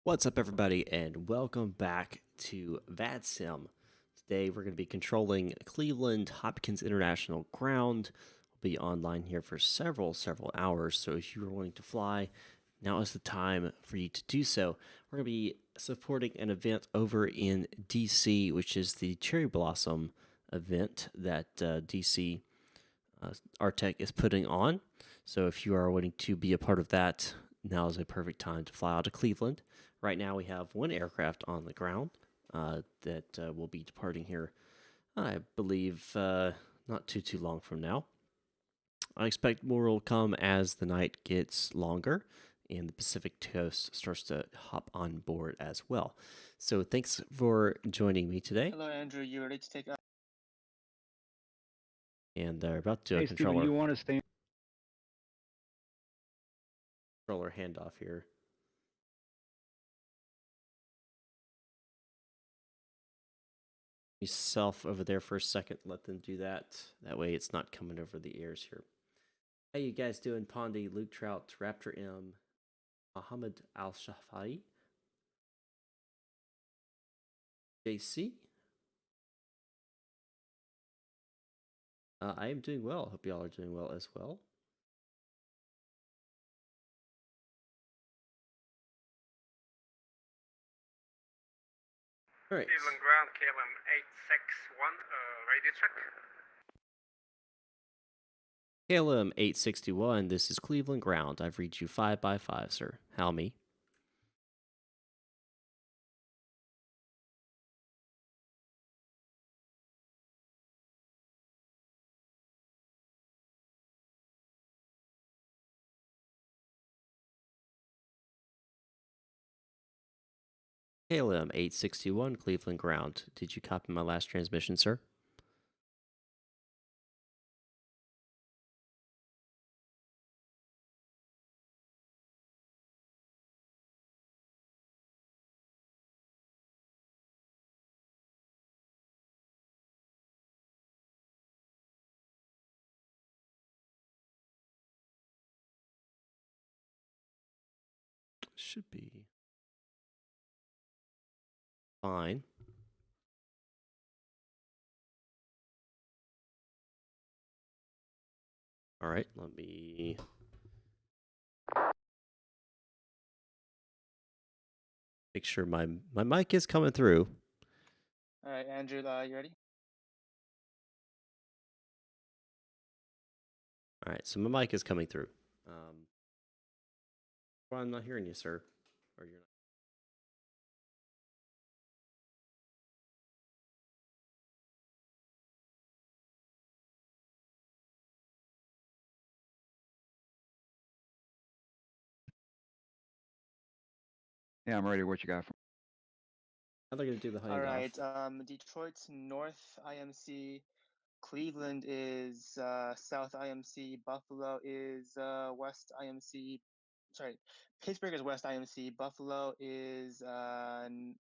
What's up, everybody, and welcome back to VATSIM. Today, we're going to be controlling Cleveland-Hopkins International Ground. We'll be online here for several hours, so if you are wanting to fly, now is the time for you to do so. We're going to be supporting an event over in DC, which is the Cherry Blossom event that DC Artec is putting on. So if you are wanting to be a part of that, now is a perfect time to fly out to Cleveland. Right now, we have one aircraft on the ground that will be departing here, I believe, not too long from now. I expect more will come as the night gets longer and the Pacific coast starts to hop on board as well. So thanks for joining me today. Hello, Andrew. You ready to take off? And they're about to do a Hey, Steven, you want to stay? controller handoff here. Yourself over there for a second. Let them do that. That way it's not coming over the ears here. How you guys doing? Pondy, Luke Trout, Raptor M, Muhammad Al Shafai, JC. I am doing well. Hope y'all are doing well as well. All right. Cleveland ground, KLM 861, radio check. KLM 861, this is Cleveland ground. I've reached you 5x5, sir. How me? KLM 861, Cleveland ground. Did you copy my last transmission, sir? Should be fine. All right, let me make sure my mic is coming through. All right, Andrew, you ready? All right, so my mic is coming through. Well, I'm not hearing you, sir. Or you're not. Yeah, I'm ready. What you got for How they're gonna do the All handoff? right. Detroit's North IMC. Cleveland is South IMC. Buffalo is West IMC. Sorry, Pittsburgh is West IMC. Buffalo is ILS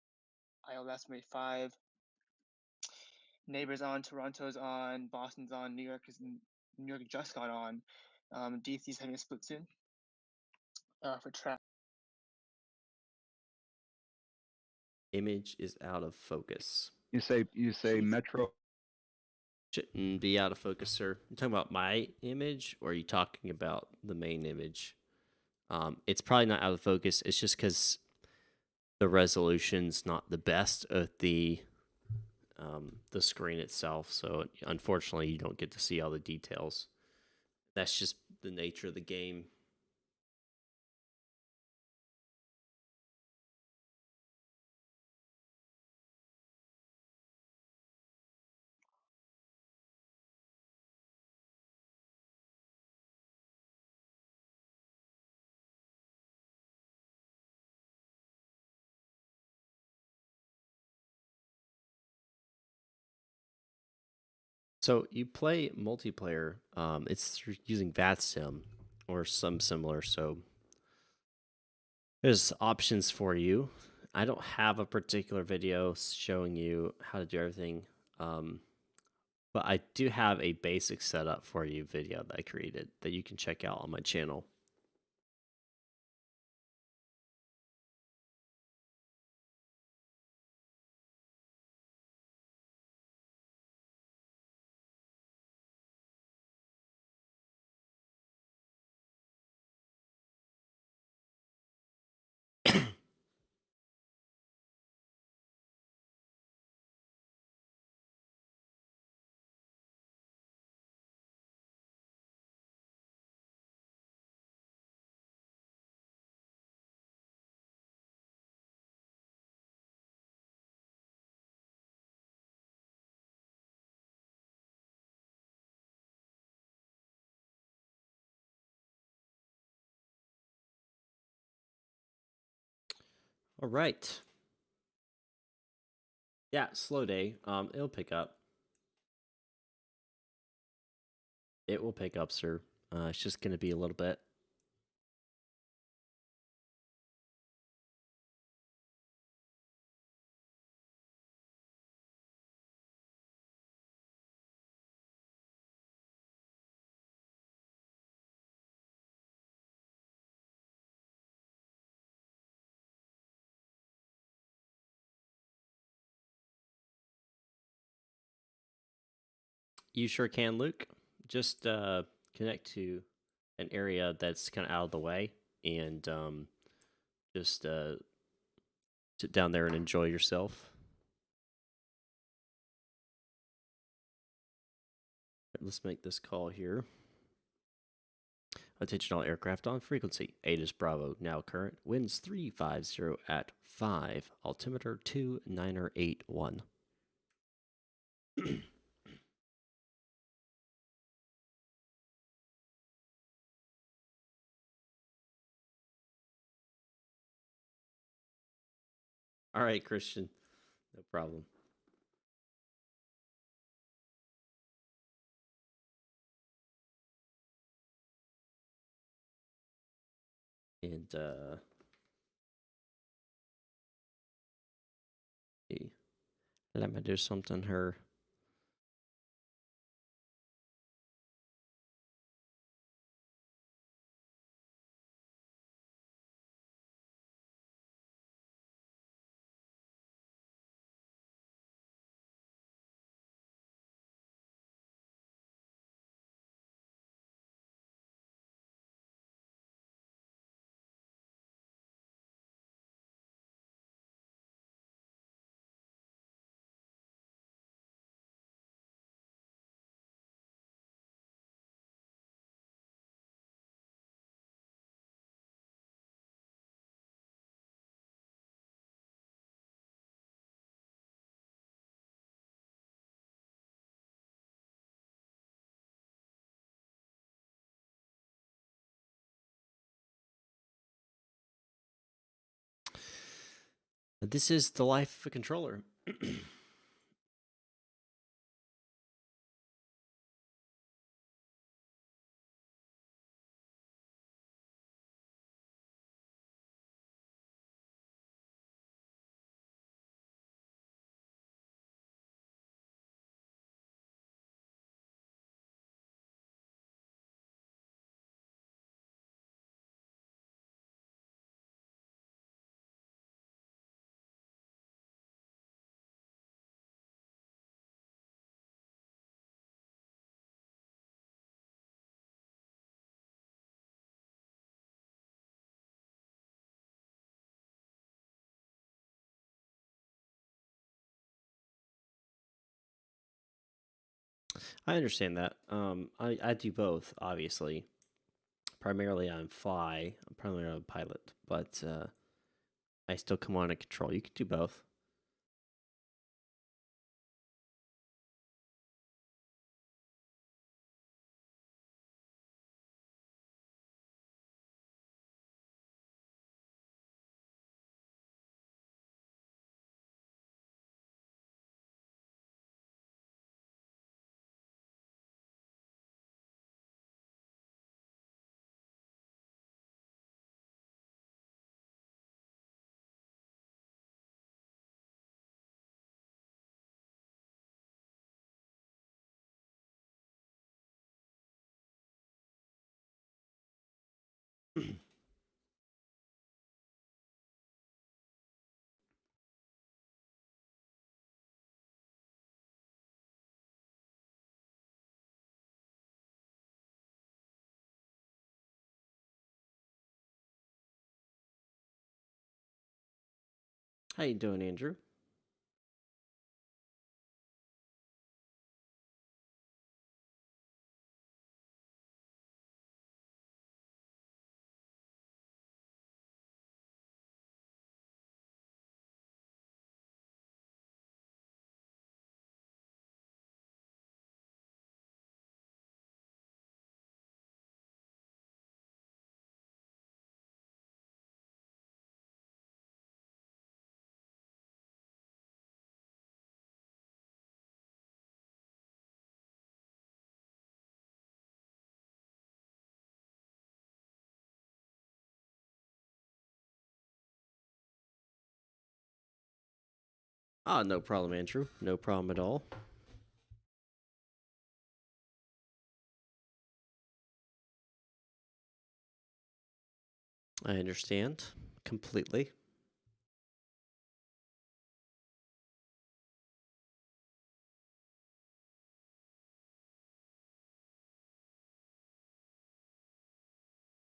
May 5. Neighbors on. Toronto's on. Boston's on. New York just got on. DC's having a split soon. For track. Image is out of focus. You say Metro. Shouldn't be out of focus, sir. You talking about my image, or are you talking about the main image? It's probably not out of focus. It's just because the resolution's not the best of the screen itself. So unfortunately, you don't get to see all the details. That's just the nature of the game. So you play multiplayer. It's using VATSIM or some similar. So there's options for you. I don't have a particular video showing you how to do everything, but I do have a basic setup for you video that I created that you can check out on my channel. All right. Yeah, slow day. It'll pick up. It will pick up, sir. It's just going to be a little bit. You sure can, Luke. Just connect to an area that's kind of out of the way and just sit down there and enjoy yourself. Let's make this call here. Attention all aircraft on frequency. 8 is Bravo, now current. Winds 350 at 5. Altimeter 2981. All right, Christian. No problem. And let me do something here. This is the life of a controller. I understand that. I do both, obviously. Primarily on fly. I'm primarily a pilot, but I still come on and control. You can do both. How you doing, Andrew? Ah, no problem, Andrew. No problem at all. I understand completely.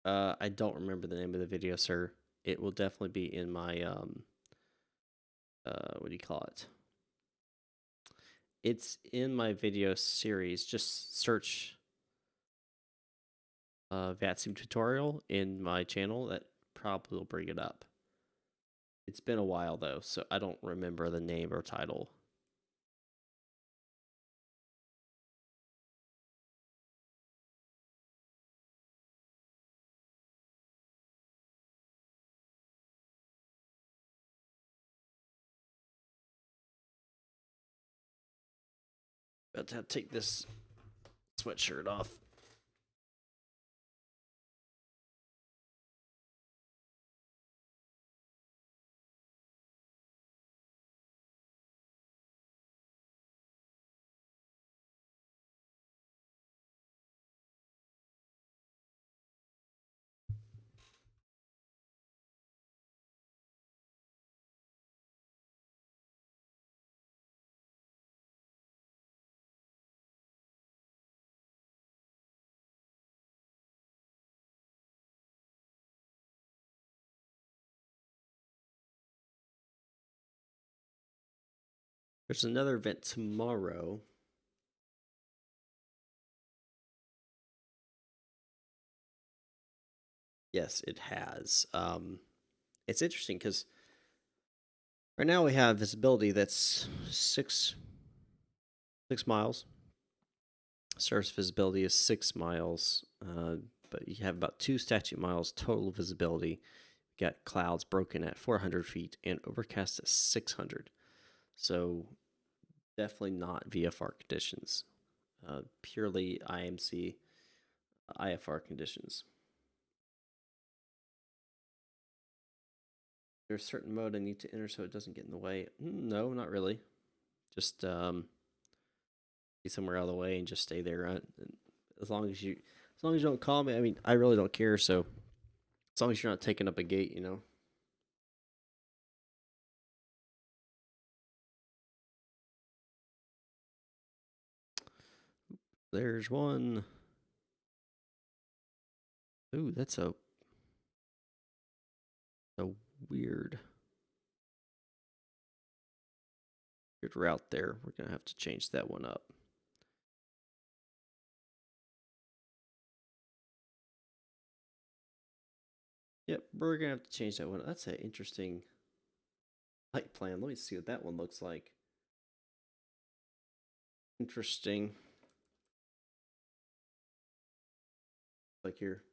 I don't remember the name of the video, sir. It will definitely be in my what do you call it? It's in my video series. Just search VATSIM tutorial in my channel. That probably will bring it up. It's been a while though, so I don't remember the name or title. About to have to take this sweatshirt off. There's another event tomorrow. Yes, it has. It's interesting because right now we have visibility that's 6 miles. Surface visibility is 6 miles, but you have about 2 statute miles total visibility got clouds broken at 400 feet and overcast at 600. So definitely not VFR conditions. Purely IMC IFR conditions. There's a certain mode I need to enter so it doesn't get in the way. No, not really. Just be somewhere out of the way and just stay there. As long as you don't call me. I mean, I really don't care. So as long as you're not taking up a gate, you know. There's one. Ooh, that's a weird route there. We're gonna have to change that one up. Yep, we're gonna have to change that one. That's an interesting flight plan. Let me see what that one looks like. Interesting. Like here.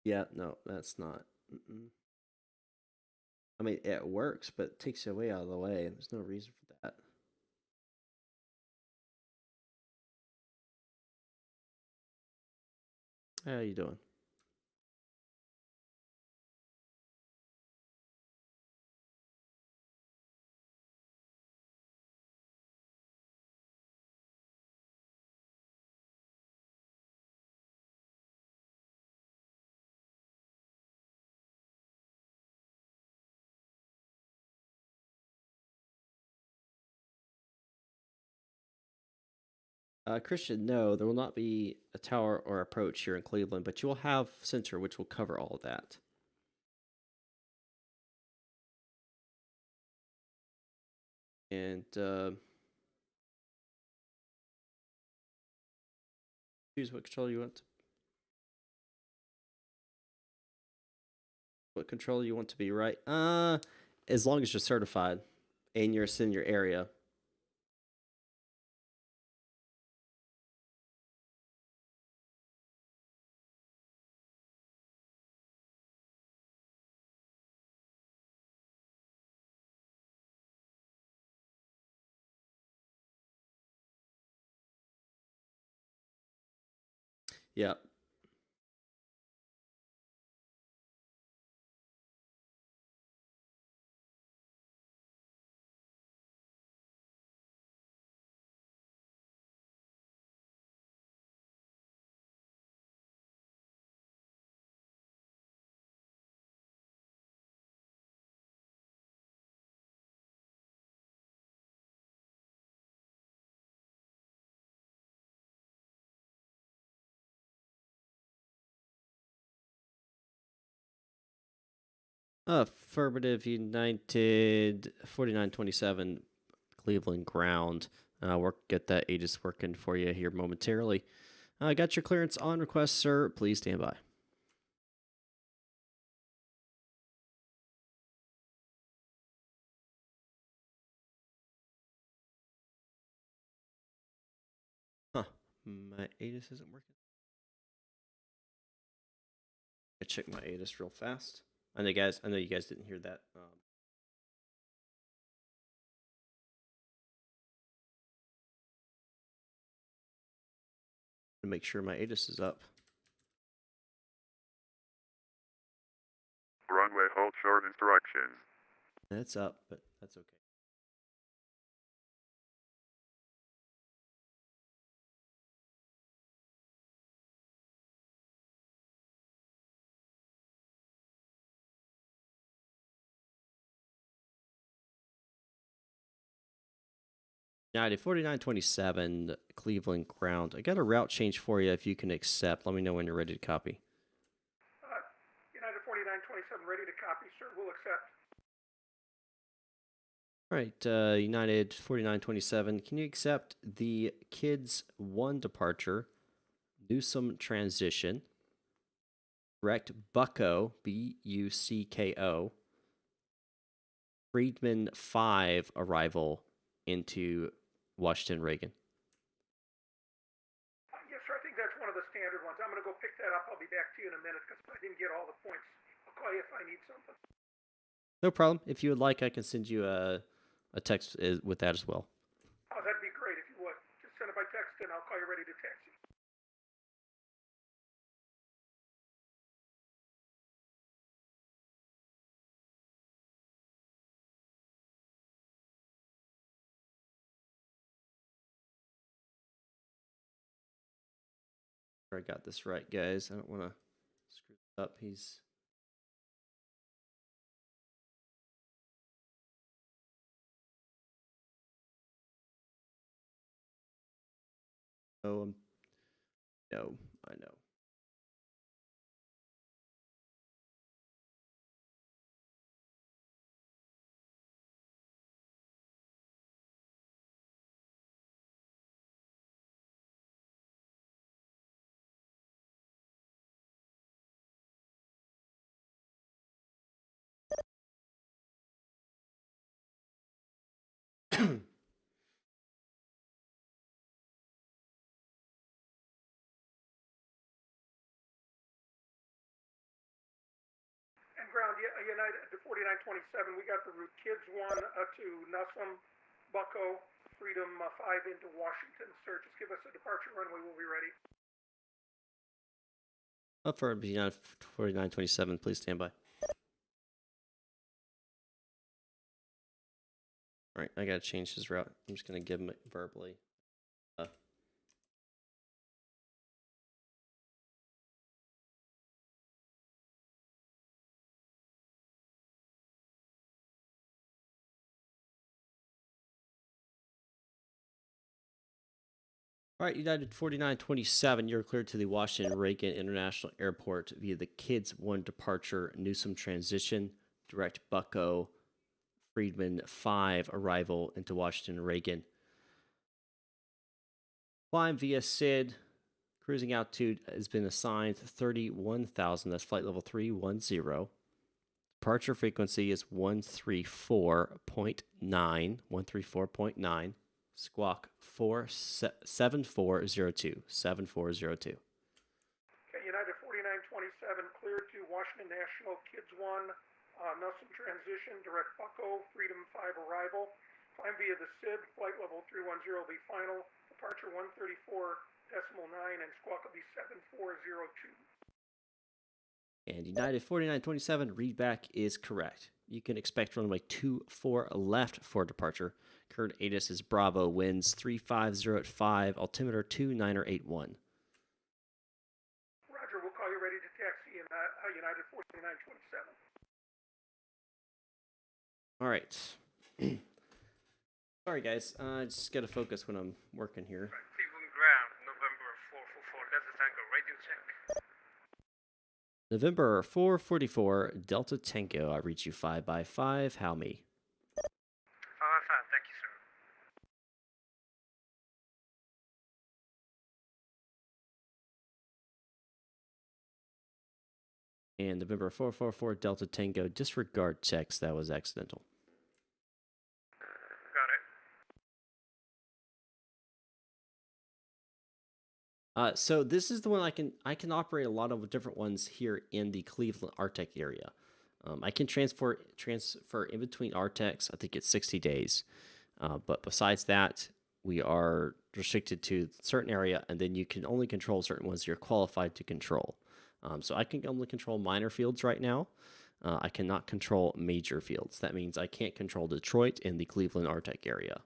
Yeah, no, that's not. I mean, it works, but it takes you way out of the way. There's no reason for that. How you doing? 'Christian, no, there will not be a tower or approach here in Cleveland, but you will have center, which will cover all of that. And choose what controller you want. What controller you want to be right? As long as you're certified and you're in your area. Yeah. Affirmative United 4927 Cleveland ground. Get that ATIS working for you here momentarily. I got your clearance on request, sir. Please stand by. Huh. My ATIS isn't working. I check my ATIS real fast. I know you guys didn't hear that. To make sure my ATIS is up. Runway hold short instructions. It's up, but that's okay. United 4927 Cleveland ground. I got a route change for you if you can accept. Let me know when you're ready to copy. United 4927 ready to copy, sir. We'll accept. All right, United 4927. Can you accept the kids 1 departure, Newsom transition, direct Bucko, Bucko, Friedman 5 arrival into Washington Reagan? Yes, sir. I think that's one of the standard ones. I'm going to go pick that up. I'll be back to you in a minute because I didn't get all the points. I'll call you if I need something. No problem. If you would like, I can send you a text with that as well. Oh, that'd be great if you would. Just send it by text and I'll call you ready to taxi. I got this right, guys. I don't want to screw this up. He's no, no, I know. And ground, United, the 4927, we got the route kids 1 to Nussum, Bucko, Freedom 5 into Washington. Sir, just give us a departure runway. We'll be ready. Up for United 4927. Please stand by. All right, I got to change his route. I'm just going to give him it verbally. All right, United 4927, you're cleared to the Washington Reagan International Airport via the Kids 1 departure, Newsom transition, direct Bucko, Friedman 5 arrival into Washington Reagan. Climb via SID, cruising altitude has been assigned 31,000, that's flight level 310. Departure frequency is 134.9, squawk 7402. Okay, United 4927, cleared to Washington National, kids 1, Nussum transition, direct Bucko, Freedom 5 arrival. Climb via the SID, flight level 310 will be final. Departure 134.9 and squawk will be 7402. And United 4927, readback is correct. You can expect runway 24 left for departure. Current ATIS is Bravo, winds 350 at 5, altimeter 2981. Roger, we'll call you ready to taxi in United 4927. All right. Sorry, guys. I just got to focus when I'm working here. Cleveland ground, November 444, Delta Tango, radio check. November 444, Delta Tango. I reach you 5x5. How me? 555, thank you, sir. And November 444, Delta Tango. Disregard checks. That was accidental. Got it. So this is the one I can operate a lot of different ones here in the Cleveland Artec area. I can transfer in between Artecs. I think it's 60 days. But besides that, we are restricted to a certain area, and then you can only control certain ones you're qualified to control. So I can only control minor fields right now. I cannot control major fields. That means I can't control Detroit in the Cleveland Artec area.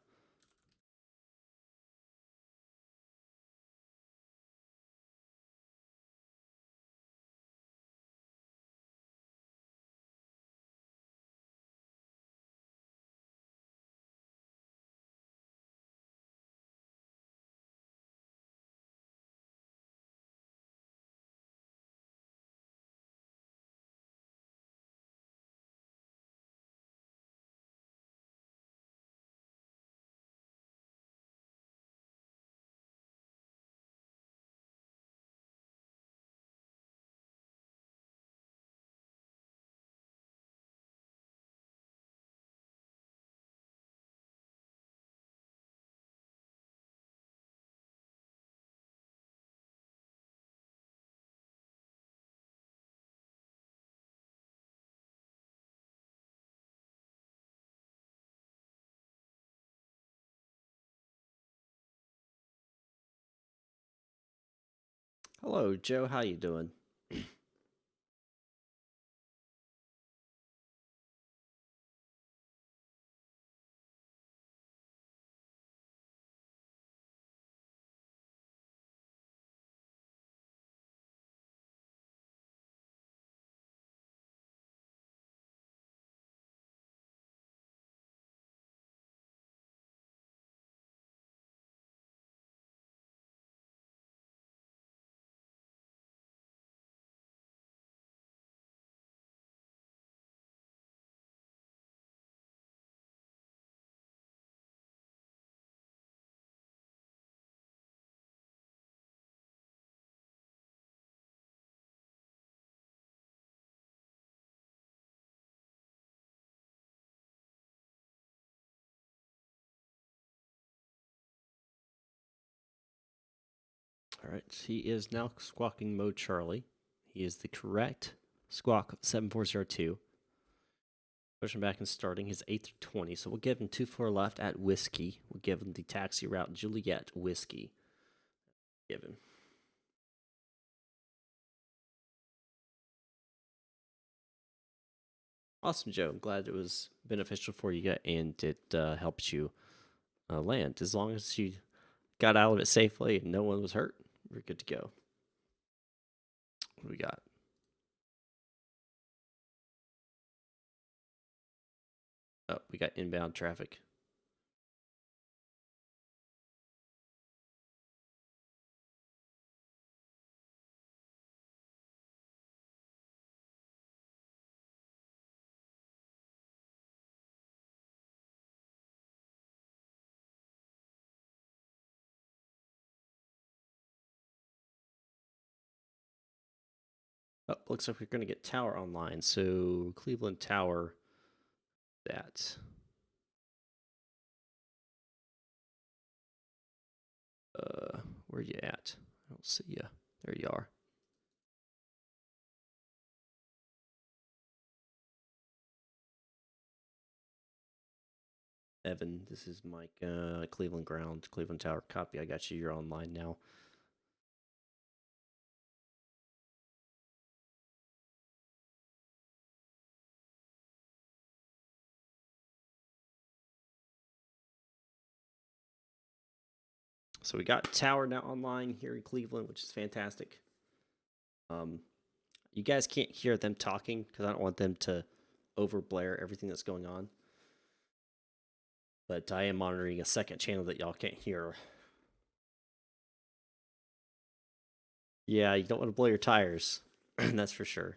Hello, Joe. How you doing? All right, he is now squawking mode Charlie. He is the correct squawk 7402. Pushing back and starting his 8 through 20. So we'll give him 2-4 left at Whiskey. We'll give him the taxi route Juliet Whiskey. Give him. Awesome, Joe. I'm glad it was beneficial for you and it helped you land. As long as you got out of it safely and no one was hurt, we're good to go. What do we got? Oh, we got inbound traffic. Oh, looks like we're going to get Tower online. So Cleveland Tower, that. Where you at? I don't see you. There you are. Evan, this is Mike. Cleveland Ground, Cleveland Tower. Copy. I got you. You're online now. So we got Tower now online here in Cleveland, which is fantastic. You guys can't hear them talking because I don't want them to overblare everything that's going on. But I am monitoring a second channel that y'all can't hear. Yeah, you don't want to blow your tires. That's for sure.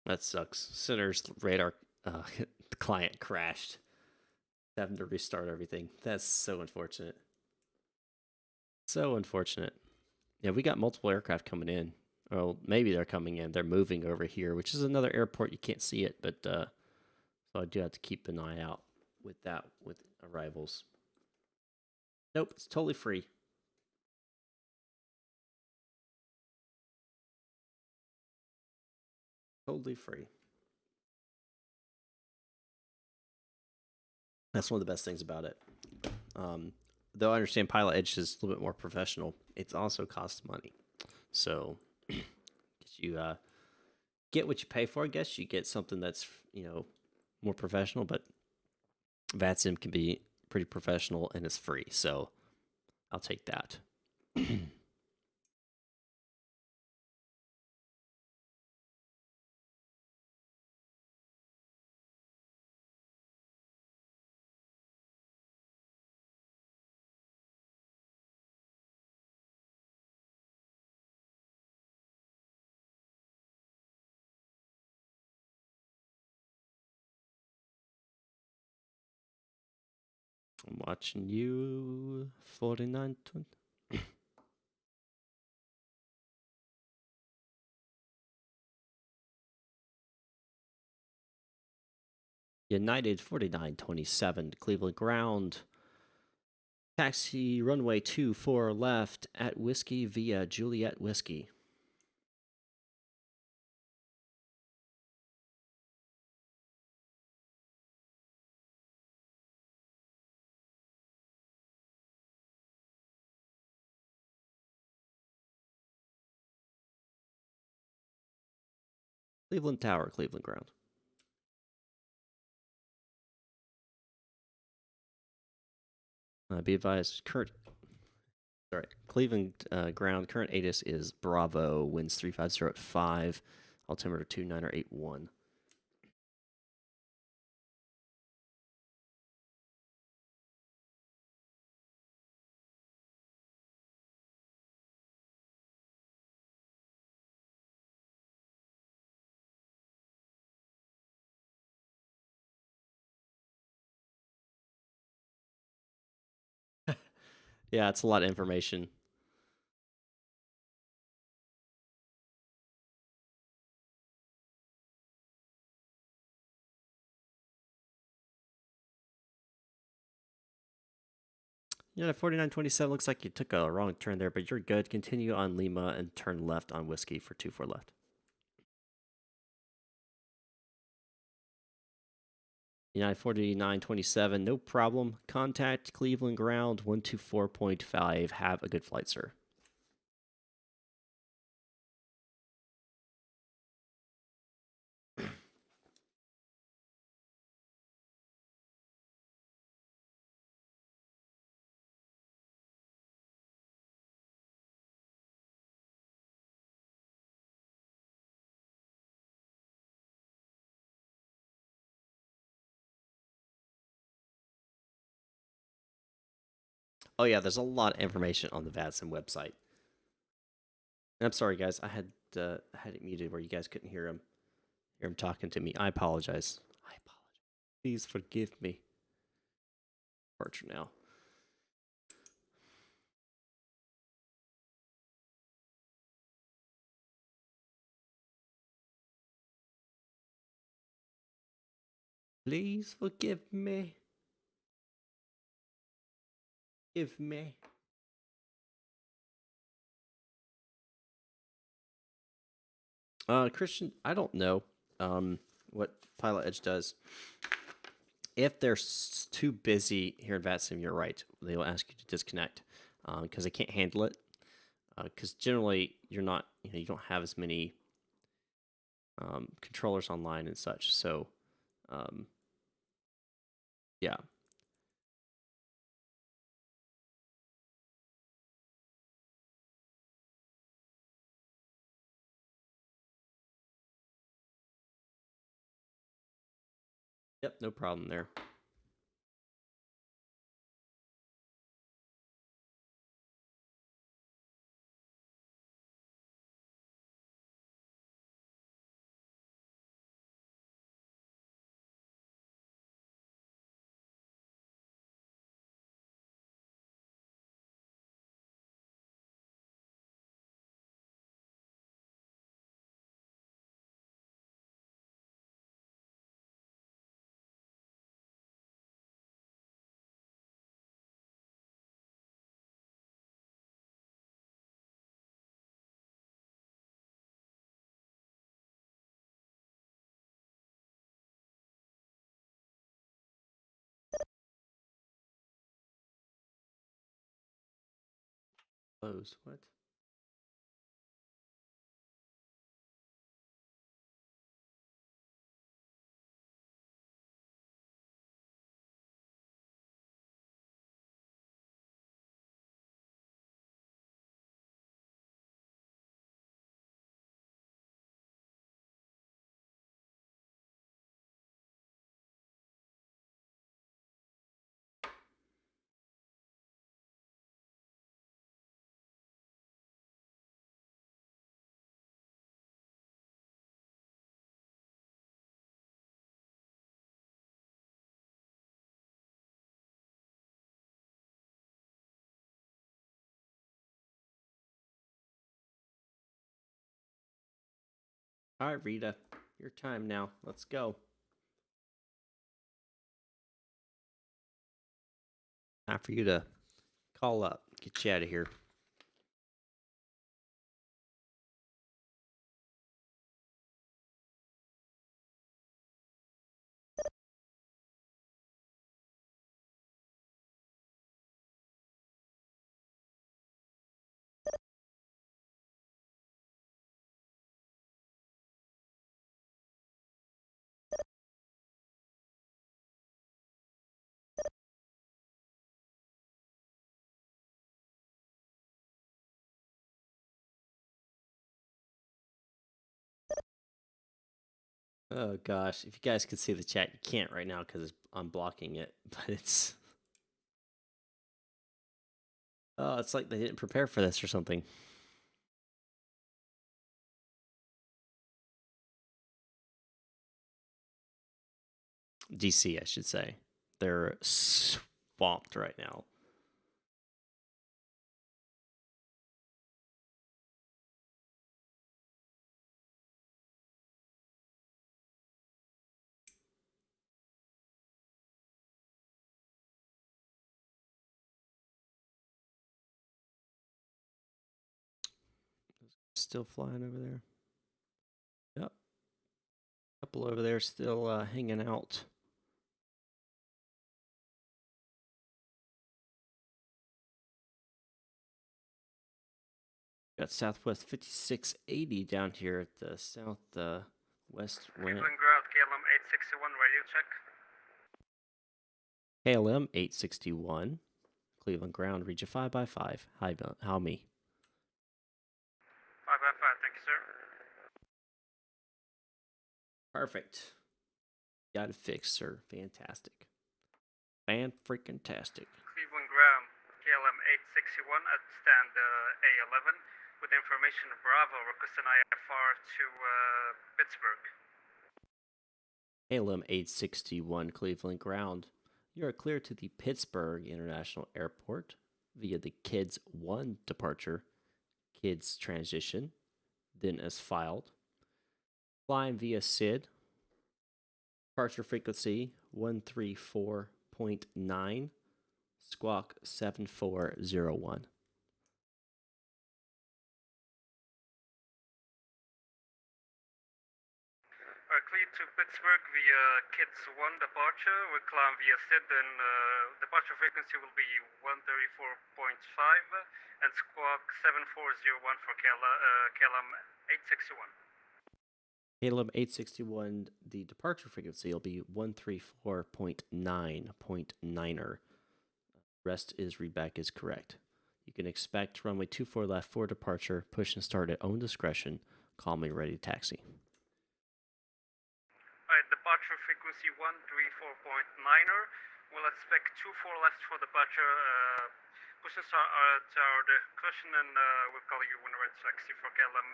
That sucks. Center's radar client crashed. Having to restart everything. That's so unfortunate. So unfortunate. Yeah, we got multiple aircraft coming in. Well, maybe they're coming in. They're moving over here, which is another airport. You can't see it, but so I do have to keep an eye out with that with arrivals. Nope, it's totally free. Totally free. That's one of the best things about it. Though I understand Pilot Edge is a little bit more professional, it also costs money. So you get what you pay for. I guess you get something that's more professional, but VATSIM can be pretty professional and it's free. So I'll take that. I'm watching you. 4920. United 4927, Cleveland ground. Taxi runway 24 left at Whiskey via Juliet Whiskey. Cleveland Tower, Cleveland ground. Be advised, Cleveland ground, current ATIS is Bravo, winds 350 at 5, altimeter 2981. Yeah, it's a lot of information. Yeah, 4927 looks like you took a wrong turn there, but you're good. Continue on Lima and turn left on Whiskey for 24 left. United 4927, no problem. Contact Cleveland ground 124.5. Have a good flight, sir. Oh yeah, there's a lot of information on the VATSIM website. And I'm sorry, guys. I had it muted where you guys couldn't hear him talking to me. I apologize. Please forgive me. Departure now. Please forgive me. Give me. Christian, I don't know what Pilot Edge does. If they're too busy here in VATSIM, you're right. They will ask you to disconnect because they can't handle it. Because generally, you're not, you don't have as many controllers online and such. So, yeah. Yep, no problem there. Close. What? All right, Rita, your time now. Let's go. Time for you to call up. Get you out of here. Oh gosh, if you guys could see the chat, you can't right now because I'm blocking it. But it's like they didn't prepare for this or something. DC, I should say. They're swamped right now. Still flying over there. Yep. Couple over there still hanging out. Got Southwest 5680 down here at the southwest ramp. Cleveland ground, KLM 861, radio check. KLM 861, Cleveland ground, reach a 5x5. Hi, how me? 555, thank you, sir. Perfect. Got it fixed, sir. Fantastic. Fan-freaking-tastic. Cleveland ground, KLM 861 at stand A11 with information Bravo, request an IFR to Pittsburgh. KLM 861, Cleveland ground. You are clear to the Pittsburgh International Airport via the KIDS 1 departure, KIDS transition, then as filed. Flying via SID, departure frequency 134.9, squawk 7401. Clear to Pittsburgh via KIDS 1 departure. We climb via SID, then departure frequency will be 134.5 and squawk 7401 for KLM 861. KLM 861, the departure frequency will be 134.9.9er. Rest is readback is correct. You can expect runway 24 left for departure. Push and start at own discretion. Call me ready to taxi. Departure frequency 134.9er. We'll expect 24 left for departure. Push and start at our discretion, and we'll call you when we're ready to taxi for KLM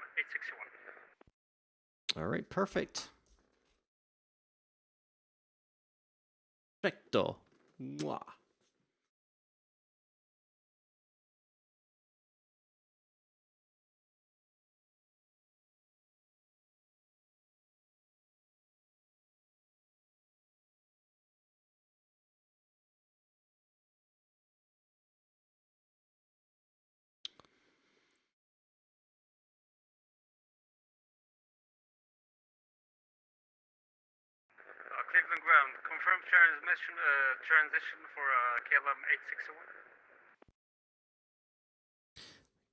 861. All right, perfect. Perfecto. Mwah. Cleveland ground, confirm transition for KLM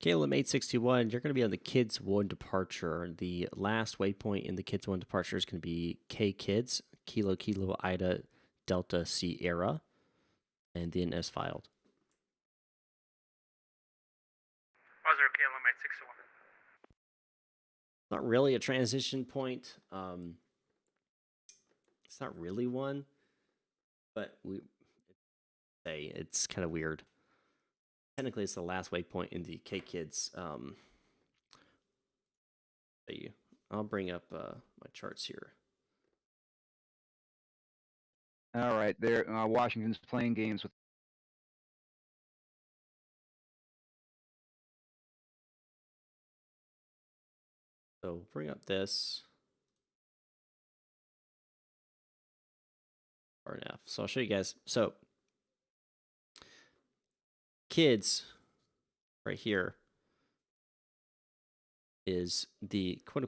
861. KLM 861, you're going to be on the KIDS 1 departure. The last waypoint in the KIDS 1 departure is going to be K Kids, Kilo Kilo Ida Delta Sierra, and then as filed. Roger, KLM 861. Not really a transition point. It's not really one, but it's kind of weird. Technically, it's the last waypoint in the K Kids. I'll bring up my charts here. All right, there. Washington's playing games with. So bring up this RNF. So I'll show you guys. So kids right here is the quote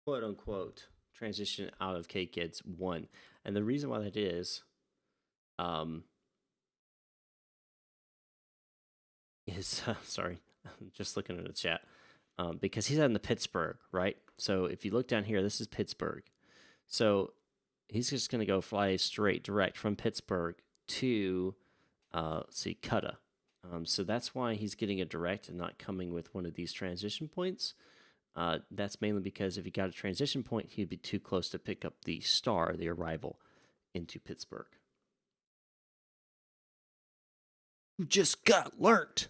unquote transition out of K Kids 1. And the reason why that um, is sorry, I'm just looking at the chat. Because he's in the Pittsburgh, right? So if you look down here, this is Pittsburgh. So he's just going to go fly straight direct from Pittsburgh to, see, Cutta. So that's why he's getting a direct and not coming with one of these transition points. That's mainly because if he got a transition point, he'd be too close to pick up the star, the arrival into Pittsburgh. You just got learnt.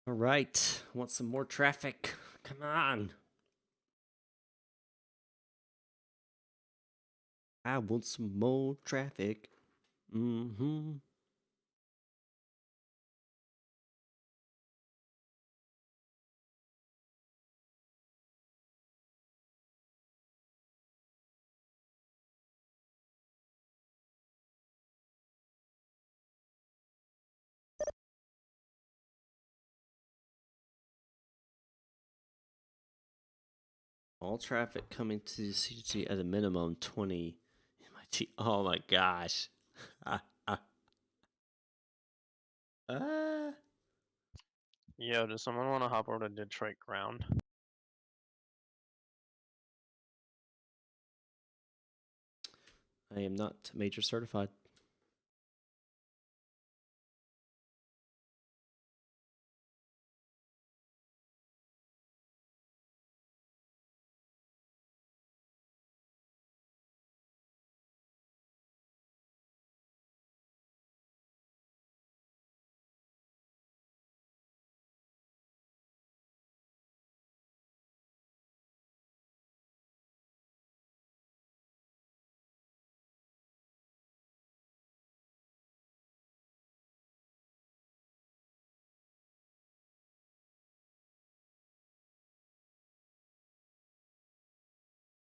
All right. Want some more traffic? Come on. I want some more traffic. Mm-hmm. All traffic coming to CG at a minimum 20 MIT. Oh my gosh. Ah. Yo, does someone want to hop over to Detroit ground? I am not major certified.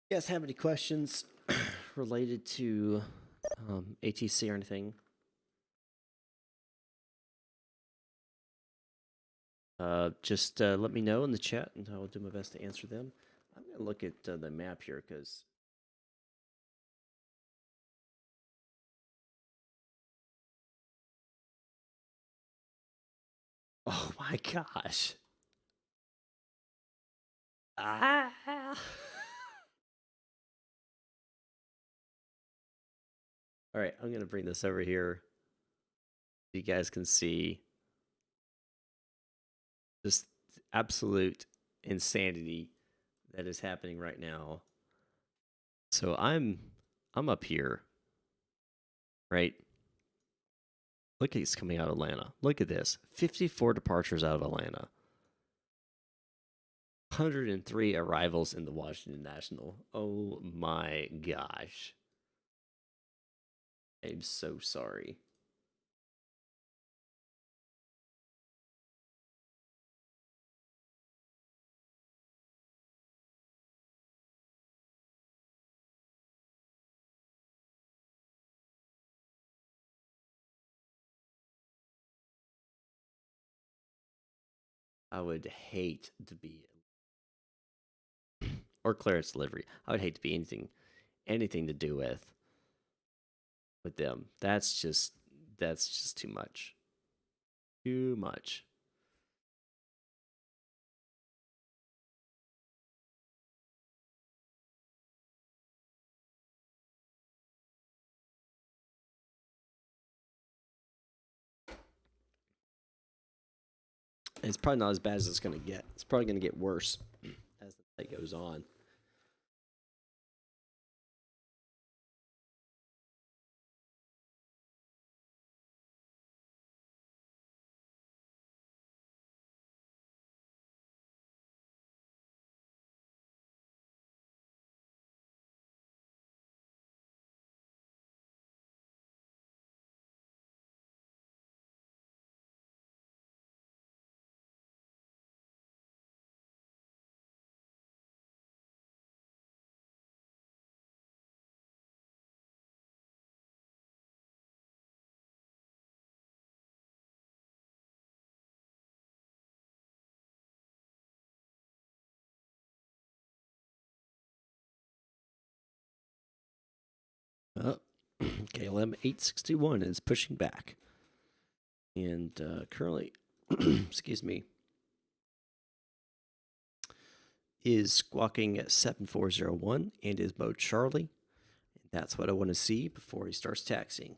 You guys have any questions related to ATC or anything? Just let me know in the chat and I will do my best to answer them. I'm going to look at the map here because. Oh my gosh. Ah. All right, I'm going to bring this over here so you guys can see just absolute insanity that is happening right now. So I'm up here, right? Look, he's coming out of Atlanta. Look at this. 54 departures out of Atlanta. 103 arrivals in the Washington National. Oh my gosh. I'm so sorry. I would hate to be, or clearance delivery. I would hate to be anything to do with them. That's just too much. Too much. It's probably not as bad as it's going to get. It's probably going to get worse as the night goes on. KLM 861 is pushing back. And currently, excuse me, is squawking at 7401 and is mode Charlie. That's what I want to see before he starts taxiing.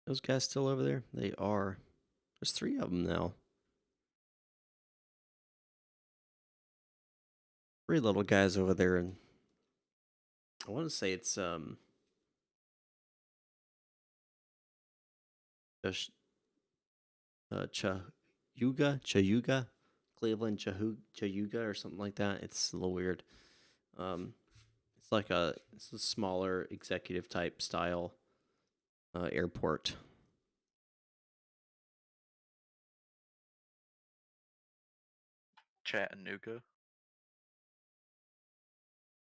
Those guys still over there? They are. There's 3 of them now. 3 little guys over there, and I want to say it's Chayuga, Cleveland Chayuga or something like that. It's a little weird. It's a smaller executive type style airport. Chattanooga.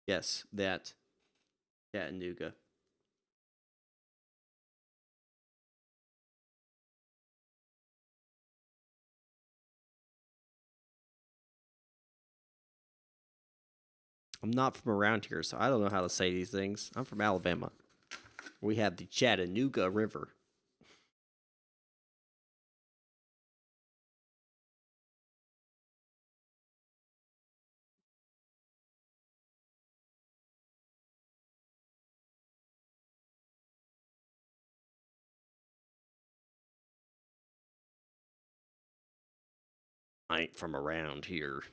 Yes, that Chattanooga. I'm not from around here, so I don't know how to say these things. I'm from Alabama. We have the Chattanooga River. I ain't from around here.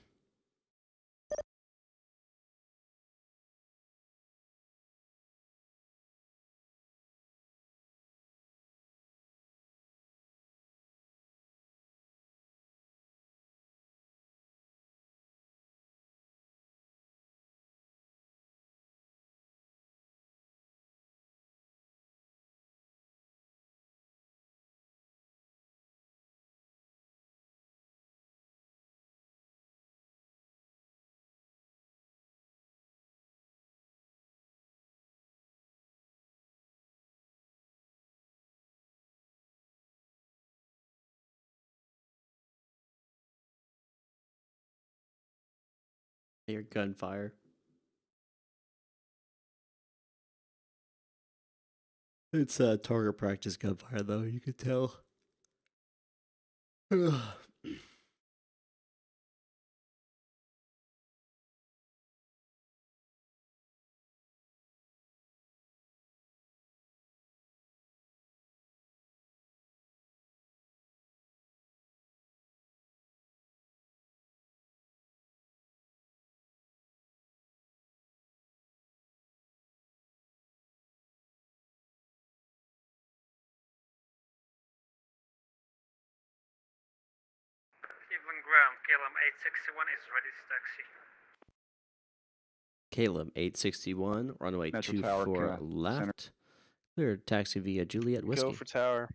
Your gunfire. It's target practice gunfire, though. You can tell. Cleveland ground, KLM 861 is ready to taxi. KLM 861, runway Metro 24 Tower, left. Clear taxi via Juliet Whiskey. Go for tower.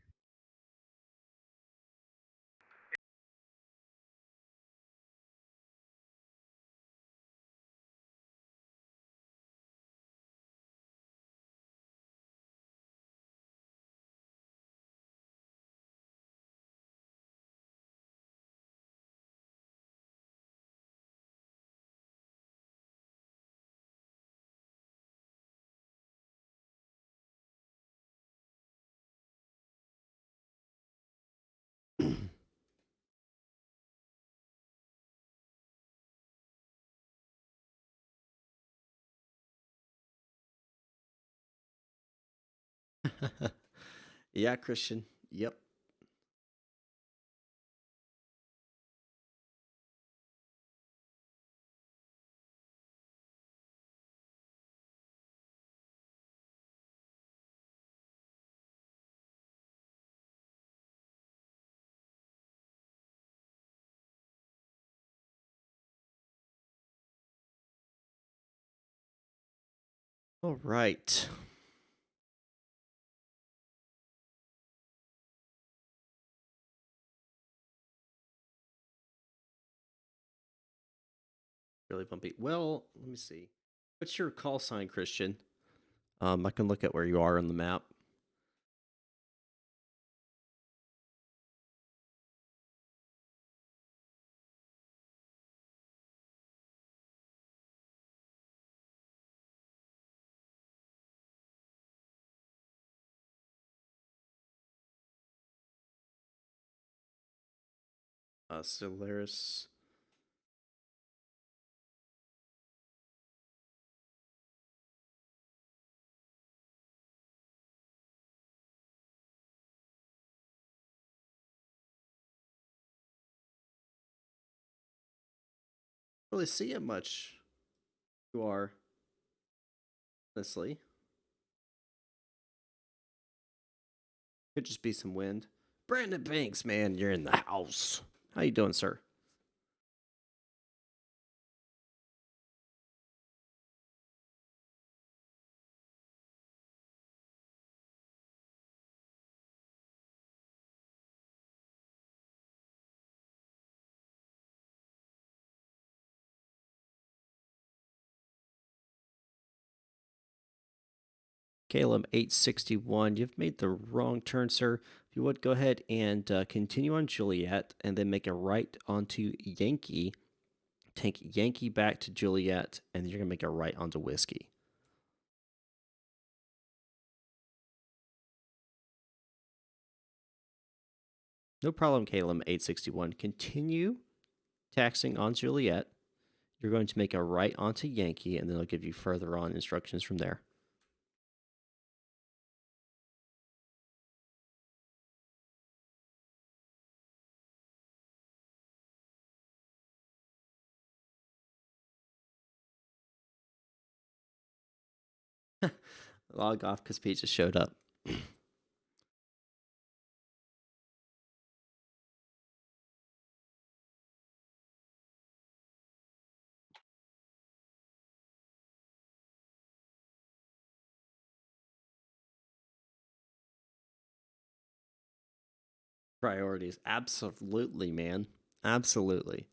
Yeah, Christian. Yep. All right. Really bumpy. Well, let me see. What's your call sign, Christian? I can look at where you are on the map. Solaris. Really see it much. You are, honestly. Could just be some wind. Brandon Banks, man, you're in the house. How you doing, sir? Caleb 861, you've made the wrong turn, sir. If you would go ahead and continue on Juliet and then make a right onto Yankee. Take Yankee back to Juliet, and then you're going to make a right onto Whiskey. No problem, Caleb 861. Continue taxing on Juliet. You're going to make a right onto Yankee, and then it'll give you further on instructions from there. Log off because Pete just showed up. Priorities. Absolutely, man. Absolutely.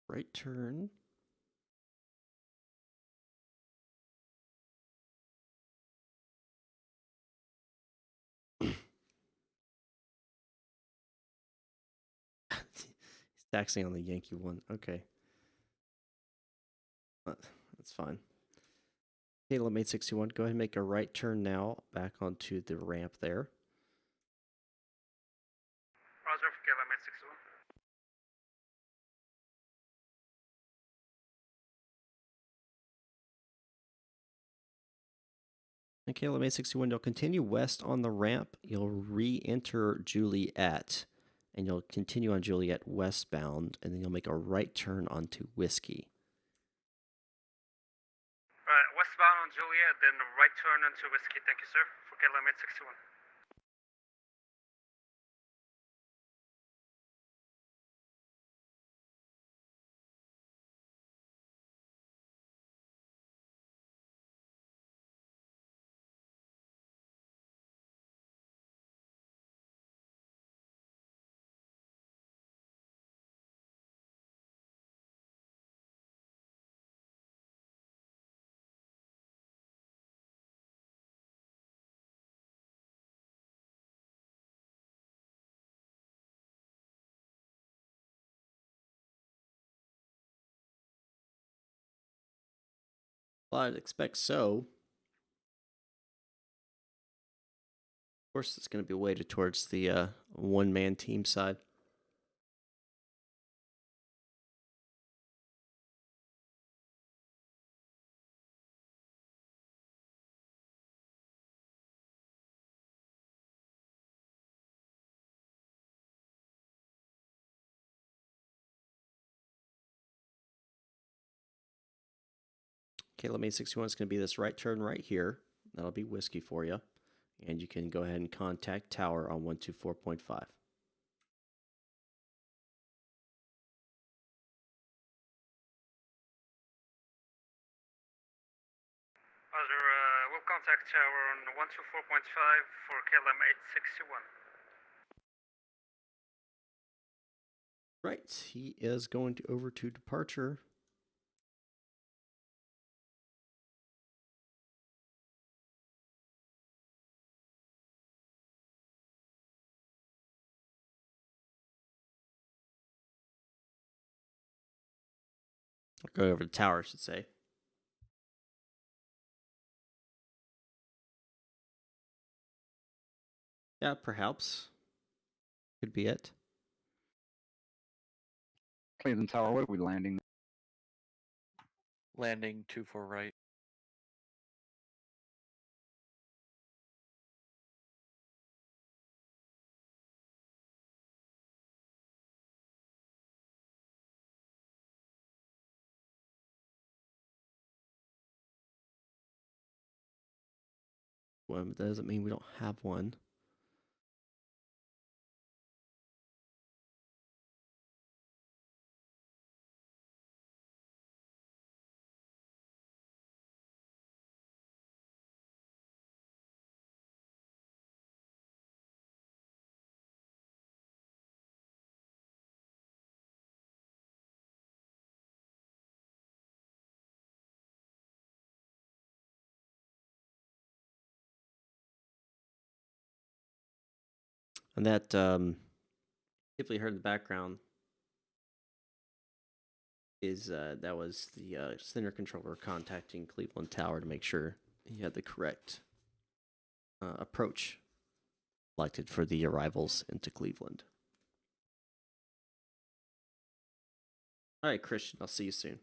Right turn. He's taxing on the Yankee one. Okay. That's fine. Caleb 861, go ahead and make a right turn now back onto the ramp there. Roger for KLM 861. And Caleb 861, you'll continue west on the ramp. You'll re enter Juliet, and you'll continue on Juliet westbound, and then you'll make a right turn onto Whiskey. Right, westbound on Juliet, then right turn into Whiskey. Thank you, sir, for KLM 861. Well, I'd expect so. course, it's going to be weighted towards the one-man team side. Okay, let me 61 is going to be this right turn right here. That'll be whiskey for you. And you can go ahead and contact tower on 124.5. Roger, we'll contact tower on 124.5 for KLM 861. Right, he is going to over to departure. Go over to tower, I should say. Yeah, perhaps. Could be it. Cleveland Tower, what are we landing? Landing 24 right. Well, that doesn't mean we don't have one. And that, typically heard in the background is that was the center controller contacting Cleveland Tower to make sure he had the correct approach selected for the arrivals into Cleveland. All right, Christian, I'll see you soon.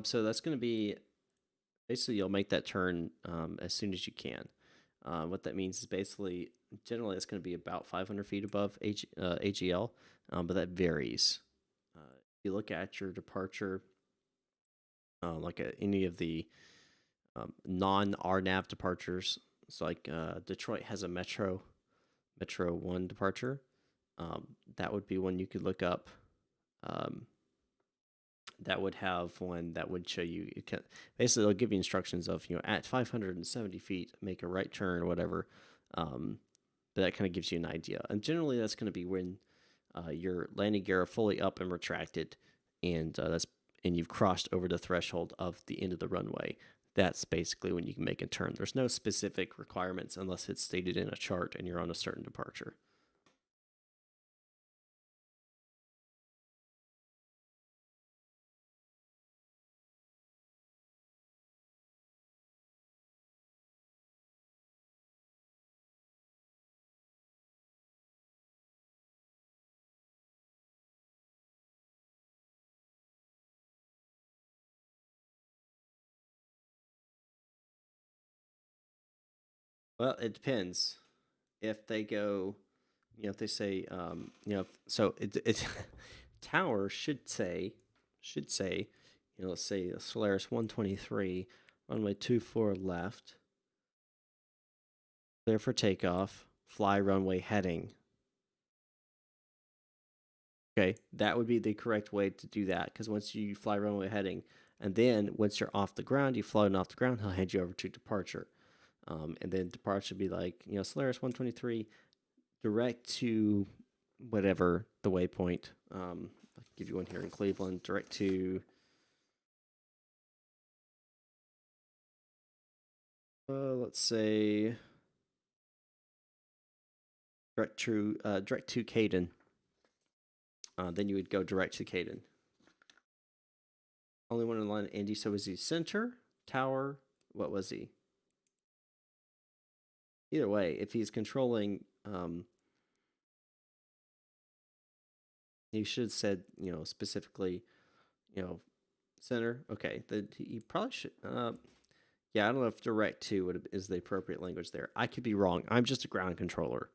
So that's going to be basically you'll make that turn as soon as you can. What that means is basically generally it's going to be about 500 feet above AGL, but that varies. If you look at your departure, like any of the non-RNAV departures, so like Detroit has a Metro 1 departure. That would be one you could look up. That would have one that would show you. Basically, they'll give you instructions of at 570 feet, make a right turn or whatever. But that kind of gives you an idea. And generally, that's going to be when your landing gear are fully up and retracted, and you've crossed over the threshold of the end of the runway. That's basically when you can make a turn. There's no specific requirements unless it's stated in a chart and you're on a certain departure. Well, it depends. If they go, if they say, so it tower should say, let's say Solaris 123, runway 24 left, clear for takeoff, fly runway heading. Okay, that would be the correct way to do that because once you fly runway heading, and then once you're off the ground, you've flown off the ground, he'll hand you over to departure. And then departure would be like, Solaris 123, direct to whatever the waypoint. I'll give you one here in Cleveland. Direct to let's say direct to Caden. Then you would go direct to Caden. Only one in line, Andy. So was he center, tower? What was he? Either way, if he's controlling, he should have said, specifically, center. Okay, he probably should. Yeah, I don't know if direct to is the appropriate language there. I could be wrong. I'm just a ground controller,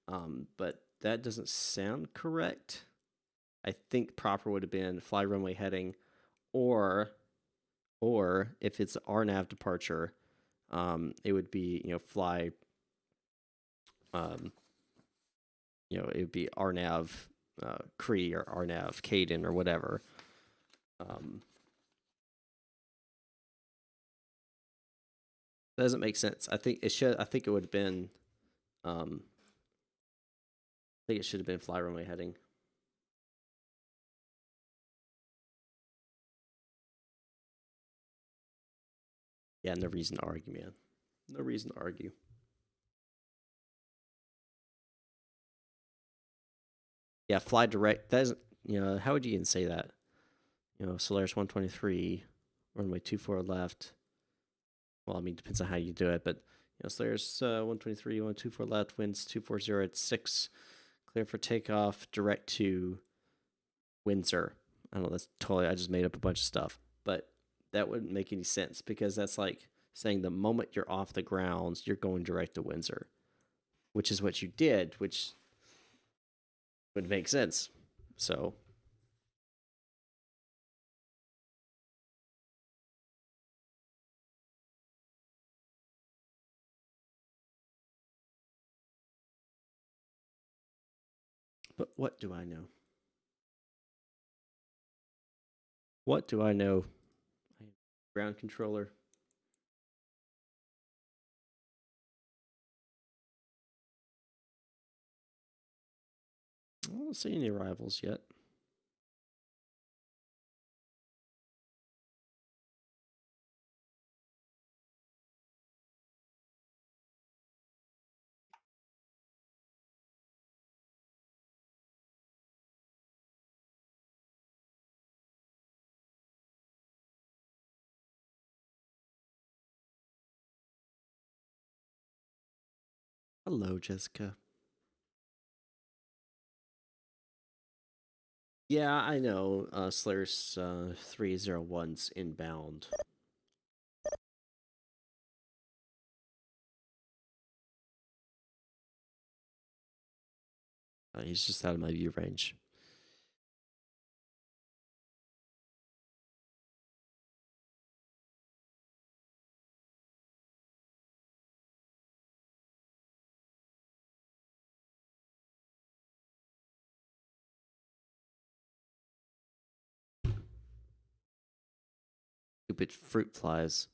but that doesn't sound correct. I think proper would have been fly runway heading, or if it's RNAV departure, it would be fly. It would be RNAV Cree or RNAV Caden or whatever. That doesn't make sense. I think it should. I think it would have been. I think it should have been fly runway heading. Yeah, no reason to argue, man. No reason to argue. Yeah, fly direct. That isn't. How would you even say that? Solaris 123, runway 24 left. Well, I mean, depends on how you do it, but Solaris 123, 124 left, winds 240 at 6, clear for takeoff, direct to Windsor. I don't know. That's totally. I just made up a bunch of stuff, but that wouldn't make any sense because that's like saying the moment you're off the grounds, you're going direct to Windsor, which is what you did, which would make sense. So, but what do I know? What do I know? Ground controller. I don't see any arrivals yet. Hello, Jessica. Yeah, I know. Slayer's 301's inbound. He's just out of my view range. Stupid fruit flies.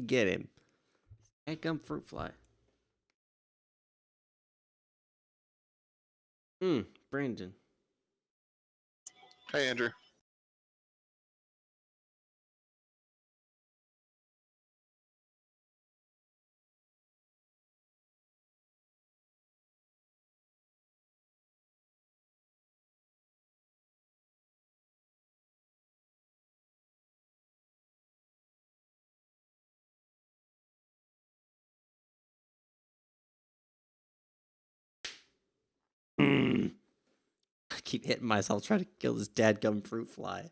Get him. Gum fruit fly. Brandon. Hey, Andrew. I keep hitting myself trying to kill this dadgum fruit fly.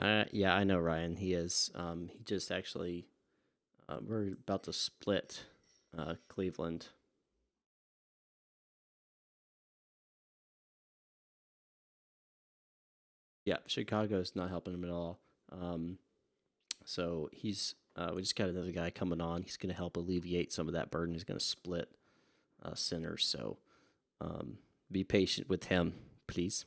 Yeah, I know Ryan. He is. He just actually. We're about to split Cleveland. Yeah, Chicago's not helping him at all. Um, so he's. We just got another guy coming on. He's going to help alleviate some of that burden. He's going to split centers. So um, be patient with him, please.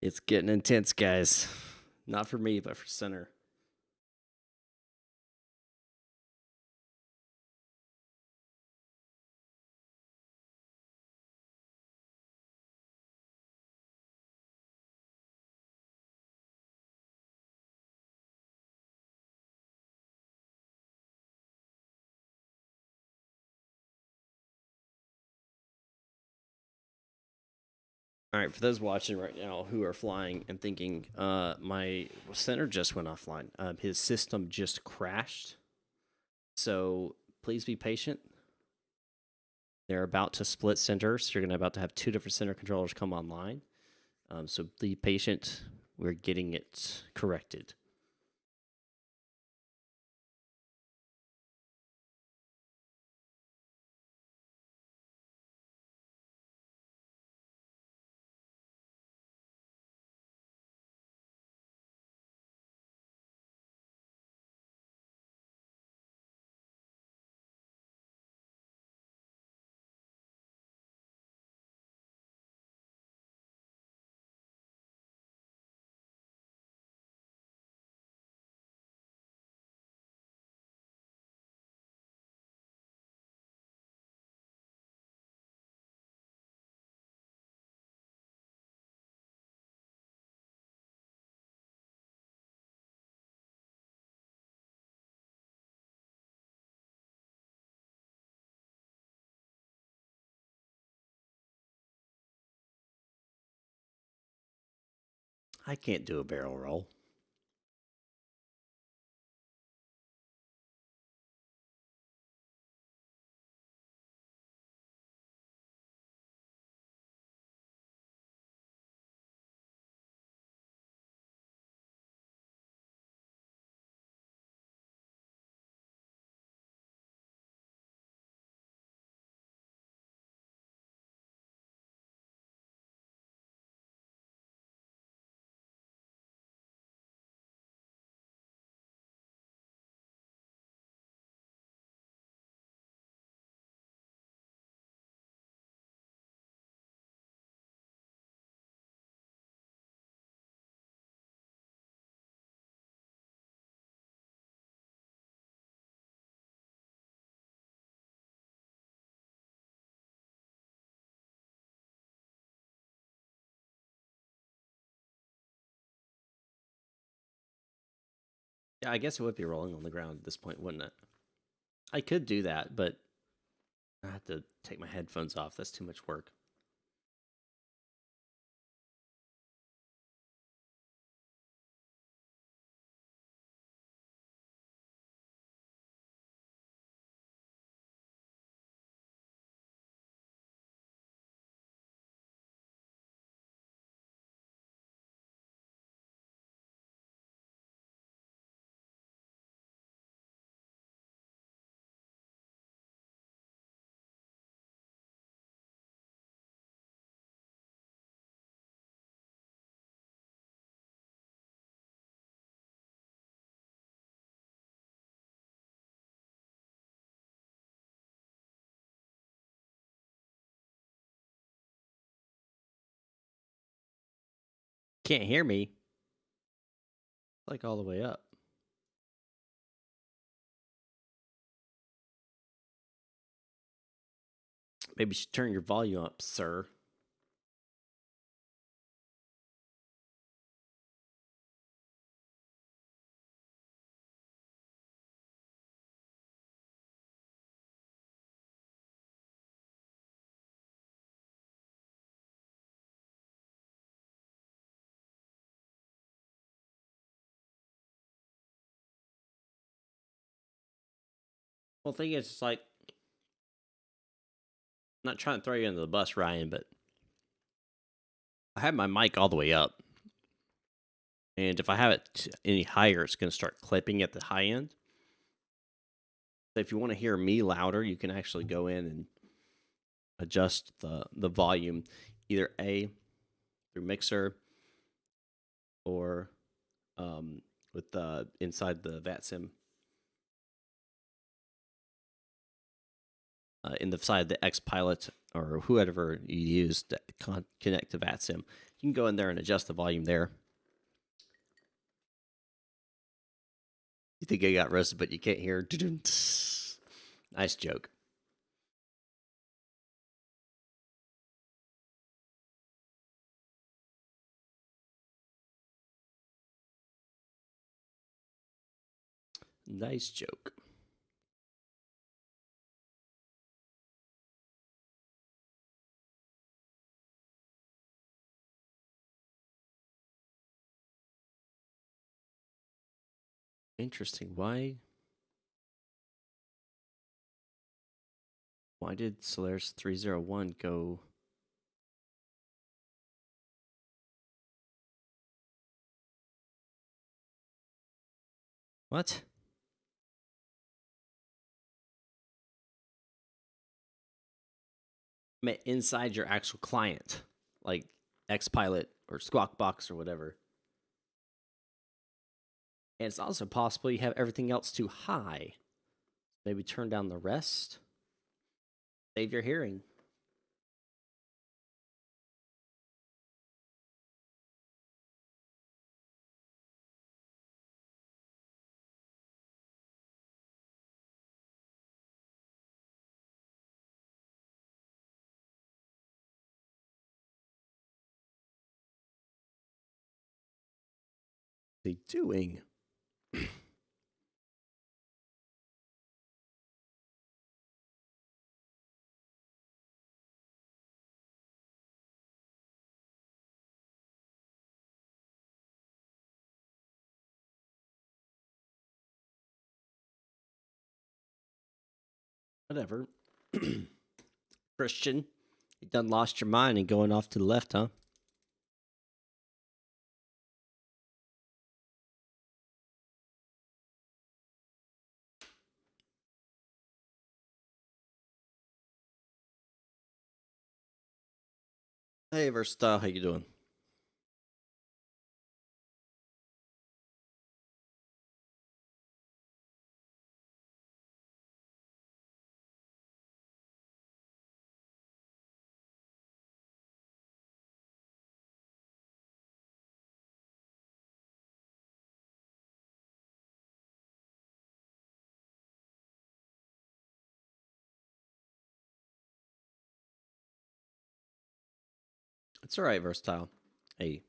It's getting intense, guys. Not for me, but for center. All right, for those watching right now who are flying and thinking, my center just went offline. His system just crashed. So please be patient. They're about to split centers. You're going to about to have two different center controllers come online. So be patient. We're getting it corrected. I can't do a barrel roll. I guess it would be rolling on the ground at this point, wouldn't it? I could do that, but I have to take my headphones off. That's too much work. Can't hear me. Like all the way up. Maybe you should turn your volume up, sir. Well, the thing is, it's like, I'm not trying to throw you under the bus, Ryan, but I have my mic all the way up. And if I have it any higher, it's going to start clipping at the high end. So if you want to hear me louder, you can actually go in and adjust the volume, either A, through Mixer, or with inside the VATSIM, in the side of the X Pilot or whoever you use to connect to VATSIM. You can go in there and adjust the volume there. You think I got roasted, but you can't hear. Nice joke. Nice joke. Interesting. Why did Solaris 301 go? What? Inside your actual client, like XPilot or Squawk Box or whatever. And it's also possible you have everything else too high. Maybe turn down the rest. Save your hearing. What are they doing? Whatever. Christian, you done lost your mind and going off to the left, huh? Hey, Versatile, how you doing? It's all right, Versatile. Hey,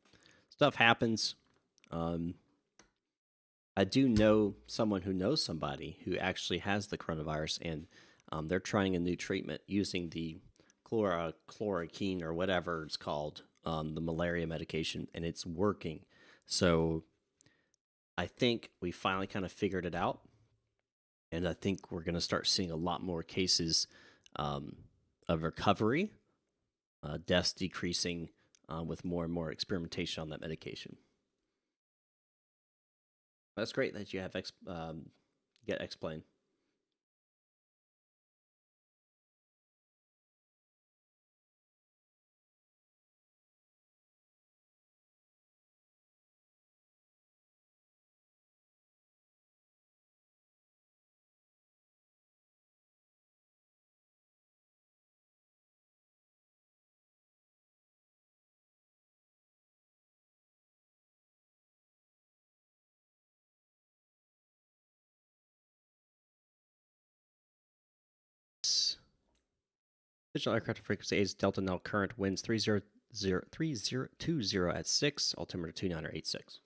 stuff happens. Um, I do know someone who knows somebody who actually has the coronavirus, and they're trying a new treatment using the chloroquine or whatever it's called, the malaria medication, and it's working. So I think we finally kind of figured it out, and I think we're going to start seeing a lot more cases um, of recovery, deaths decreasing with more and more experimentation on that medication. That's great that you have get explain. Digital aircraft frequency is Delta Now current winds 3020 at 6, altimeter 29 or 86.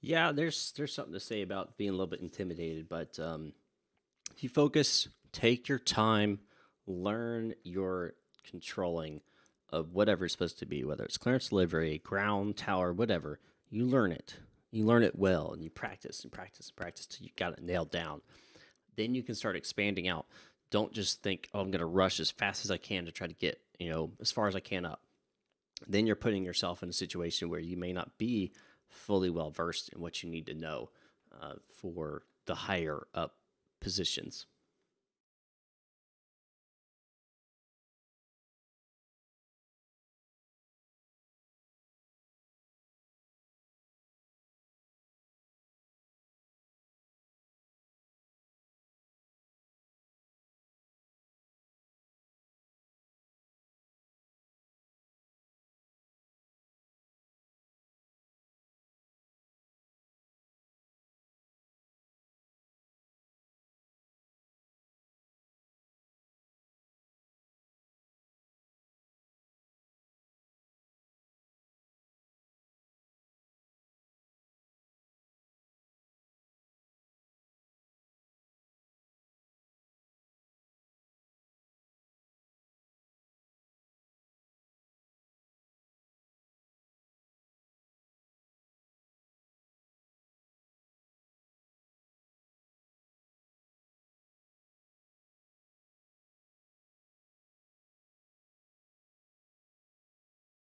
Yeah, there's something to say about being a little bit intimidated, but if you focus, take your time, learn your controlling of whatever it's supposed to be, whether it's clearance delivery, ground, tower, whatever. You learn it. You learn it well, and you practice and practice and practice till you got it nailed down. Then you can start expanding out. Don't just think, oh, I'm going to rush as fast as I can to try to get, as far as I can up. Then you're putting yourself in a situation where you may not be fully well versed in what you need to know for the higher up positions.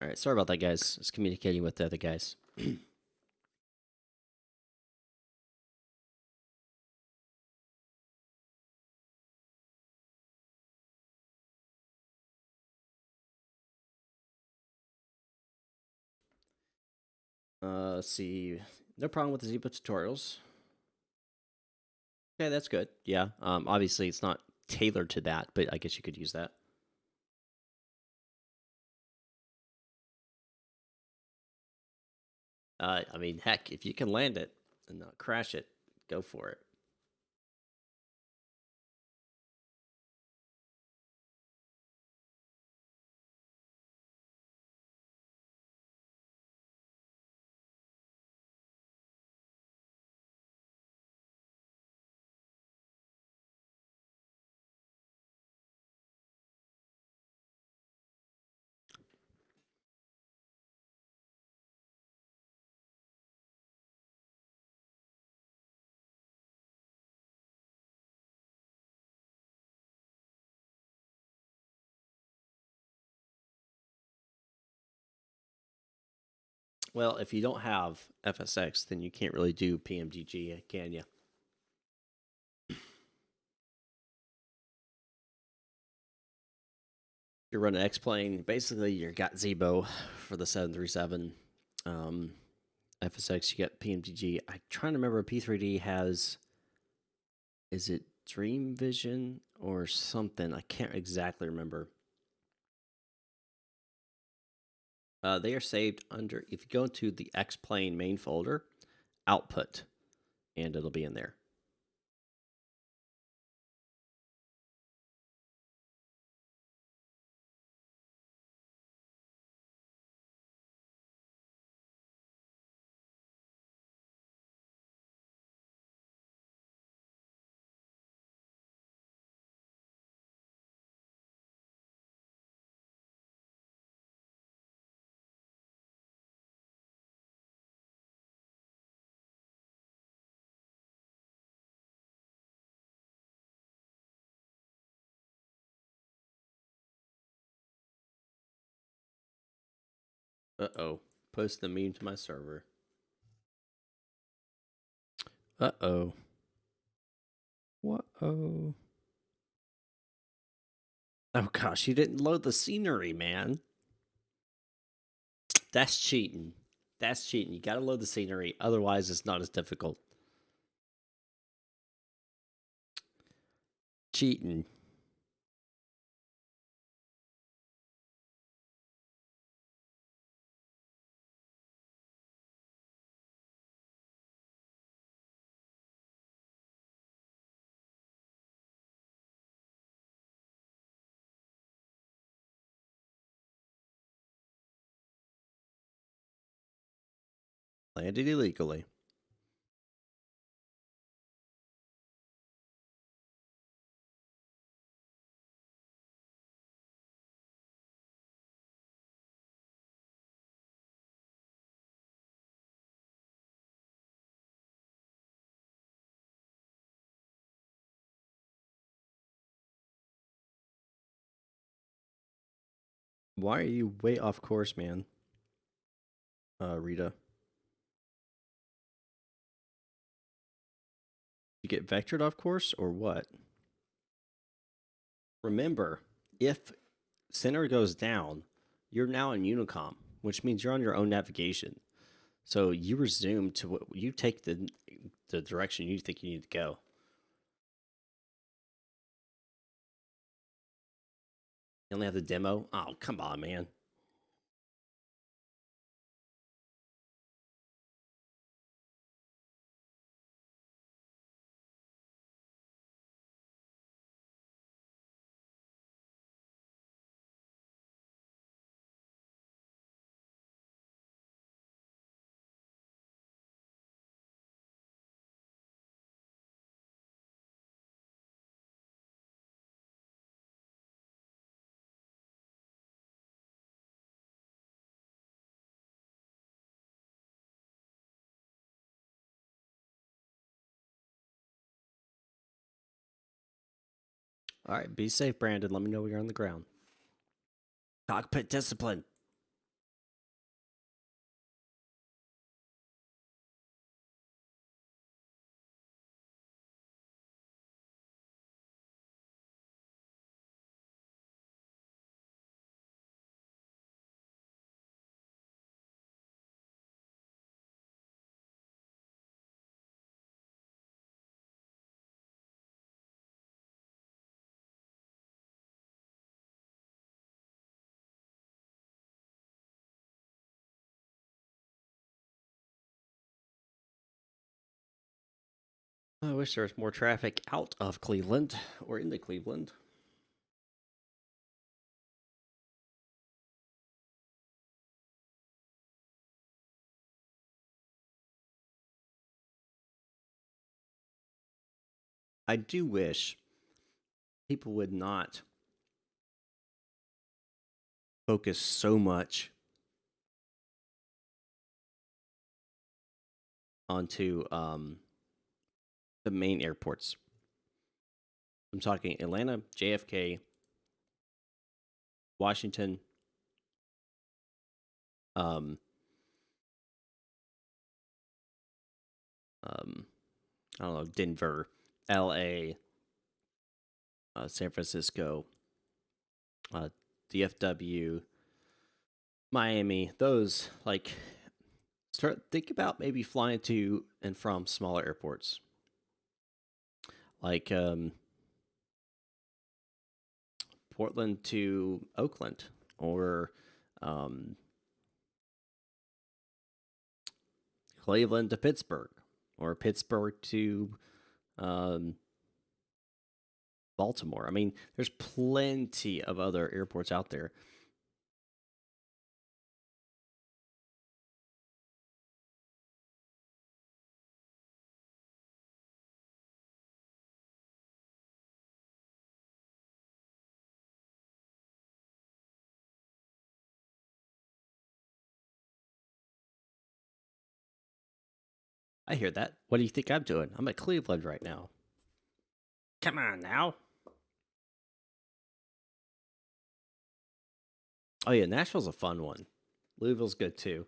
All right, sorry about that, guys. Just communicating with the other guys. Let's see. No problem with the Zebra tutorials. Okay, that's good. Yeah. Obviously, it's not tailored to that, but I guess you could use that. I mean, heck, if you can land it and not crash it, go for it. Well, if you don't have FSX, then you can't really do PMDG, can you? You're running X-Plane. Basically, you got Zebo for the 737. FSX, you got PMDG. I'm trying to remember P3D has, is it Dream Vision or something? I can't exactly remember. They are saved under, if you go into the X-Plane main folder, output, and it'll be in there. Uh-oh. Post the meme to my server. Uh-oh. What-oh. Oh, gosh, you didn't load the scenery, man. That's cheating. That's cheating. You gotta load the scenery. Otherwise, it's not as difficult. Cheating. Landed illegally. Why are you way off course, man? Rita. You get vectored off course or what? Remember, if center goes down, you're now in Unicom, which means you're on your own navigation. So you resume to what you take the direction you think you need to go. You only have the demo? Oh, come on, man. All right, be safe, Brandon. Let me know when you're on the ground. Cockpit discipline. I wish there was more traffic out of Cleveland or into Cleveland. I do wish people would not focus so much onto the main airports. I'm talking Atlanta, JFK, Washington, I don't know, Denver, LA, San Francisco, DFW, Miami. Those, like, think about maybe flying to and from smaller airports, like Portland to Oakland, or um, Cleveland to Pittsburgh, or Pittsburgh to um, Baltimore. I mean, there's plenty of other airports out there. I hear that. What do you think I'm doing? I'm at Cleveland right now. Come on now. Oh yeah, Nashville's a fun one. Louisville's good too.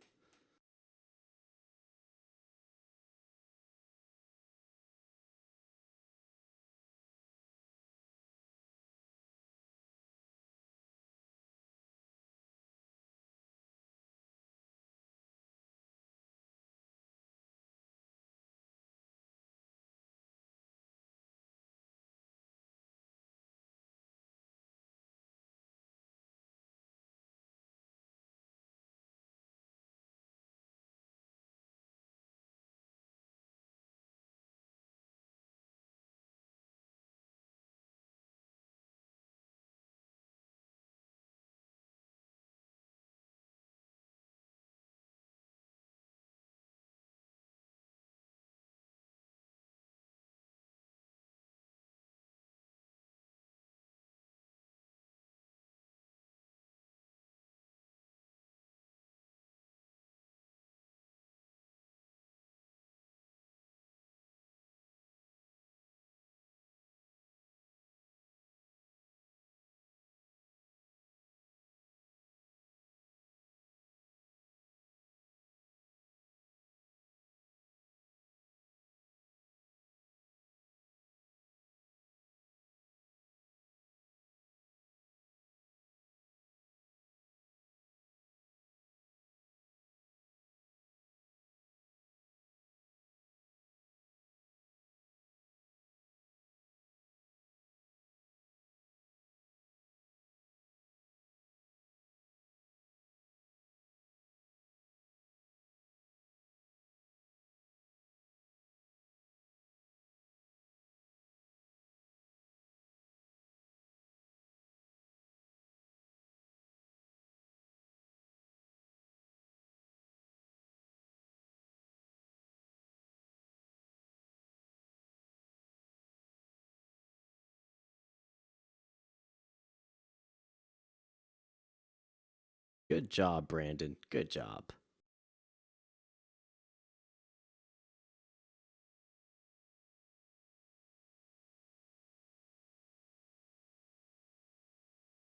Good job, Brandon. Good job.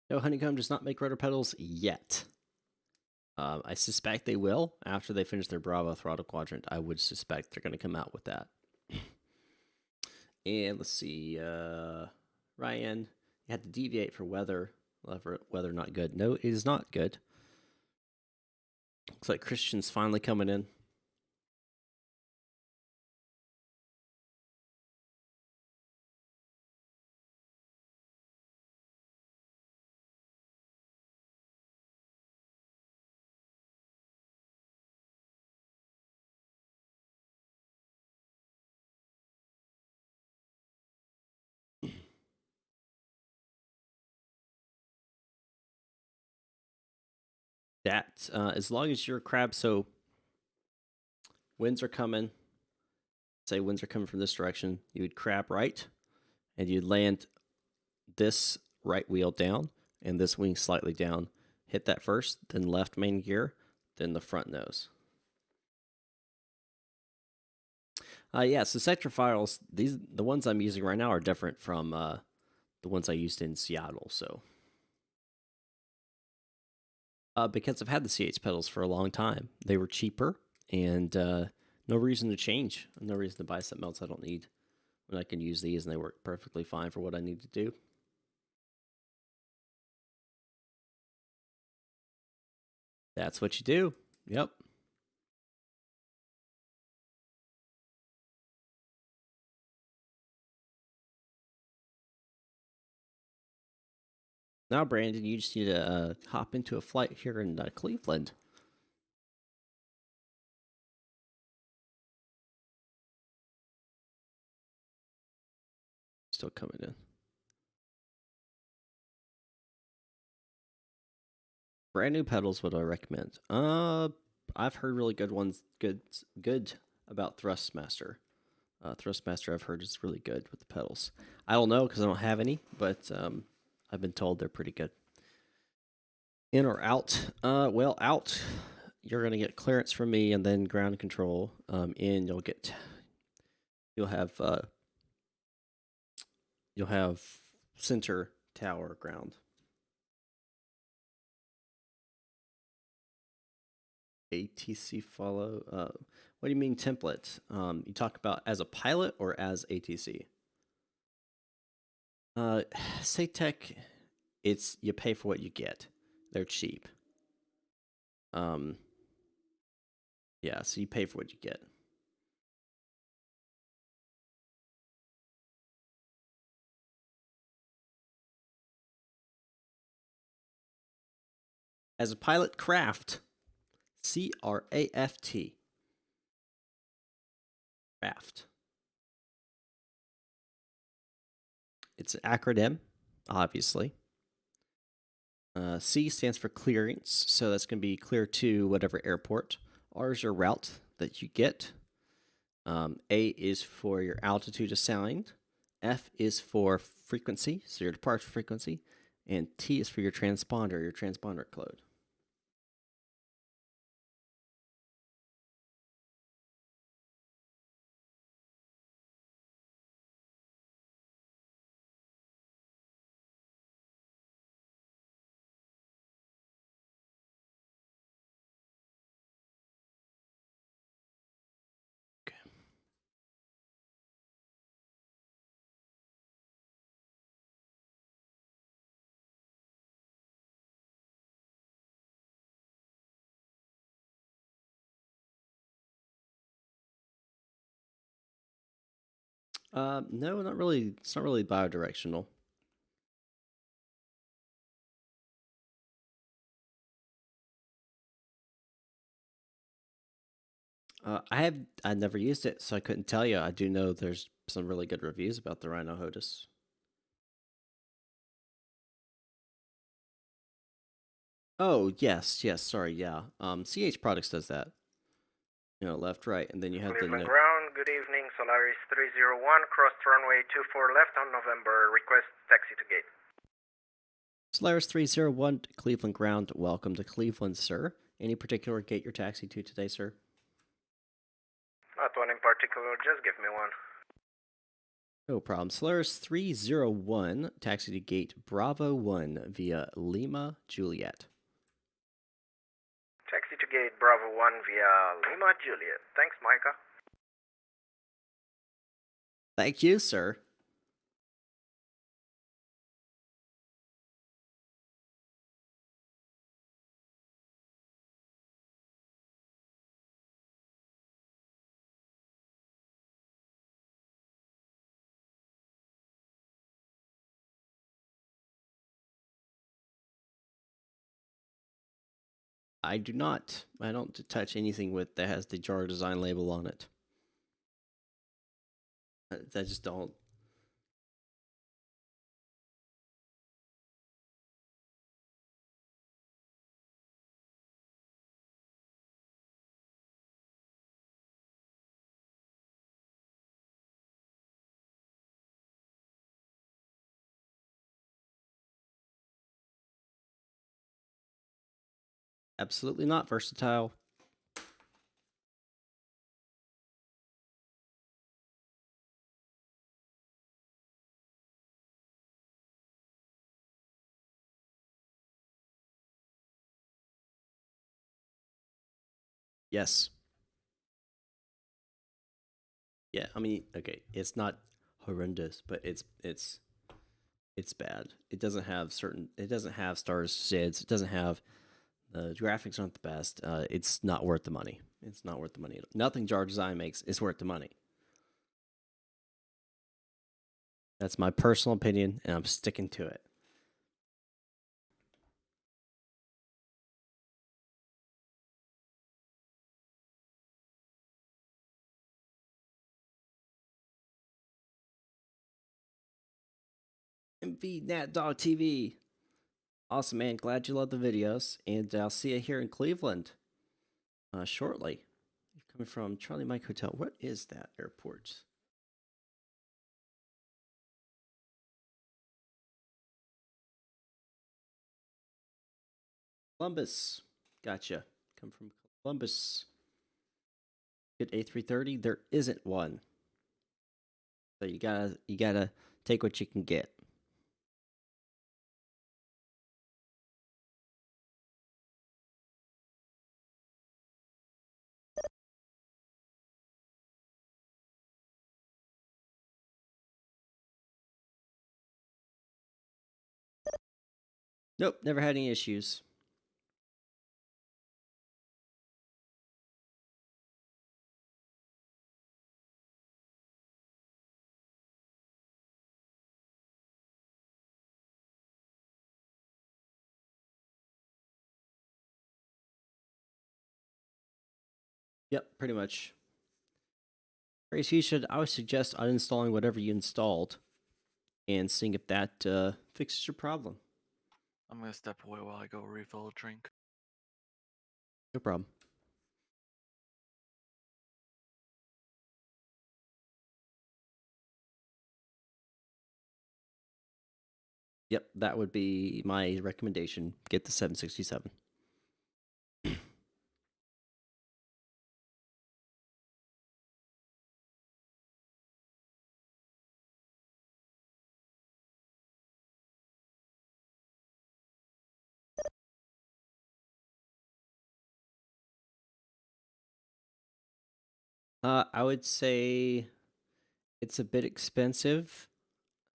No, Honeycomb does not make rotor pedals yet. I suspect they will after they finish their Bravo throttle quadrant. I would suspect they're going to come out with that. And let's see, Ryan, you had to deviate for weather. Weather not good. No, it is not good. Looks like Christian's finally coming in. That as long as your crab, so winds are coming. Say winds are coming from this direction. You would crab right, and you'd land this right wheel down and this wing slightly down. Hit that first, then left main gear, then the front nose. Yeah, so sector files, the ones I'm using right now are different from the ones I used in Seattle. So because I've had the CH pedals for a long time, they were cheaper and No reason to change. No reason to buy something else I don't need when I can use these and they work perfectly fine for what I need to do. That's what you do. Yep. Now, Brandon, you just need to hop into a flight here in Cleveland. Still coming in. Brand new pedals, what do I recommend? I've heard really good ones, good about Thrustmaster. Thrustmaster, I've heard is really good with the pedals. I don't know because I don't have any, but I've been told they're pretty good. In or out? Well, out. You're gonna get clearance from me, and then ground control. In, you'll have center tower ground. ATC follow. What do you mean template? You talk about as a pilot or as ATC? SATEC, it's you pay for what you get. They're cheap. Yeah, so you pay for what you get. As a pilot, craft. CRAFT. Craft. It's an acronym, obviously. C stands for clearance, so that's going to be clear to whatever airport. R is your route that you get. A is for your altitude assigned. F is for frequency, so your departure frequency. And T is for your transponder code. No, not really. It's not really bidirectional. I never used it, so I couldn't tell you. I do know there's some really good reviews about the Rhino HOTUS. Oh yes, sorry, yeah. CH Products does that. Left, right, and then you have Cleveland ground, good evening, Solaris 301, cross runway 24 left on November, request taxi to gate. Solaris 301, Cleveland ground, welcome to Cleveland, sir. Any particular gate you're taxiing to today, sir? Not one in particular, just give me one. No problem. Solaris 301, taxi to gate Bravo 1 via Lima, Juliet. Taxi to gate Bravo 1 via Lima, Juliet. Thanks, Micah. Thank you, sir. I do not. I don't touch anything with that has the jar design label on it. I just don't. Absolutely not versatile. Yes. Yeah, I mean, okay, it's not horrendous, but it's bad. It doesn't have certain. It doesn't have stars, SIDS. It doesn't have the graphics aren't the best. It's not worth the money. It's not worth the money. Nothing Jar Design makes is worth the money. That's my personal opinion, and I'm sticking to it. MVNat.TV. Awesome, man. Glad you love the videos, and I'll see you here in Cleveland shortly. You're coming from Charlie Mike Hotel. What is that airport? Columbus. Gotcha. Come from Columbus. Get A330. There isn't one. So you gotta take what you can get. Nope, never had any issues. Yep, pretty much. Grace, I would suggest uninstalling whatever you installed and seeing if that fixes your problem. I'm gonna step away while I go refill a drink. No problem. Yep, that would be my recommendation. Get the 767. I would say it's a bit expensive,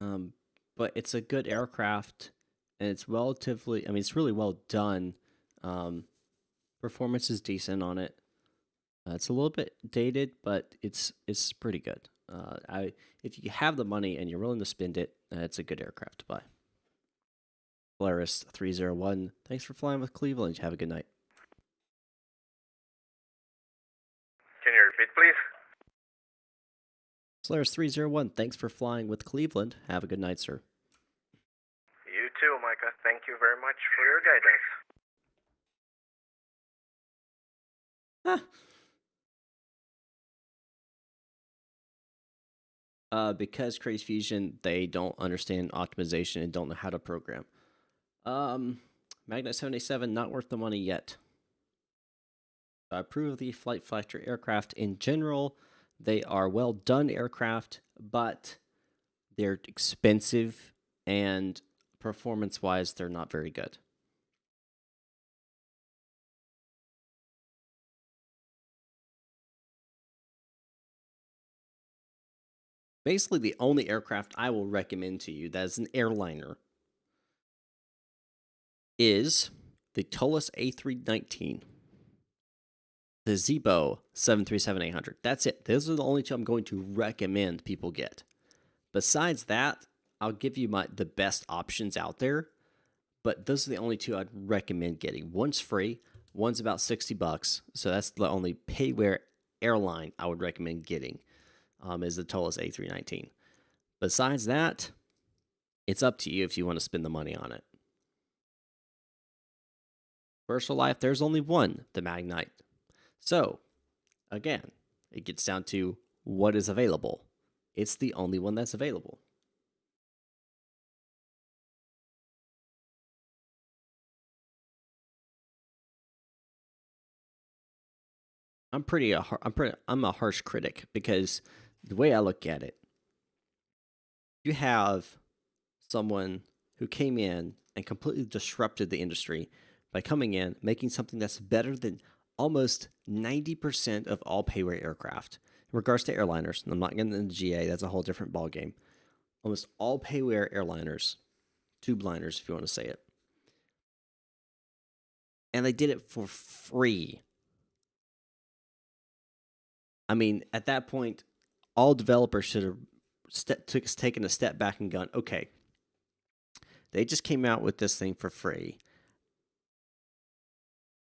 um, but it's a good aircraft, and it's relatively. I mean, it's really well done. Um, Performance is decent on it. It's a little bit dated, but it's pretty good. If you have the money and you're willing to spend it, it's a good aircraft to buy. Polaris 301. Thanks for flying with Cleveland. Have a good night. Can you repeat, please? Polaris 301. Thanks for flying with Cleveland. Have a good night, sir. You too, Micah. Thank you very much for your guidance. Because Crazy Fusion, they don't understand optimization and don't know how to program. Magnet 77, not worth the money yet. I approve of the Flight Factory aircraft in general. They are well done aircraft, but they're expensive and performance wise, they're not very good. Basically, the only aircraft I will recommend to you that is an airliner is the Tullis A319, the Zebo 737-800. That's it. Those are the only two I'm going to recommend people get. Besides that, I'll give you the best options out there, but those are the only two I'd recommend getting. One's free, one's about $60, so that's the only payware airline I would recommend getting. Is the Tullis A319. Besides that, it's up to you if you want to spend the money on it. Commercial life, there's only one, the Magnite. So, again, it gets down to what is available. It's the only one that's available. I'm a harsh critic because the way I look at it, you have someone who came in and completely disrupted the industry by coming in, making something that's better than almost 90% of all payware aircraft. In regards to airliners, and I'm not getting into GA, that's a whole different ballgame. Almost all pay-aware airliners, tube liners if you want to say it, and they did it for free. I mean, at that point, all developers should have taken a step back and gone, okay, they just came out with this thing for free.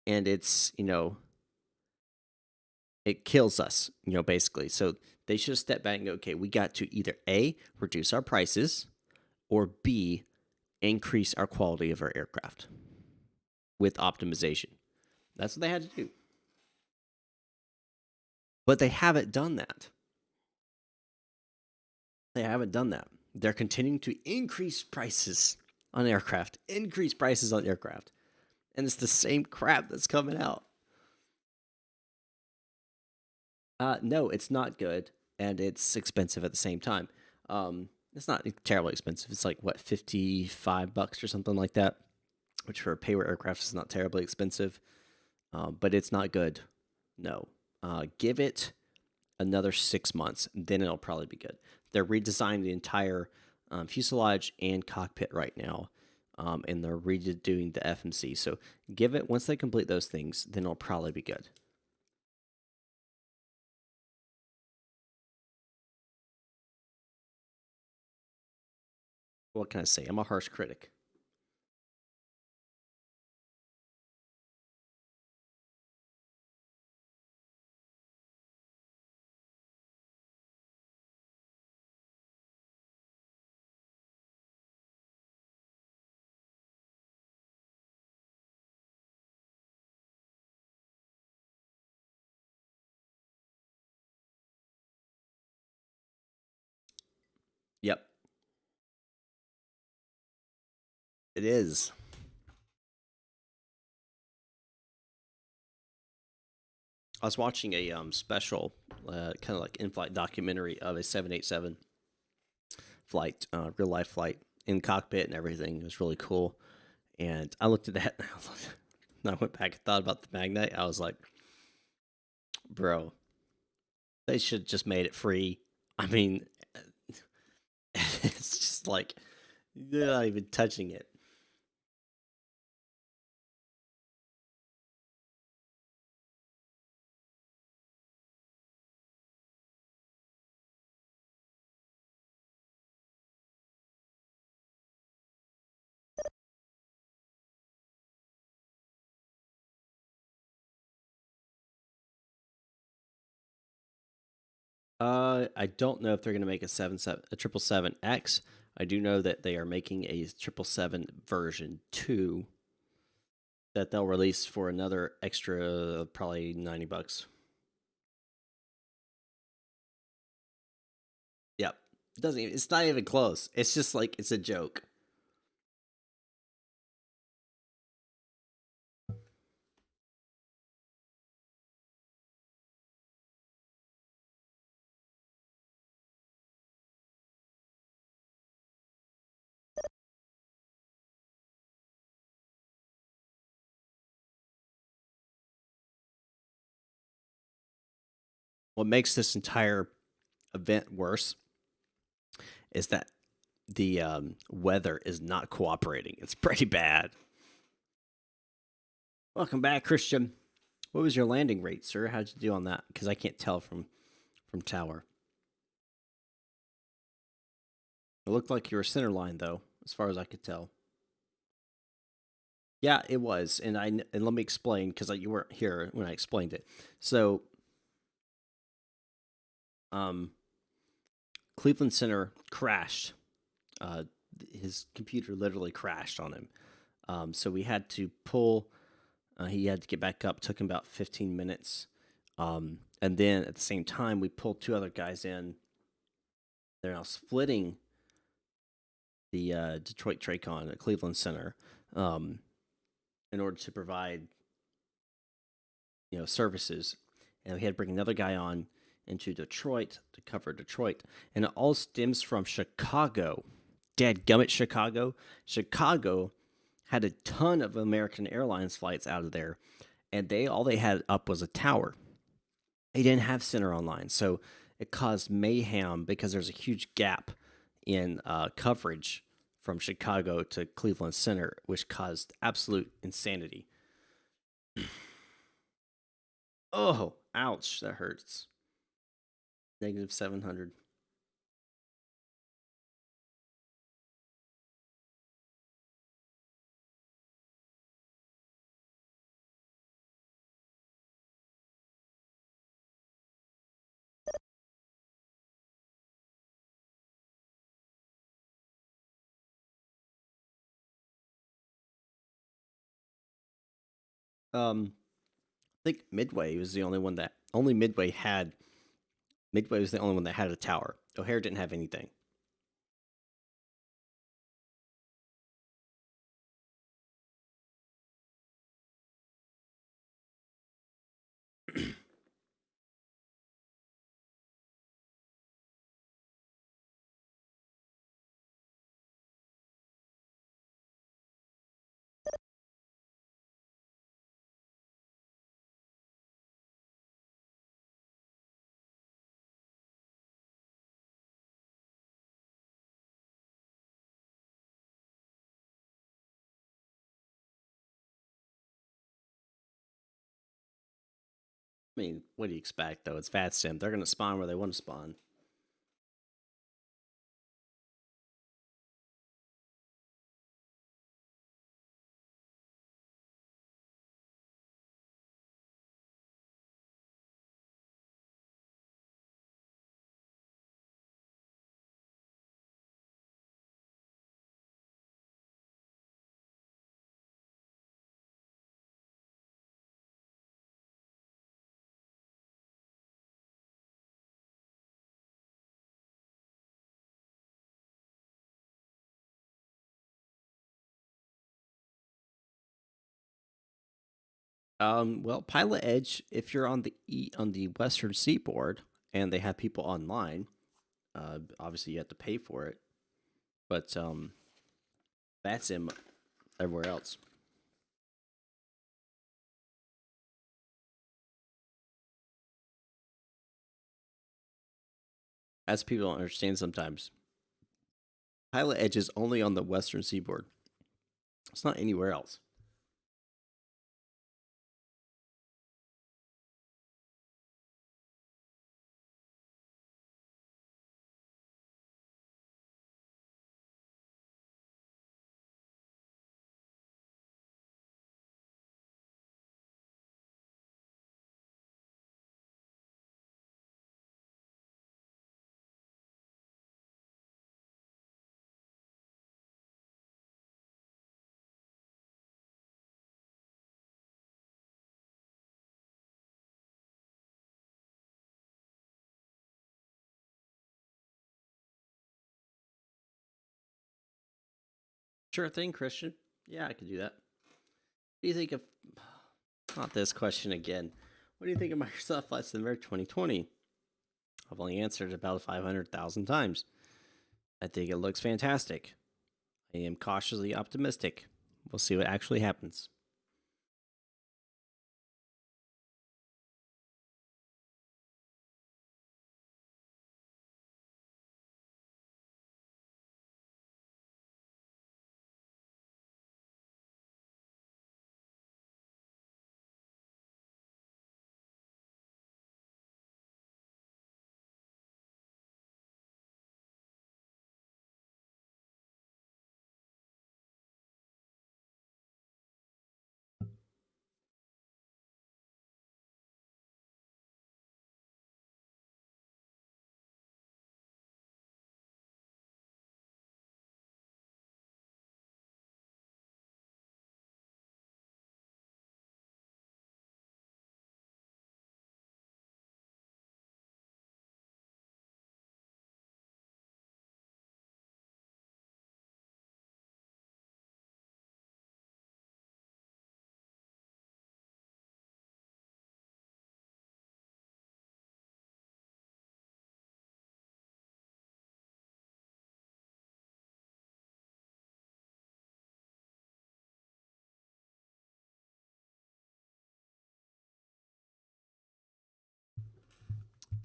And it's, it kills us, basically. So they should have stepped back and go, okay, we got to either A, reduce our prices, or B, increase our quality of our aircraft with optimization. That's what they had to do. But they haven't done that. They're continuing to increase prices on aircraft, and it's the same crap that's coming out. No, it's not good, and it's expensive at the same time. It's not terribly expensive. It's like, what, $55 or something like that, which for a pay-aware aircraft is not terribly expensive, but it's not good. No. Give it another 6 months, then it'll probably be good. They're redesigning the entire fuselage and cockpit right now, and they're redoing the FMC. So give it, once they complete those things, then it'll probably be good. What can I say? I'm a harsh critic. Yep. It is. I was watching a special, kind of like in-flight documentary of a 787 flight, real life flight in cockpit and everything. It was really cool. And I looked at that and I went back and thought about the Magnite. I was like, bro, they should just made it free. I mean, it's just like, they're not even touching it. I don't know if they're going to make a 777X. I do know that they are making a 777 version 2 that they'll release for another extra, probably $90. Yep. It's not even close. It's just like, it's a joke. What makes this entire event worse is that the weather is not cooperating. It's pretty bad. Welcome back, Christian. What was your landing rate, sir? How'd you do on that? Because I can't tell from tower. It looked like you were center line, though, as far as I could tell. Yeah, it was, and let me explain, because you weren't here when I explained it. So, Cleveland Center crashed. His computer literally crashed on him. So we had to pull. He had to get back up. Took him about 15 minutes. And then at the same time, we pulled 2 other guys in. They're now splitting the Detroit Tracon at Cleveland Center, in order to provide services. And we had to bring another guy on into Detroit to cover Detroit, and it all stems from Chicago. Dadgummit, Chicago. Chicago had a ton of American Airlines flights out of there, and all they had up was a tower. They didn't have center online, so it caused mayhem because there's a huge gap in coverage from Chicago to Cleveland Center, which caused absolute insanity. Oh, ouch, that hurts. Negative 700. I think Midway was the only one that only Midway had. Midway was the only one that had a tower. O'Hare didn't have anything. I mean, what do you expect though? It's VATSIM. They're going to spawn where they want to spawn. Well, Pilot Edge, if you're on the Western Seaboard and they have people online, obviously you have to pay for it. But that's in everywhere else. As people don't understand sometimes, Pilot Edge is only on the Western Seaboard. It's not anywhere else. Sure thing, Christian. Yeah, I could do that. What do you think of not this question again? What do you think of Microsoft Flight Simulator 2020? I've only answered about 500,000 times. I think it looks fantastic. I am cautiously optimistic. We'll see what actually happens.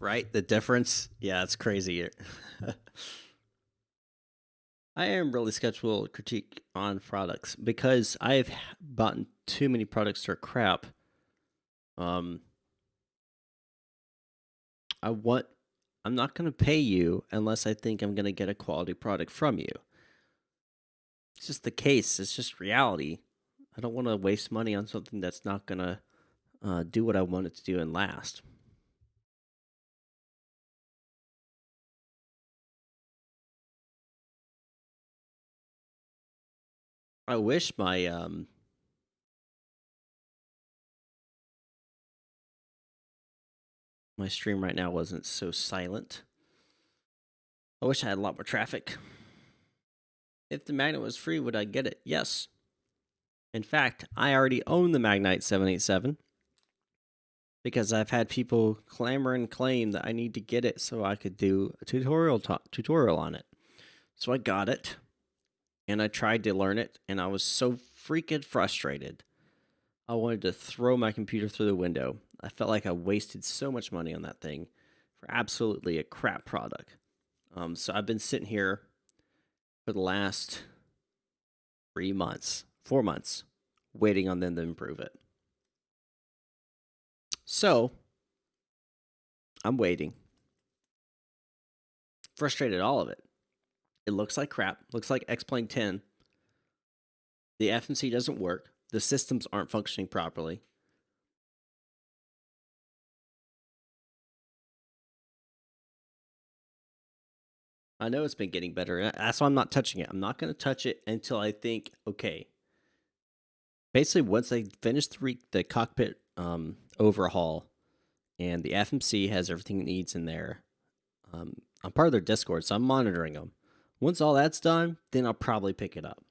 Right? The difference? Yeah, it's crazy. I am really skeptical critique on products because I've bought too many products that are crap. Um, I'm not going to pay you unless I think I'm going to get a quality product from you. It's just the case. It's just reality. I don't want to waste money on something that's not going to do what I want it to do and last. I wish my stream right now wasn't so silent. I wish I had a lot more traffic. If the magnet was free, would I get it? Yes. In fact, I already own the Magnite 787 because I've had people clamor and claim that I need to get it so I could do a tutorial on it. So I got it, and I tried to learn it, and I was so freaking frustrated. I wanted to throw my computer through the window. I felt like I wasted so much money on that thing for absolutely a crap product. So I've been sitting here for the last 4 months, waiting on them to improve it. So I'm waiting. Frustrated all of it. It looks like crap. Looks like X-Plane 10. The FMC doesn't work. The systems aren't functioning properly. I know it's been getting better. That's why I'm not touching it. I'm not going to touch it until I think, okay. Basically, once they finish the cockpit overhaul and the FMC has everything it needs in there, I'm part of their Discord, so I'm monitoring them. Once all that's done, then I'll probably pick it up.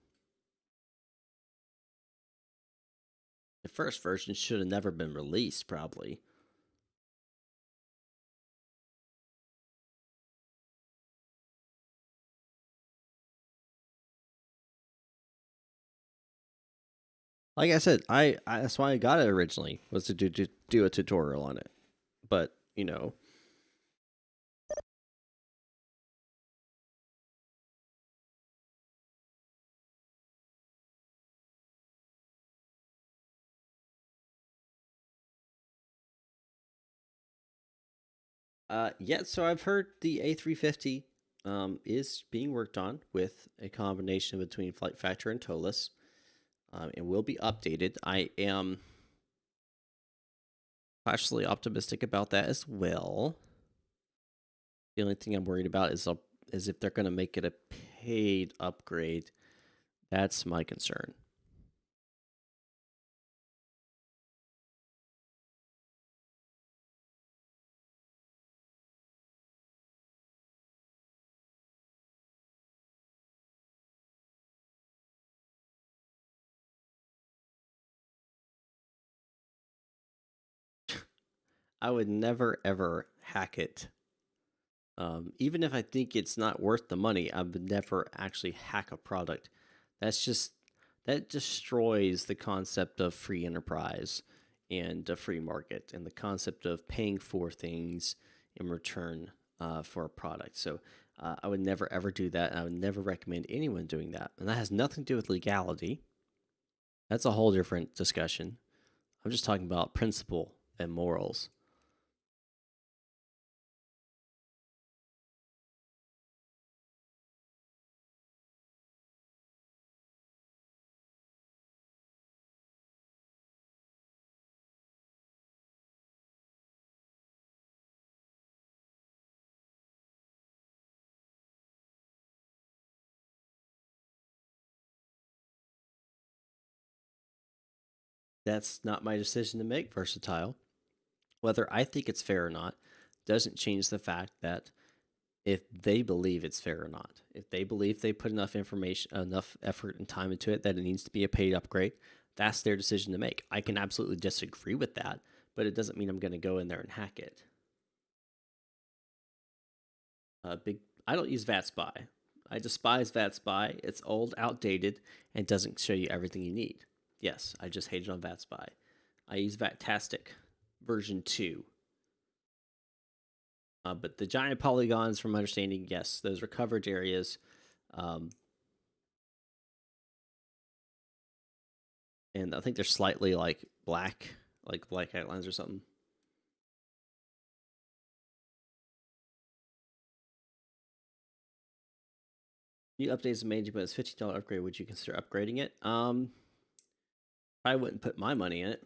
The first version should have never been released, probably. Like I said, I that's why I got it originally, was to do a tutorial on it. But, yeah, so I've heard the A350 is being worked on with a combination between Flight Factor and TOLUS. It will be updated. I am cautiously optimistic about that as well. The only thing I'm worried about is if they're going to make it a paid upgrade. That's my concern. I would never ever hack it. Even if I think it's not worth the money, I would never actually hack a product. That destroys the concept of free enterprise and a free market and the concept of paying for things in return for a product. So I would never ever do that. And I would never recommend anyone doing that. And that has nothing to do with legality. That's a whole different discussion. I'm just talking about principle and morals. That's not my decision to make, Versatile. Whether I think it's fair or not doesn't change the fact that if they believe it's fair or not, if they believe they put enough information, enough effort and time into it that it needs to be a paid upgrade, that's their decision to make. I can absolutely disagree with that, but it doesn't mean I'm going to go in there and hack it. I don't use VATSPY. I despise VATSPY. It's old, outdated, and doesn't show you everything you need. Yes, I just hate it on VATSPY. I use VATtastic version 2. But the giant polygons, from my understanding, yes, those are coverage areas. And I think they're slightly like black outlines or something. New updates the main, but it's $15 upgrade. Would you consider upgrading it? I wouldn't put my money in it.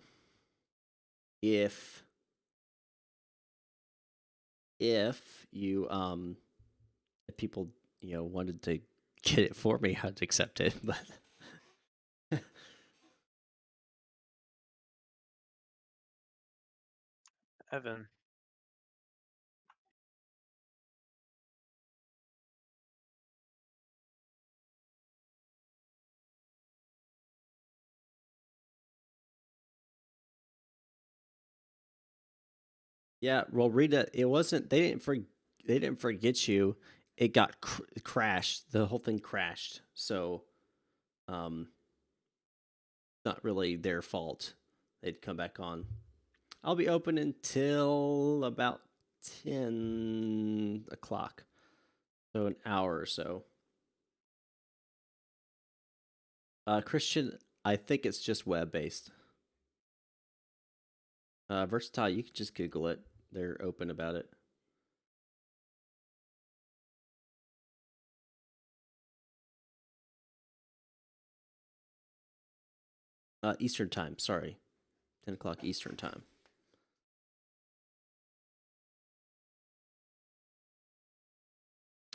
If you if people wanted to get it for me, I'd accept it. But Evan. yeah, well, Rita, it wasn't. They didn't forget you. It got crashed. The whole thing crashed. So, um, not really their fault. They'd come back on. I'll be open until about 10 o'clock. So an hour or so. Christian, I think it's just web based. Versatile, you can just Google it. They're open about it. Eastern time, sorry. 10 o'clock Eastern time.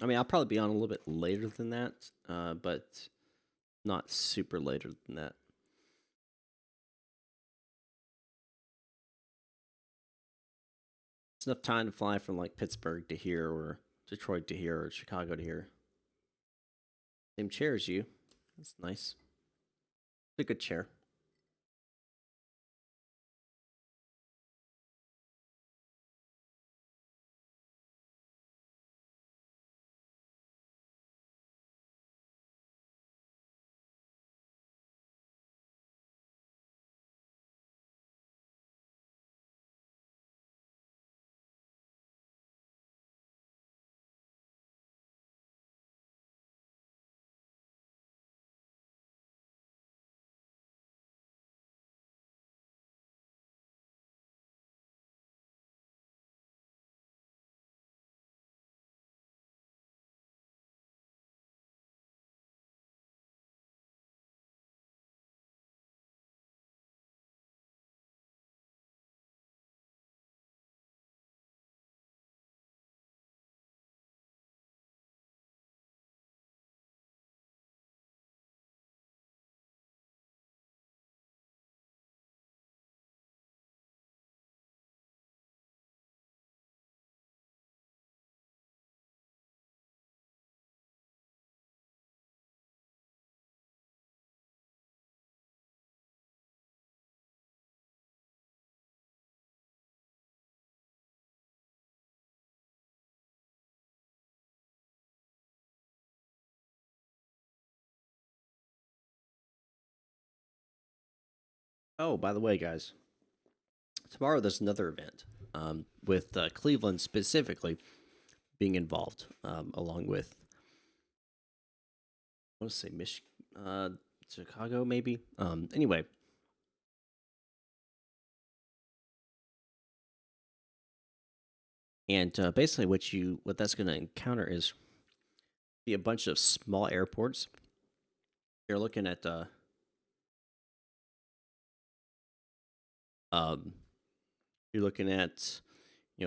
I mean, I'll probably be on a little bit later than that, but not super later than that. It's enough time to fly from like Pittsburgh to here, or Detroit to here, or Chicago to here. Same chair as you. That's nice. It's a good chair. Oh, by the way, guys, tomorrow there's another event with Cleveland specifically being involved, along with I want to say Michigan, Chicago, maybe. Anyway, and basically what that's going to encounter is be a bunch of small airports. You're looking at um, you're looking at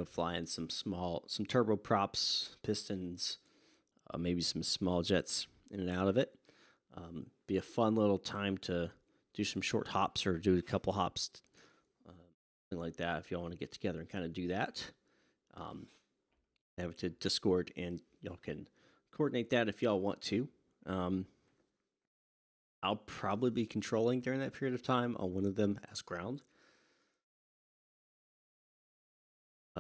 flying some turboprops, pistons, maybe some small jets in and out of it. Be a fun little time to do some short hops or do a couple hops, something like that. If y'all want to get together and kind of do that, have to Discord and y'all can coordinate that if y'all want to. I'll probably be controlling during that period of time on one of them as ground.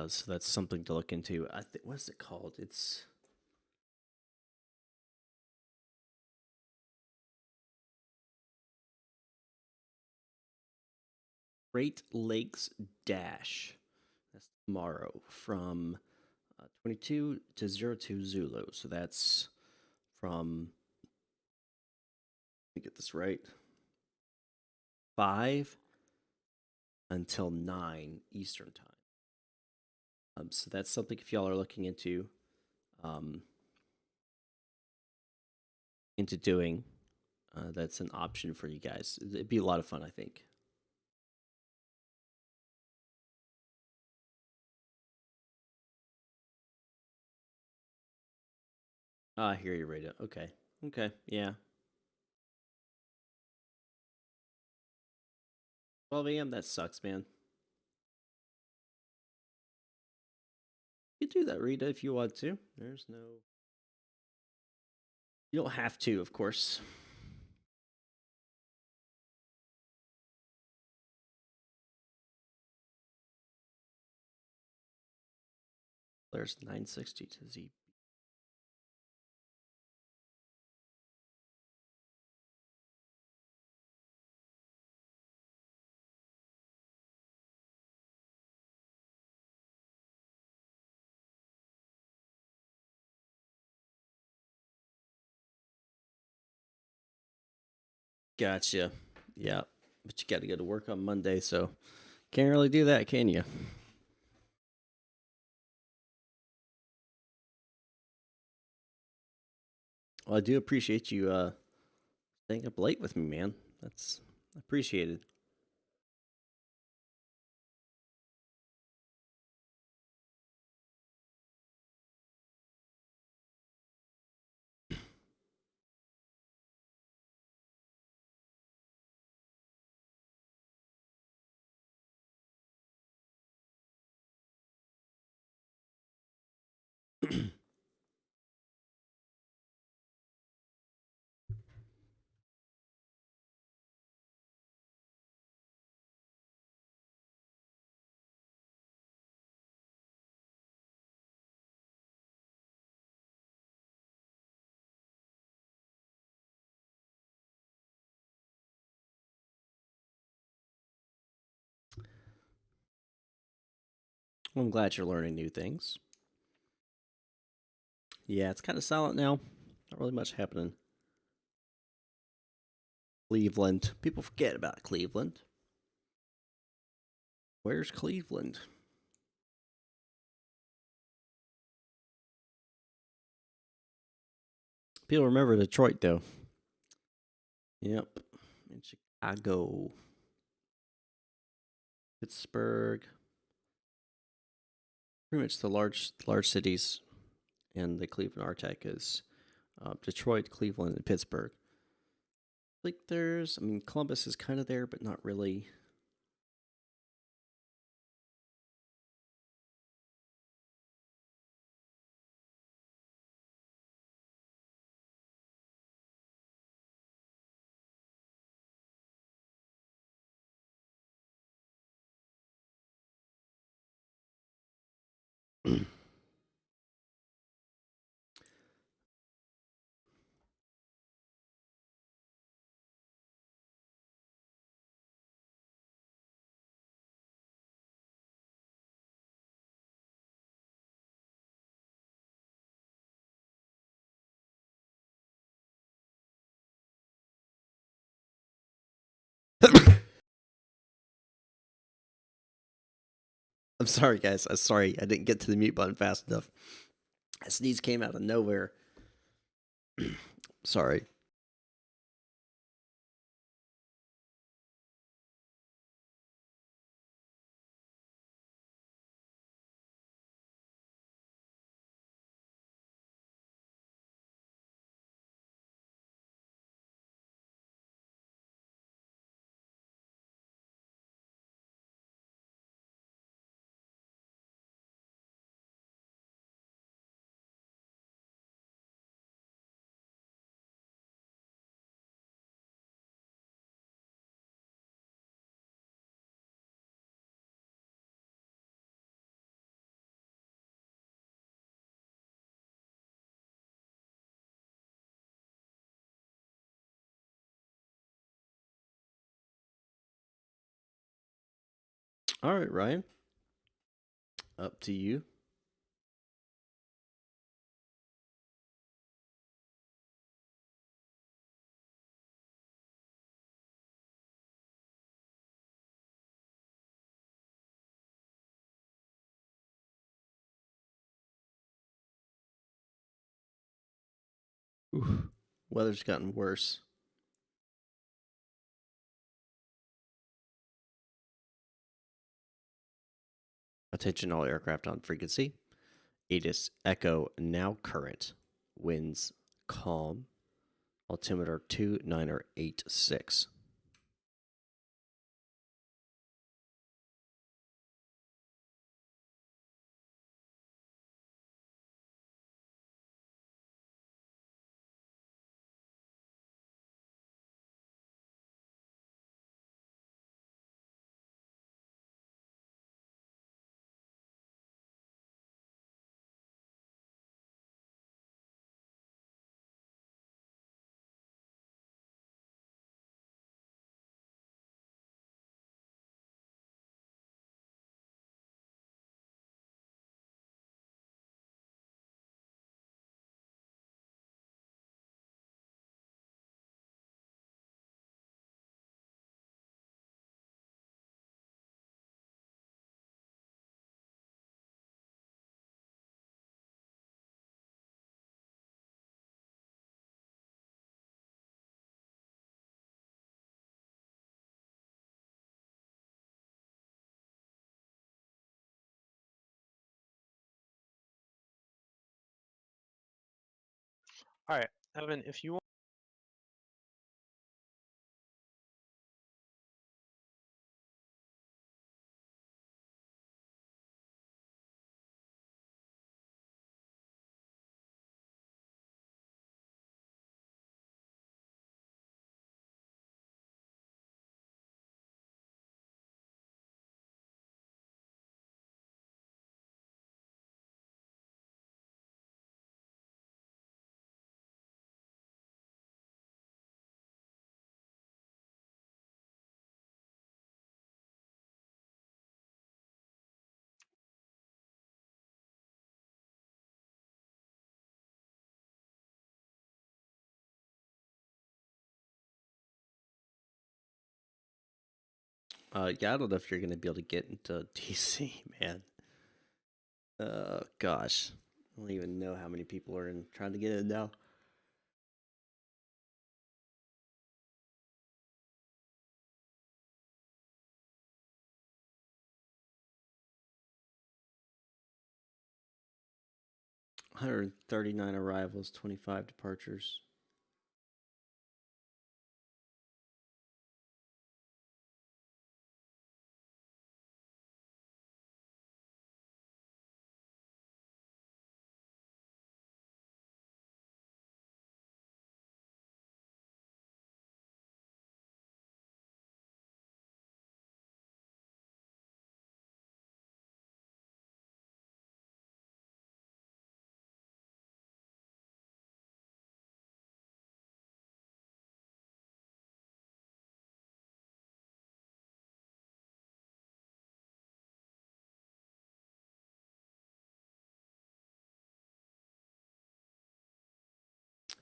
So that's something to look into. I think what's it called? It's Great Lakes Dash. That's tomorrow from 22 to 02 Zulu. So that's from, let me get this right, 5 until 9 Eastern time. So that's something if y'all are looking um, into doing. That's an option for you guys. It'd be a lot of fun, I think. I hear you, Rita. Okay. Okay. Yeah. 12 a.m. That sucks, man. You do that, Rita, if you want to. There's no. You don't have to, of course. There's 960 to Z. Gotcha. Yeah. But you got to go to work on Monday, so can't really do that, can you? Well, I do appreciate you staying up late with me, man. That's appreciated. Well, I'm glad you're learning new things. Yeah, it's kind of silent now. Not really much happening. Cleveland. People forget about Cleveland. Where's Cleveland? People remember Detroit, though. Yep. In Chicago, Pittsburgh, pretty much the large cities in the Cleveland Artec is Detroit, Cleveland, and Pittsburgh. Like I mean, Columbus is kind of there, but not really. I'm sorry, guys. I'm sorry. I didn't get to the mute button fast enough. A sneeze came out of nowhere. Sorry. All right, Ryan. Up to you. Oof. Weather's gotten worse. Attention all aircraft on frequency. ATIS Echo now current. Winds calm. Altimeter 2986. All right, Evan, if you want. Yeah, I don't know if you're gonna be able to get into DC, man. Gosh, I don't even know how many people are in trying to get in now. One hundred 39 arrivals, 25 departures.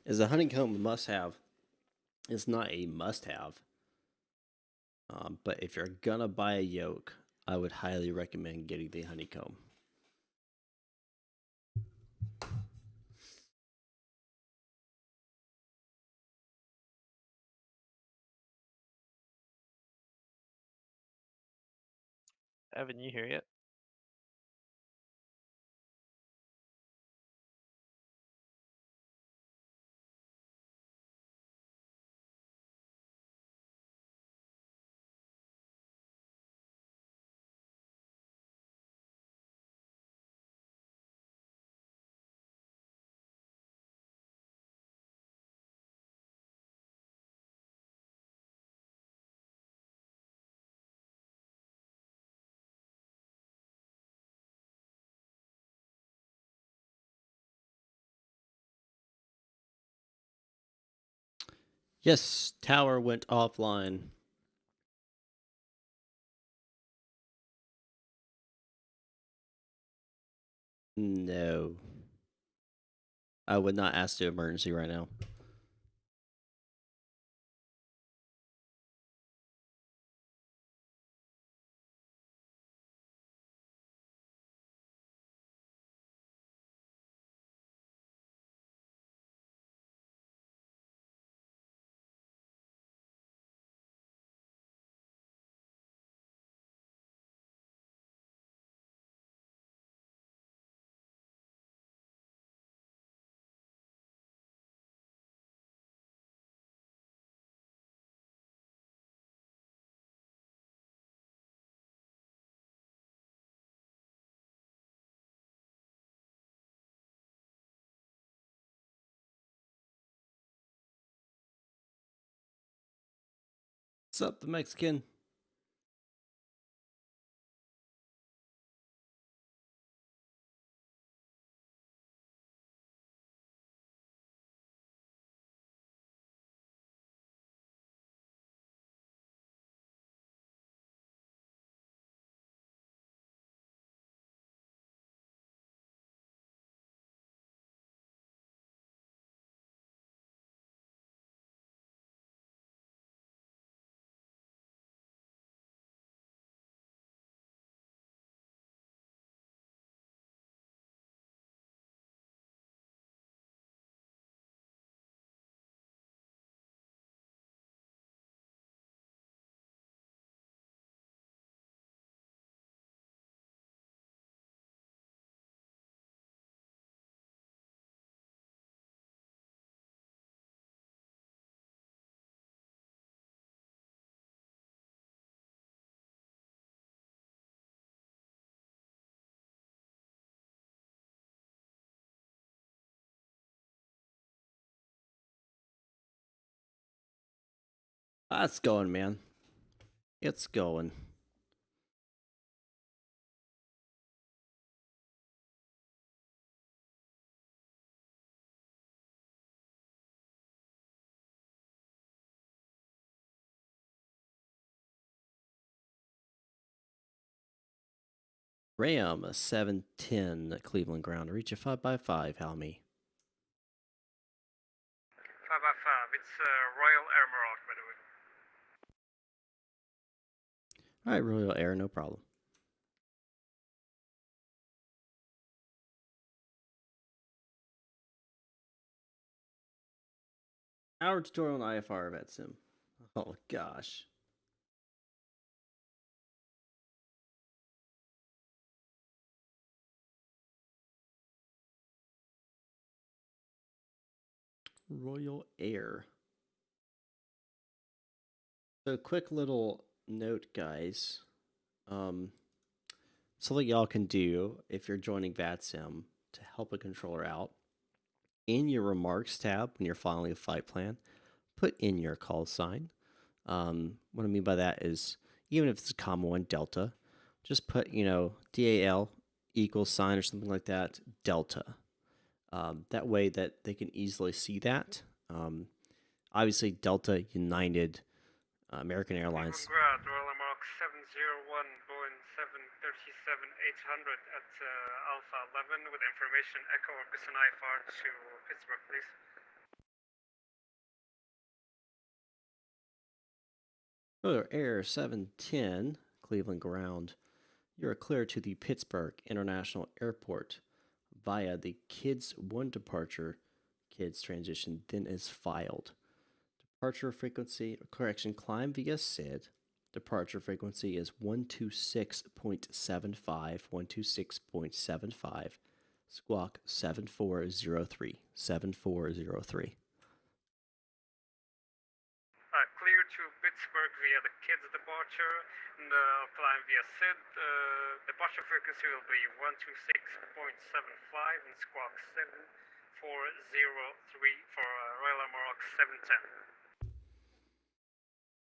Is a honeycomb a must-have? It's not a must-have, but if you're gonna buy a yoke, I would highly recommend getting the honeycomb. Evan, you hear it? Yes, tower went offline. No, I would not ask to emergency right now. What's up, the Mexican? That's going, man. It's going. Ram 710 Cleveland ground. Reach a 5x5. How me? 5x5. It's Royal Emerald, by the way. All right, Royal Air, no problem. Our tutorial on IFR VATSIM. Oh gosh. Royal Air. So, quick little note, guys. Something y'all can do if you're joining VATSIM to help a controller out. In your remarks tab, when you're filing a flight plan, put in your call sign. What I mean by that is, even if it's a comma one Delta, just put, DAL equals sign or something like that, Delta. That way that they can easily see that. Obviously, Delta, United, American Airlines. Cleveland ground, Royal Emerald 701, Boeing 737-800 at Alpha 11 with information Echo or Bison IFR to Pittsburgh, please. Royal Air 710, Cleveland ground. You are clear to the Pittsburgh International Airport via the Kids 1 departure. Kids transition then is filed. Departure frequency, climb via SID. Departure frequency is 126.75, 126.75. Squawk 7403, 7403. Clear to Pittsburgh via the Kids departure, and climb via SID. Departure frequency will be 126.75 and squawk 7403 for Royal Emerald 710.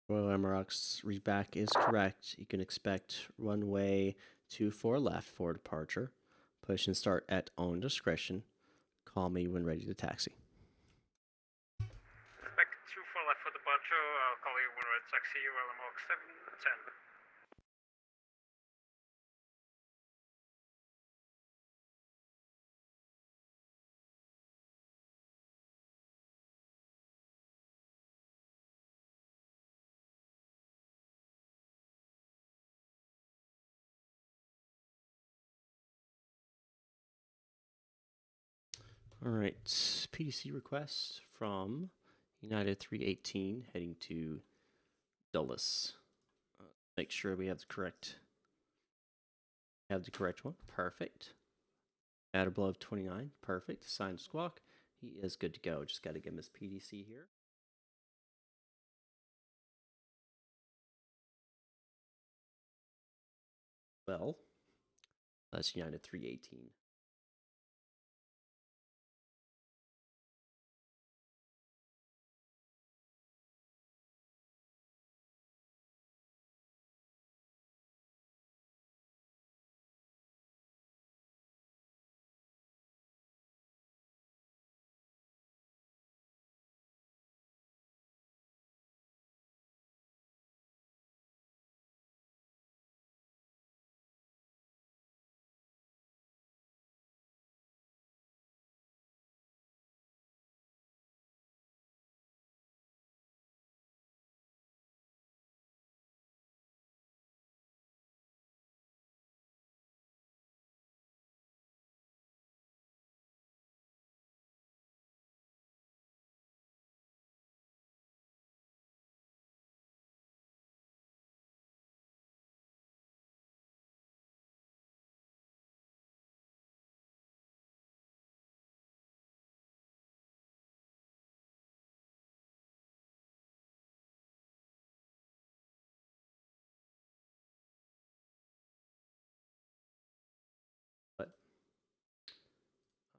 Royal Emirates readback is correct. You can expect runway 24 left for departure. Push and start at own discretion. Call me when ready to taxi. Expect 24 left for departure. I'll call you when we're at taxi, Royal Emerald 710. All right, PDC request from United 318 heading to Dulles. Make sure we have the correct one. Perfect. Add above 29. Perfect. Signed Squawk. He is good to go. Just got to give him his PDC here. Well, that's United 318.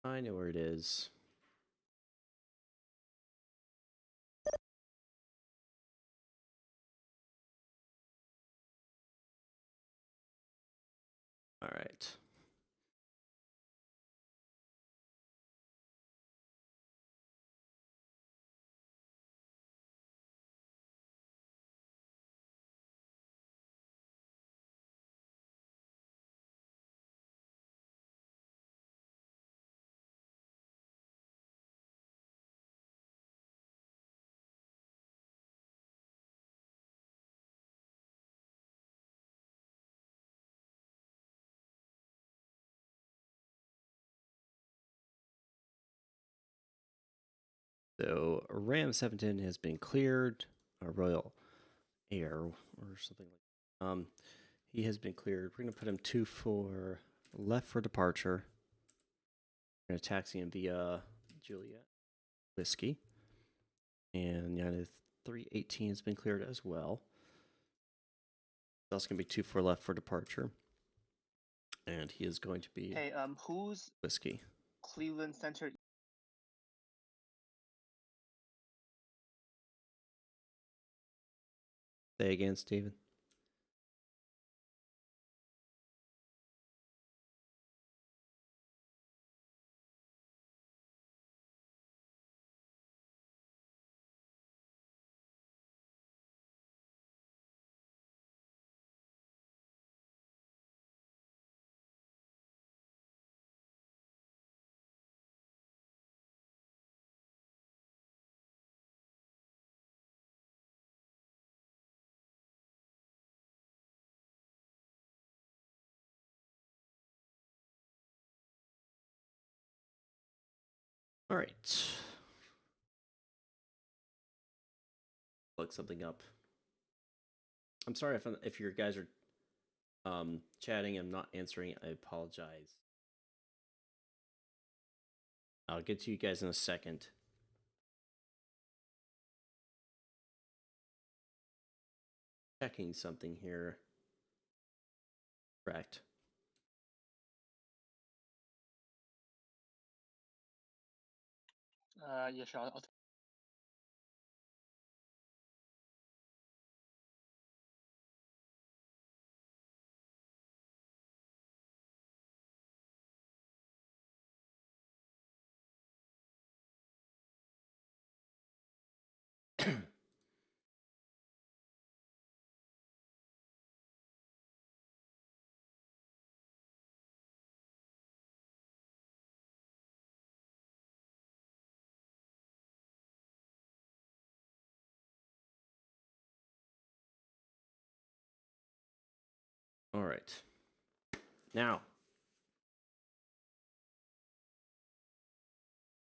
I know where it is. All right. So Ram 710 has been cleared. Royal Air or something like that. He has been cleared. We're going to put him 2 for left for departure. We're going to taxi him via Juliet Whiskey. And United 318 has been cleared as well. That's going to be 2 for left for departure. And he is going to be Hey, who's Whiskey. Cleveland Center? Say again, Steven. All right. Look something up. I'm sorry if your guys are chatting. I'm not answering. I apologize. I'll get to you guys in a second. Checking something here. Correct. Yeah, sure. I'll All right. Now,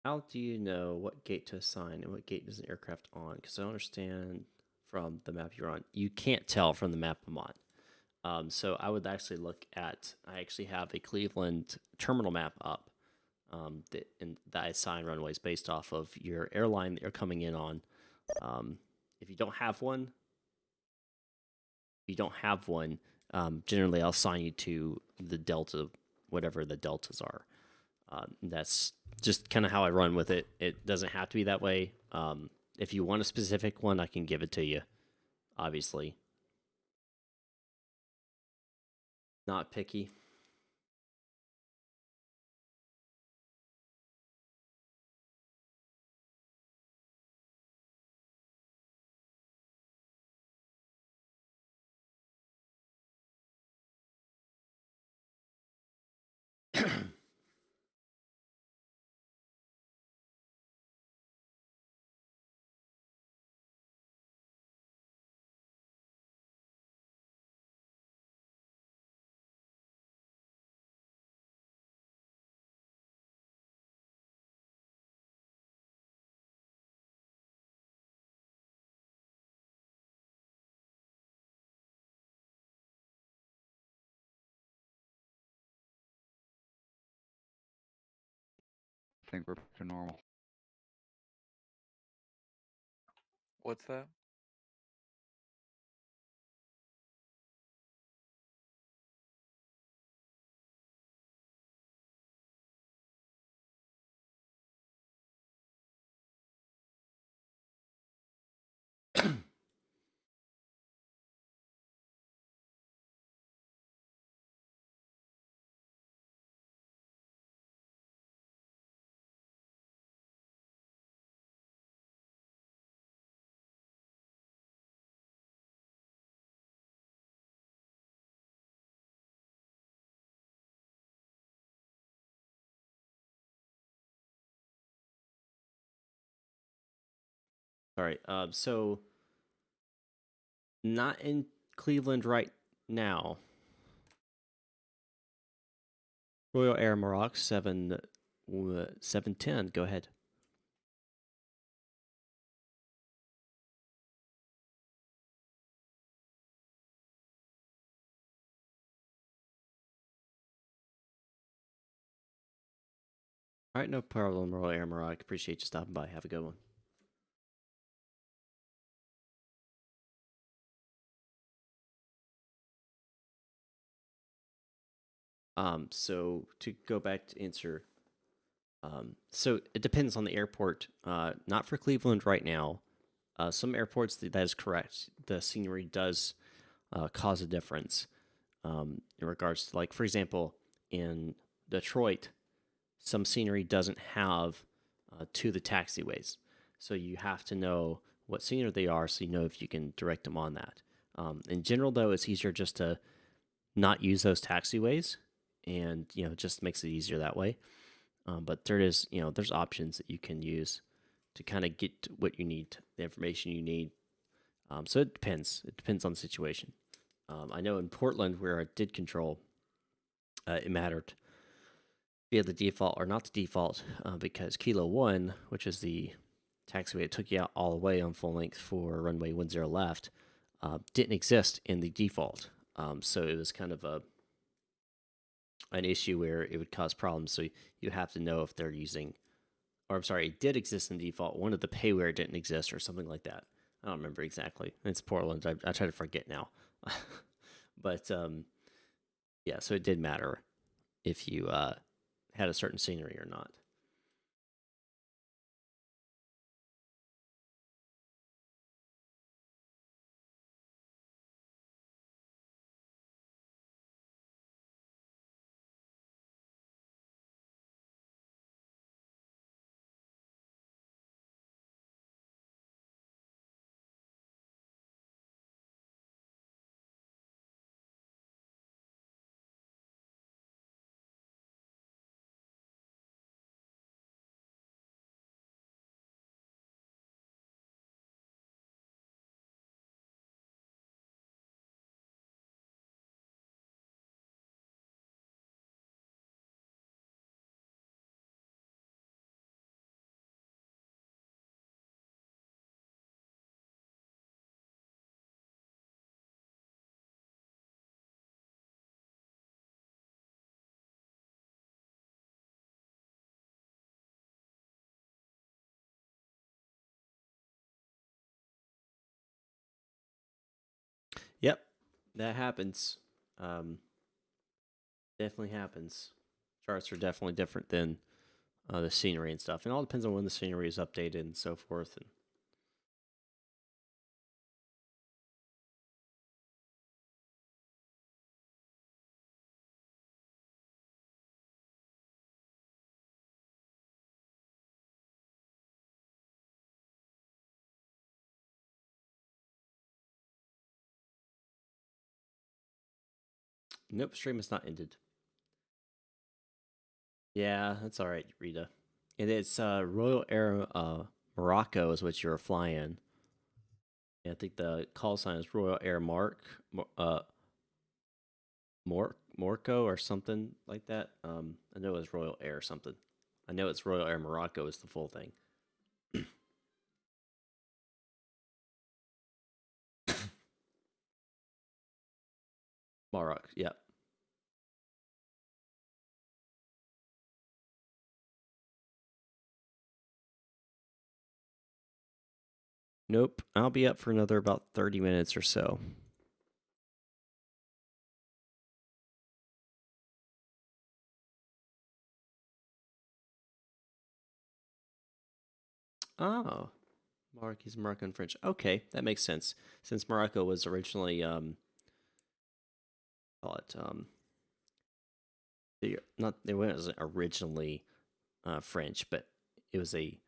how do you know what gate to assign and what gate is an aircraft on? Because I understand from the map you're on, you can't tell from the map I'm on. So I would actually look at. I actually have a Cleveland terminal map up that I assign runways based off of your airline that you're coming in on. If you don't have one, generally I'll assign you to the delta, whatever the deltas are. That's just kind of how I run with it. It doesn't have to be that way. If you want a specific one, I can give it to you. Obviously, not picky. I think we're back to normal. What's that? All right. So not in Cleveland right now. Royal Air Maroc 710. Go ahead. All right, no problem, Royal Air Maroc. Appreciate you stopping by. Have a good one. So to go back to answer, so it depends on the airport. Not for Cleveland right now. Some airports that is correct. The scenery does cause a difference in regards to, like, for example, in Detroit, some scenery doesn't have to the taxiways, so you have to know what scenery they are, so you know if you can direct them on that. In general, though, it's easier just to not use those taxiways, and just makes it easier that way. But there is, there's options that you can use to kind of get what you need, the information you need. So it depends. It depends on the situation. I know in Portland, where I did control, it mattered via the default or not the default, because Kilo 1, which is the taxiway that took you out all the way on full length for runway 10 left, didn't exist in the default. So it was kind of an issue where it would cause problems. So you have to know if they're using, or I'm sorry, it did exist in default. One of the payware didn't exist or something like that. I don't remember exactly. It's Portland. I try to forget now. But yeah, so it did matter if you had a certain scenery or not. Yep, that happens. Um, Definitely happens. Charts are definitely different than the scenery and stuff. And it all depends on when the scenery is updated and so forth. And nope, stream is not ended. Yeah, that's all right, Rita. And it's Royal Air Morocco is what you're flying. Yeah, I think the call sign is Royal Air Morco or something like that. I know it's Royal Air or something. I know it's Royal Air Morocco is the full thing. Maroc, yep. Nope, I'll be up for another about 30 minutes or so. Oh, Marquis, Morocco, and French. Okay, that makes sense. Since Morocco was originally call it not it wasn't originally French, but it was a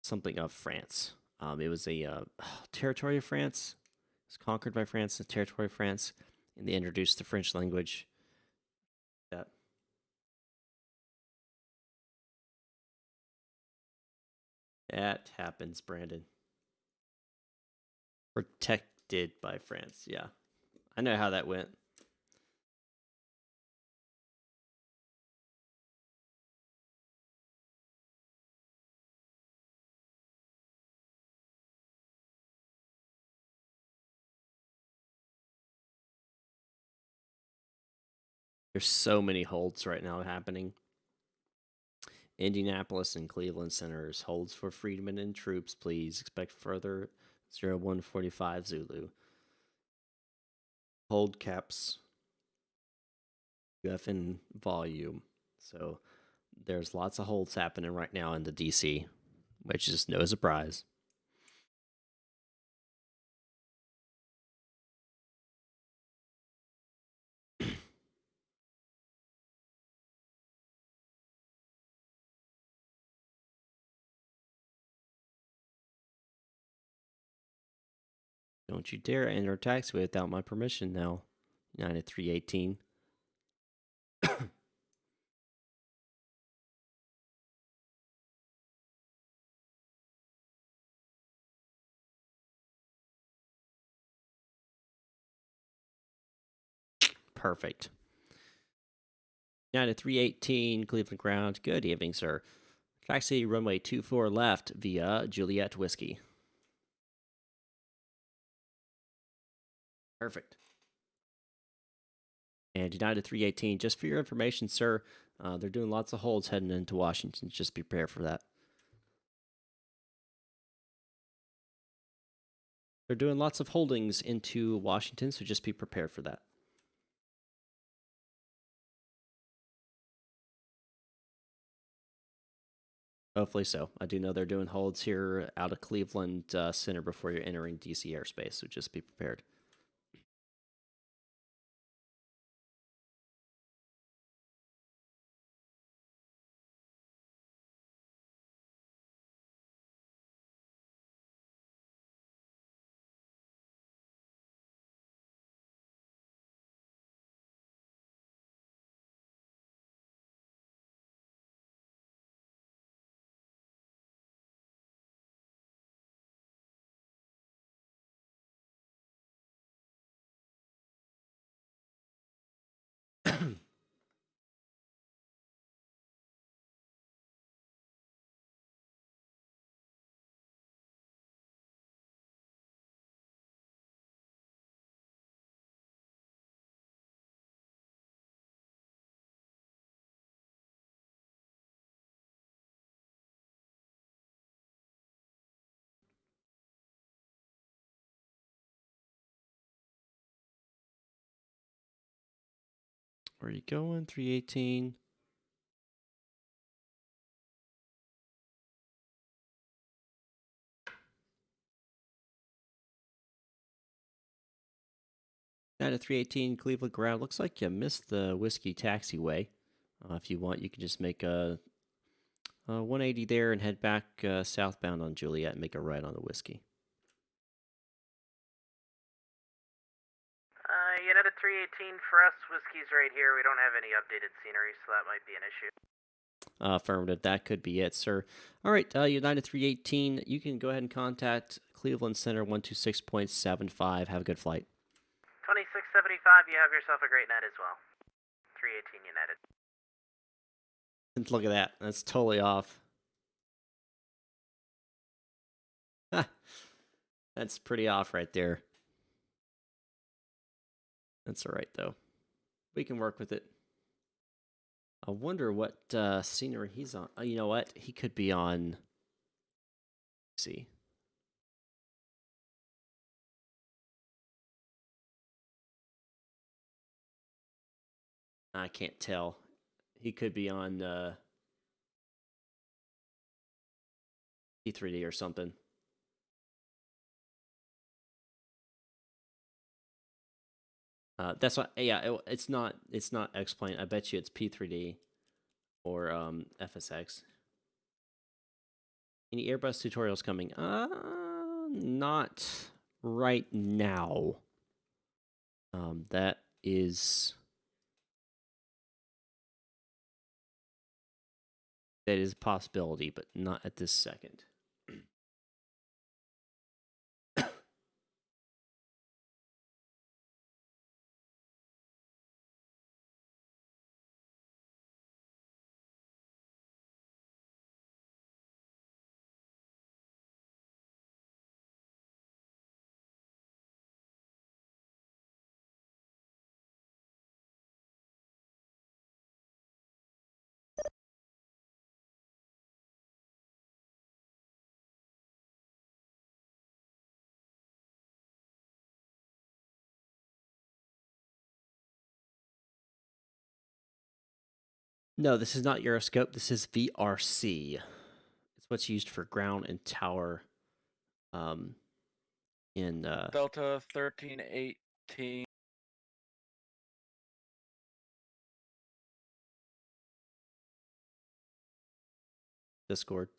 something of France. It was a territory of France. It was conquered by France, the territory of France, and they introduced the French language. That that happens, Brandon. Protected by France. Yeah, I know how that went. There's so many holds right now happening. Indianapolis and Cleveland centers. Holds for Friedman and troops, please. Expect further 0145 Zulu. Hold caps. UF in volume. So there's lots of holds happening right now in the DC, which is no surprise. Don't you dare enter a taxiway without my permission now. United 318. Perfect. United 318, Cleveland ground. Good evening, sir. Taxi runway 24 left via Juliet Whiskey. Perfect. And United 318, just for your information, sir, they're doing lots of holds heading into Washington. Just be prepared for that. They're doing lots of holdings into Washington, so just be prepared for that. Hopefully so. I do know they're doing holds here out of Cleveland Center before you're entering DC airspace, so just be prepared. Where are you going? 318. Out of 318 Cleveland ground. Looks like you missed the Whiskey taxiway. If you want, you can just make a 180 there and head back southbound on Juliet and make a right on the Whiskey. United 318 for us, Whiskey's right here. We don't have any updated scenery, so that might be an issue. Affirmative. That could be it, sir. All right, United 318, you can go ahead and contact Cleveland Center 126.75. Have a good flight. 2675, you have yourself a great night as well. 318 United. Look at that. That's totally off. That's pretty off right there. That's all right, though. We can work with it. I wonder what scenery he's on. You know what? He could be on. Let's see. I can't tell. He could be on E3D or something. That's what. Yeah, it's not. It's not X-plane. I bet you it's P3D or FSX. Any Airbus tutorials coming? Not right now. That is a possibility, but not at this second. No, this is not Euroscope. This is VRC. It's what's used for ground and tower. In Delta 1318. Discord.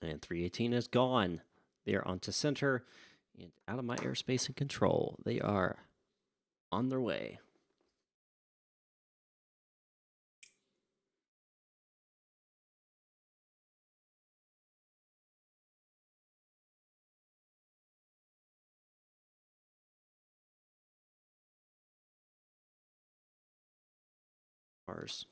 And 318 is gone. They are onto center and out of my airspace and control. They are on their way. Ours.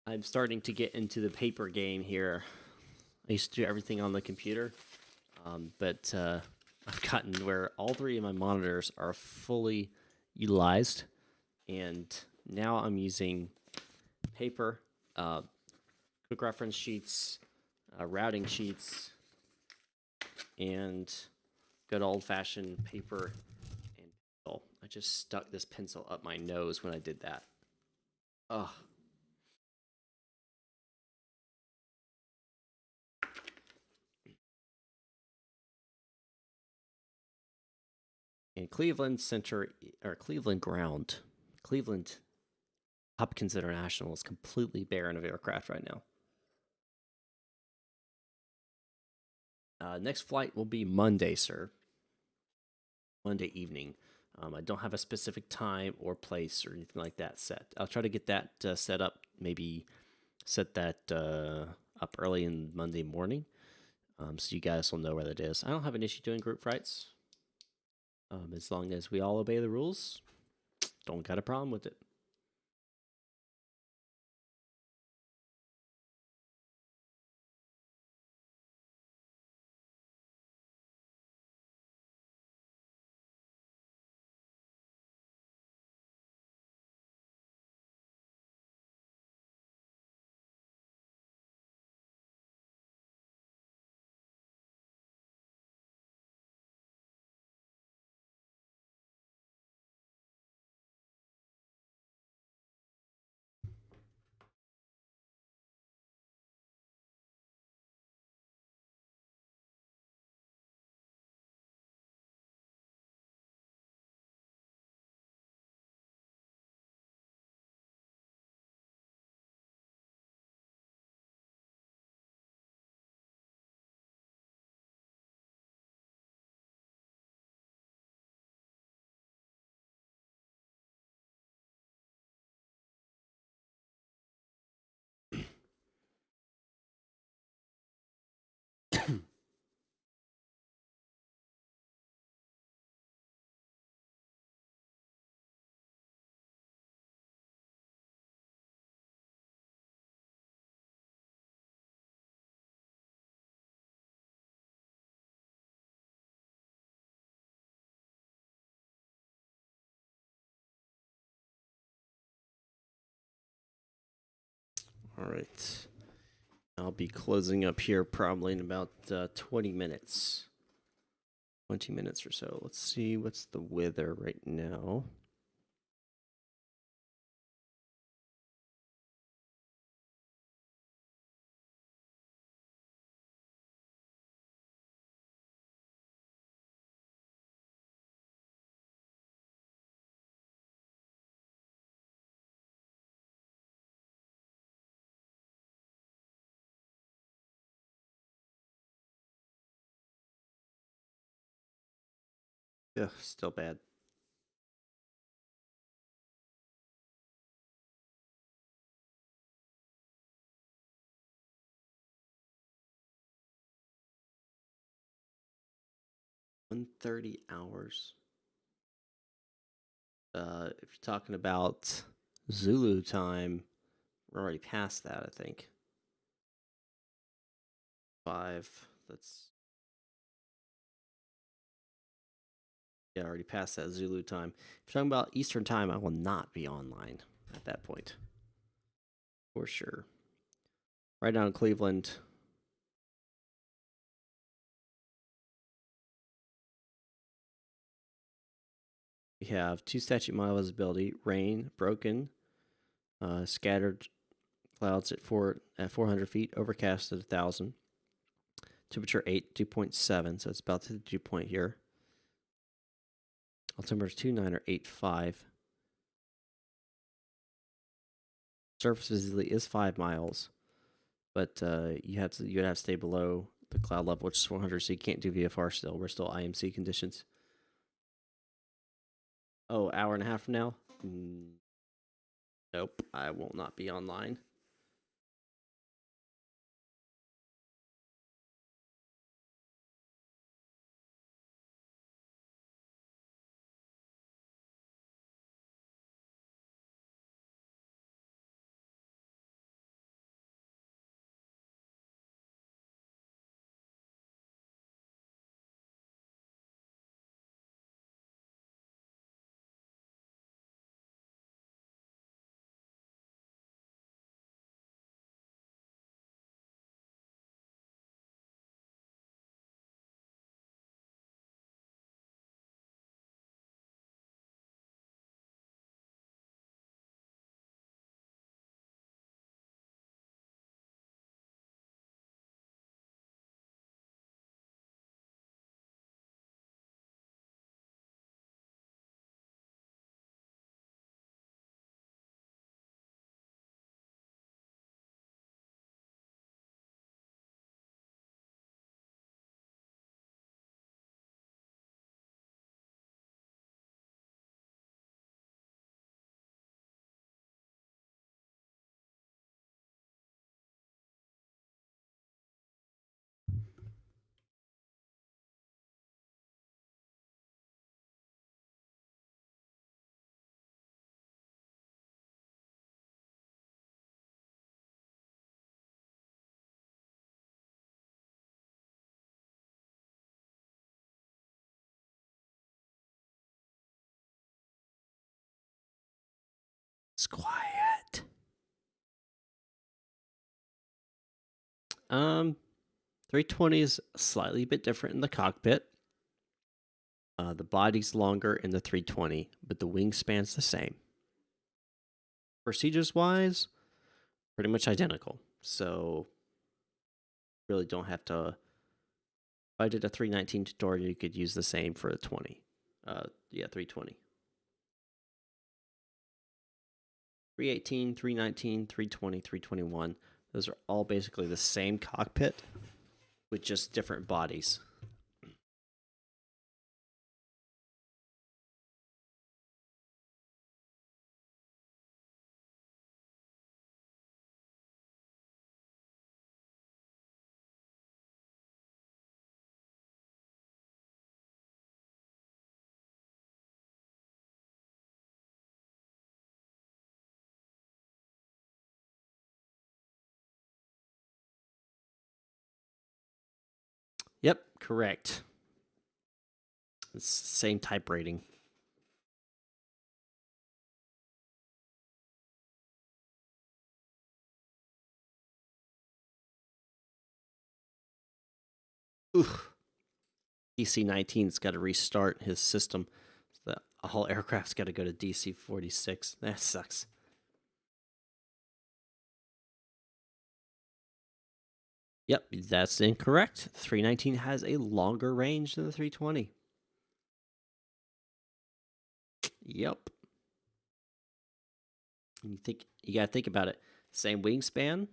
I'm starting to get into the paper game here. I used to do everything on the computer, but I've gotten where all three of my monitors are fully utilized, and now I'm using paper, quick reference sheets, routing sheets, and good old-fashioned paper and pencil. I just stuck this pencil up my nose when I did that. Ugh. And Cleveland Center or Cleveland Ground, Cleveland-Hopkins International is completely barren of aircraft right now. Next flight will be Monday, sir. Monday evening. I don't have a specific time or place or anything like that set. I'll try to get that set up. Maybe set that up early in Monday morning, so you guys will know where that is. I don't have an issue doing group flights. As long as we all obey the rules, don't got a problem with it. All right. I'll be closing up here probably in about 20 minutes. 20 minutes or so. Let's see what's the weather right now. Yeah, still bad. $130. If you're talking about Zulu time, we're already past that, I think. 5. That's already past that Zulu time. If you're talking about Eastern time, I will not be online at that point. For sure. Right now in Cleveland, we have 2 statute mile visibility, rain, broken, scattered clouds at 400 feet, overcast at 1,000. Temperature 8, 2.7, so it's about to the dew point here. Altimeter 29 or 8.5. Surface visibility is 5 miles, but you'd have to stay below the cloud level, which is 400, so you can't do VFR still. We're still IMC conditions. Oh, hour and a half from now? Nope, I will not be online. It's quiet. 320 is slightly bit different in the cockpit. The body's longer in the 320, but the wingspan's the same. Procedures wise, pretty much identical. So really don't have to. If I did a 319 tutorial, you could use the same for a 20. 320. 318, 319, 320, 321. Those are all basically the same cockpit with just different bodies. Yep, correct. It's the same type rating. Oof. DC-19's got to restart his system. So the whole aircraft's got to go to DC-46. That sucks. Yep, that's incorrect. The 319 has a longer range than the 320. Yep. You gotta think about it. Same wingspan,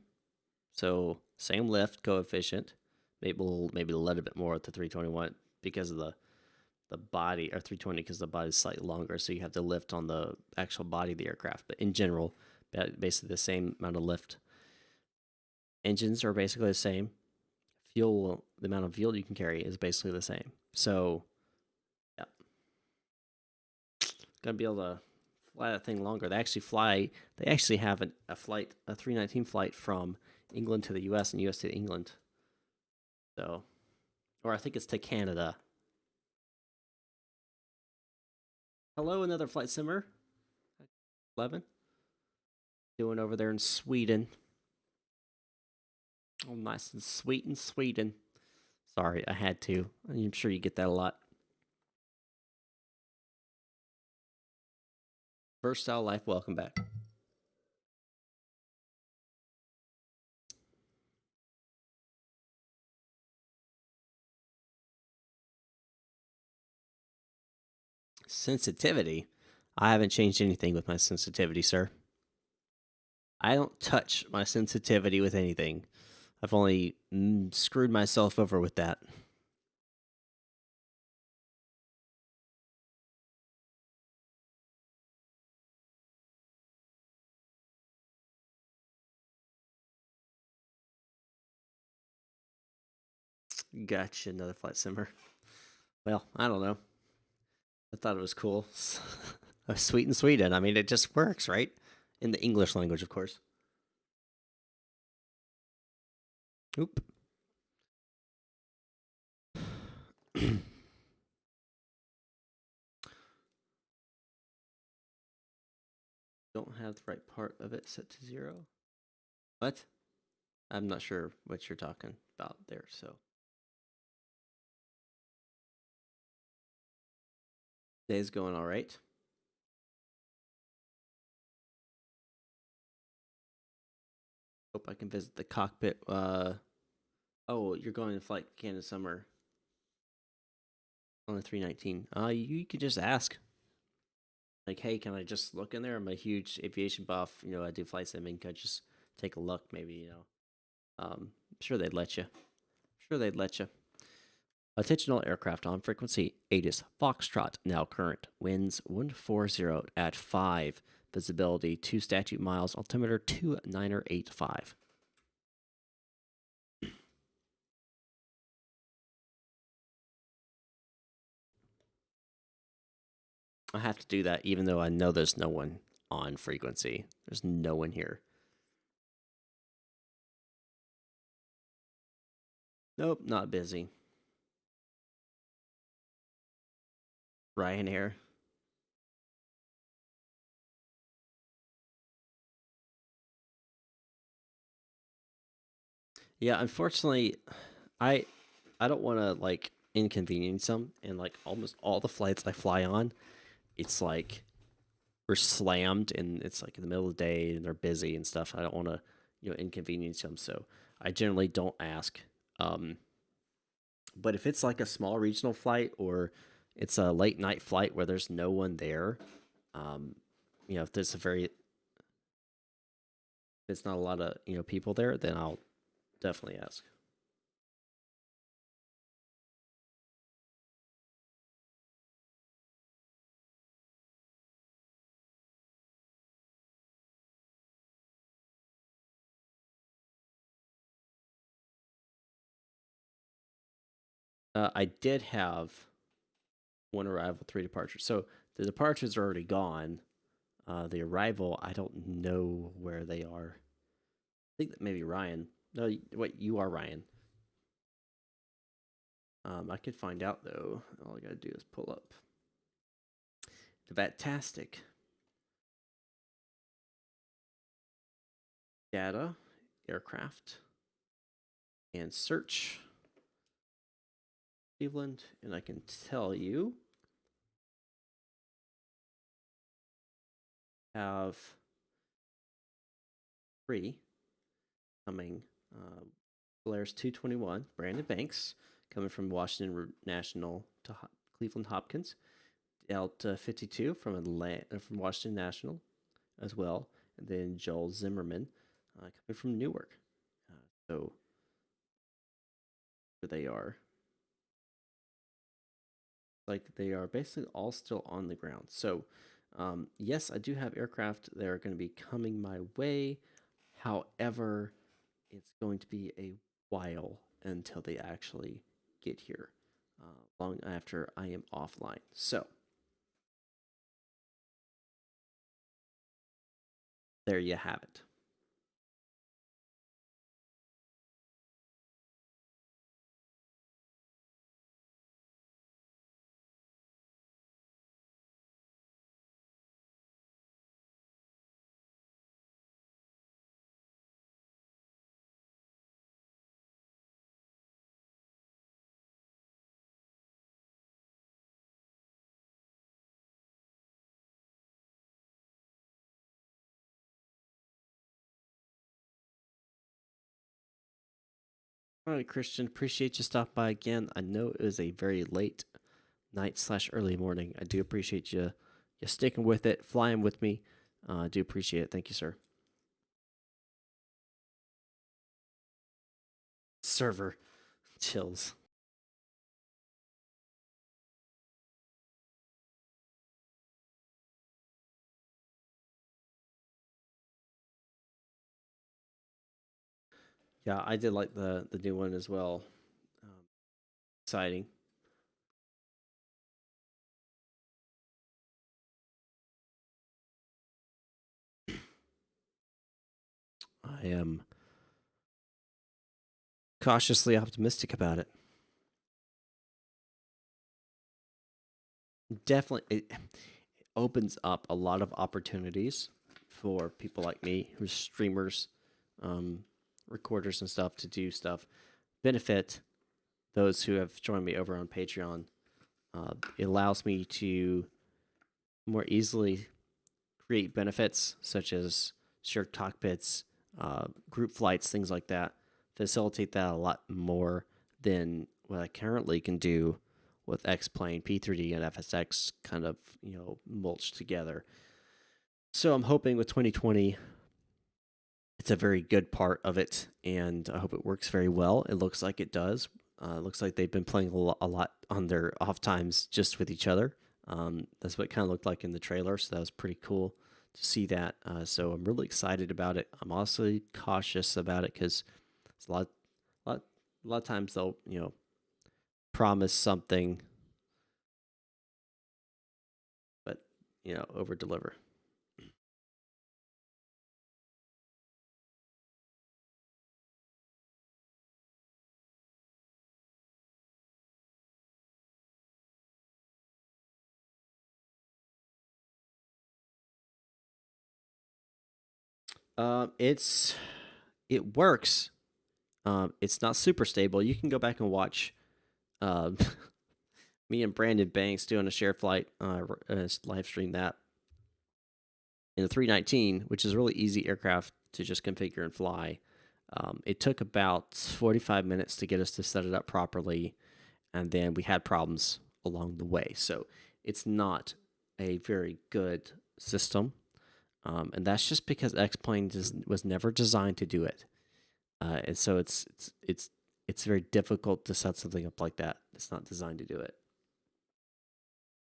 so same lift coefficient. Maybe a little bit more with the 321 because of the body, or 320 because the body is slightly longer, so you have to lift on the actual body of the aircraft. But in general, basically the same amount of lift. Engines are basically the same. Fuel, the amount of fuel you can carry is basically the same. So, yeah, gonna be able to fly that thing longer. They actually have a 319 flight from England to the U.S. and U.S. to England. So, or I think it's to Canada. Hello, another flight simmer. 11. Doing over there in Sweden. Oh, nice and sweet in Sweden. Sorry, I had to. I'm sure you get that a lot. First Style Life, welcome back. Sensitivity? I haven't changed anything with my sensitivity, sir. I don't touch my sensitivity with anything. I've only screwed myself over with that. Gotcha, another flight simmer. Well, I don't know. I thought it was cool. Sweet in Sweden. I mean, it just works, right? In the English language, of course. Oop. Don't have the right part of it set to 0. What? I'm not sure what you're talking about there, so. Day's going all right. Hope I can visit the cockpit. Oh, you're going to flight Canada Summer on the 319. You could just ask. Like, hey, can I just look in there? I'm a huge aviation buff. I do flight simming. Can I just take a look? Maybe, I'm sure they'd let you. Attention all aircraft on frequency ATIS Foxtrot, now current. Winds 140 at 5. Visibility 2 statute miles. Altimeter 2985. I have to do that even though I know there's no one on frequency. There's no one here. Nope, not busy. Ryanair. Yeah, unfortunately, I I don't want to like inconvenience them, and like almost all the flights I fly on, it's like we're slammed and it's like in the middle of the day and they're busy and stuff. I don't want to, inconvenience them, so I generally don't ask. Um, but if it's like a small regional flight or it's a late night flight where there's no one there, um, if there's if it's not a lot of people there, then I'll definitely ask. I did have one arrival, 3 departures. So the departures are already gone. The arrival, I don't know where they are. I think that maybe Ryan. No, wait, you are Ryan. I could find out though. All I gotta do is pull up the Vatastic data, aircraft, and search. Cleveland, and I can tell you have 3 coming. Blair's 221, Brandon Banks, coming from Washington National to Cleveland-Hopkins. Delta 52 from Washington National as well. And then Joel Zimmerman coming from Newark. So they are. Like they are basically all still on the ground. So, yes, I do have aircraft that are going to be coming my way. However, it's going to be a while until they actually get here, long after I am offline. So, there you have it. All right, Christian, appreciate you stopping by again. I know it was a very late night/early morning. I do appreciate you sticking with it, flying with me. I do appreciate it. Thank you, sir. Server chills. Yeah, I did like the new one as well. Exciting. I am cautiously optimistic about it. Definitely, it opens up a lot of opportunities for people like me, who's streamers, um, recorders, and stuff to do stuff. Benefit those who have joined me over on Patreon. It allows me to more easily create benefits such as shared cockpits, group flights, things like that. Facilitate that a lot more than what I currently can do with X-Plane, P3D, and FSX kind of, mulched together. So I'm hoping with 2020, it's a very good part of it, and I hope it works very well. It looks like it does. It looks like they've been playing a lot on their off times just with each other. That's what it kind of looked like in the trailer, so that was pretty cool to see that. So I'm really excited about it. I'm also cautious about it because it's lot, a lot of times they'll promise something, but over deliver. It's it works. It's not super stable. You can go back and watch uh, me and Brandon Banks doing a shared flight, live stream that in the 319, which is a really easy aircraft to just configure and fly. It took about 45 minutes to get us to set it up properly, and then we had problems along the way. So it's not a very good system, and that's just because X-Plane was never designed to do it, and so it's very difficult to set something up like that. It's not designed to do it.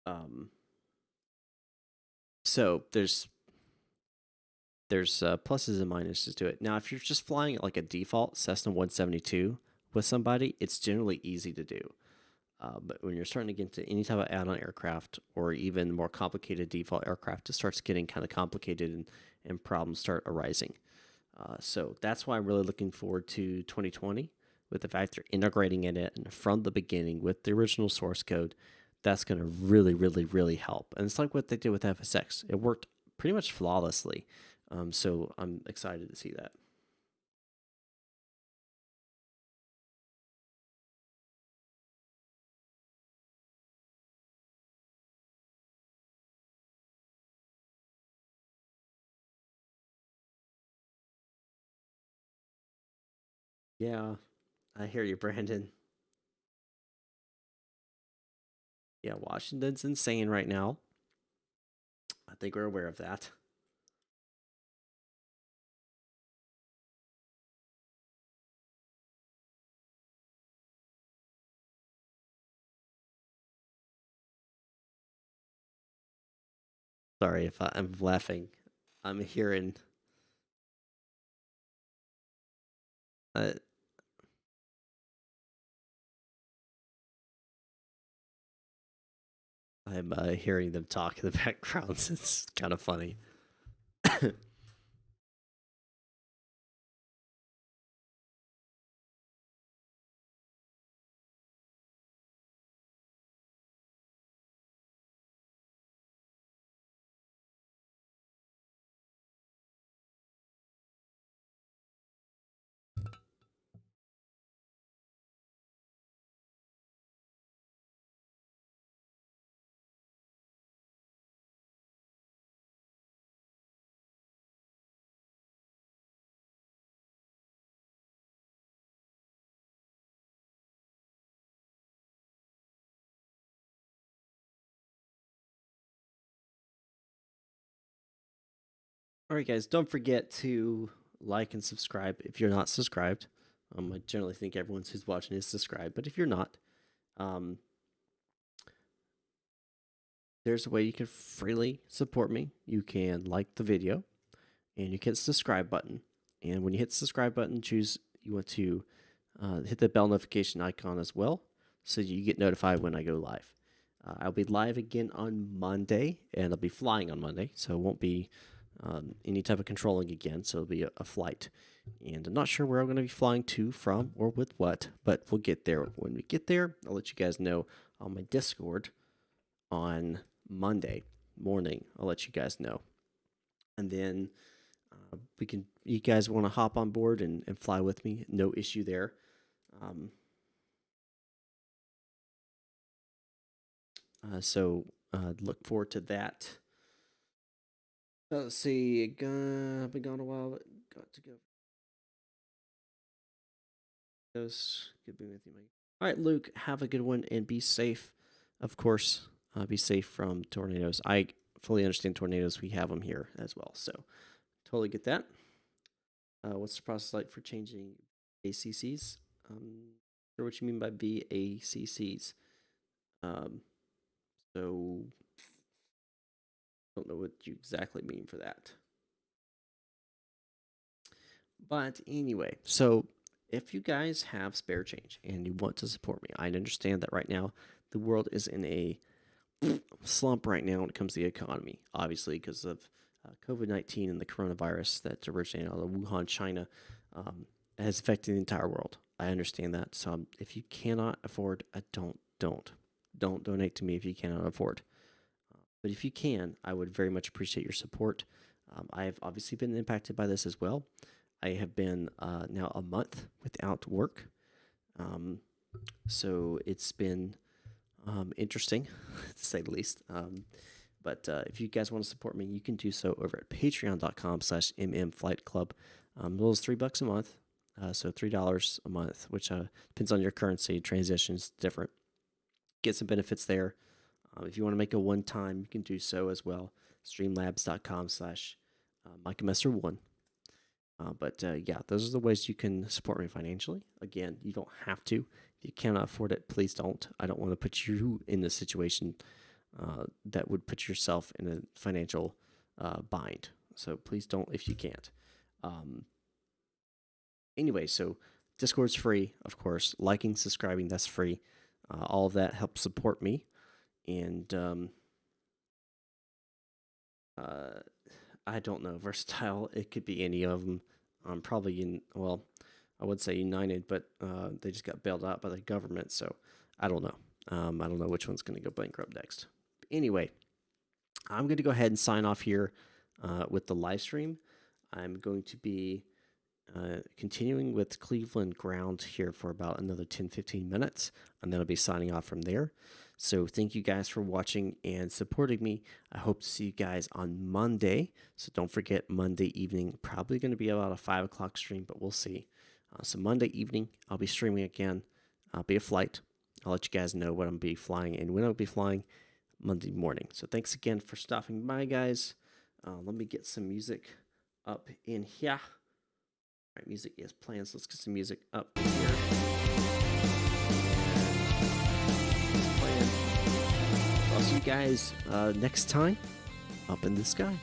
Um, so there's pluses and minuses to it. Now, if you're just flying like a default Cessna 172 with somebody, it's generally easy to do. But when you're starting to get into any type of add-on aircraft or even more complicated default aircraft, it starts getting kind of complicated and problems start arising. So that's why I'm really looking forward to 2020 with the fact they're integrating in it from the beginning with the original source code. That's going to really, really, really help. And it's like what they did with FSX. It worked pretty much flawlessly. So I'm excited to see that. Yeah, I hear you, Brandon. Yeah, Washington's insane right now. I think we're aware of that. Sorry if I'm laughing. I'm hearing. Uh, I'm hearing them talk in the background. It's kind of funny. All right, guys, don't forget to like and subscribe if you're not subscribed. I generally think everyone who's watching is subscribed, but if you're not, um, there's a way you can freely support me. You can like the video, and you hit the subscribe button. And when you hit the subscribe button, choose you want to hit the bell notification icon as well, so you get notified when I go live. I'll be live again on Monday, and I'll be flying on Monday, so it won't be any type of controlling again. So it'll be a flight, and I'm not sure where I'm going to be flying to, from, or with what, but we'll get there. When we get there, I'll let you guys know on my Discord on Monday morning. I'll let you guys know, and then we can. You guys want to hop on board and fly with me? No issue there. Um, so look forward to that. Let's see. I've been gone a while, but got to go. Good being with you, Mike. All right, Luke. Have a good one and be safe. Of course, be safe from tornadoes. I fully understand tornadoes. We have them here as well, so totally get that. What's the process like for changing ACCs? Sure what you mean by VACCs. Um, so don't know what you exactly mean for that. But anyway, so if you guys have spare change and you want to support me, I understand that right now the world is in a slump right now when it comes to the economy, obviously because of COVID-19 and the coronavirus that's originated out of Wuhan, China, has affected the entire world. I understand that. So if you cannot afford, don't donate to me if you cannot afford. But if you can, I would very much appreciate your support. I have obviously been impacted by this as well. I have been now a month without work. So it's been interesting, to say the least. But if you guys want to support me, you can do so over at patreon.com/mmflightclub. Well, it's $3 a month. So $3 a month, which depends on your currency. Transitions different. Get some benefits there. If you want to make a one-time, you can do so as well. Streamlabs.com/MikeMester1. Yeah, those are the ways you can support me financially. Again, you don't have to. If you cannot afford it, please don't. I don't want to put you in a situation that would put yourself in a financial bind. So please don't if you can't. Anyway, so Discord's free, of course. Liking, subscribing, that's free. All of that helps support me. And I don't know, versatile. It could be any of them. Probably well, I would say United, but they just got bailed out by the government, so I don't know. I don't know which one's going to go bankrupt next. But anyway, I'm going to go ahead and sign off here with the live stream. I'm going to be continuing with Cleveland ground here for about another 10-15 minutes, and then I'll be signing off from there. So thank you guys for watching and supporting me. I hope to see you guys on Monday. So don't forget, Monday evening, probably going to be about a 5 o'clock stream, but we'll see. So Monday evening, I'll be streaming again. I'll be a flight. I'll let you guys know what I'm be flying and when I'll be flying Monday morning. So thanks again for stopping by, guys. Let me get some music up in here. All right, music is playing, so let's get some music up in here. I'll see you guys next time up in the sky.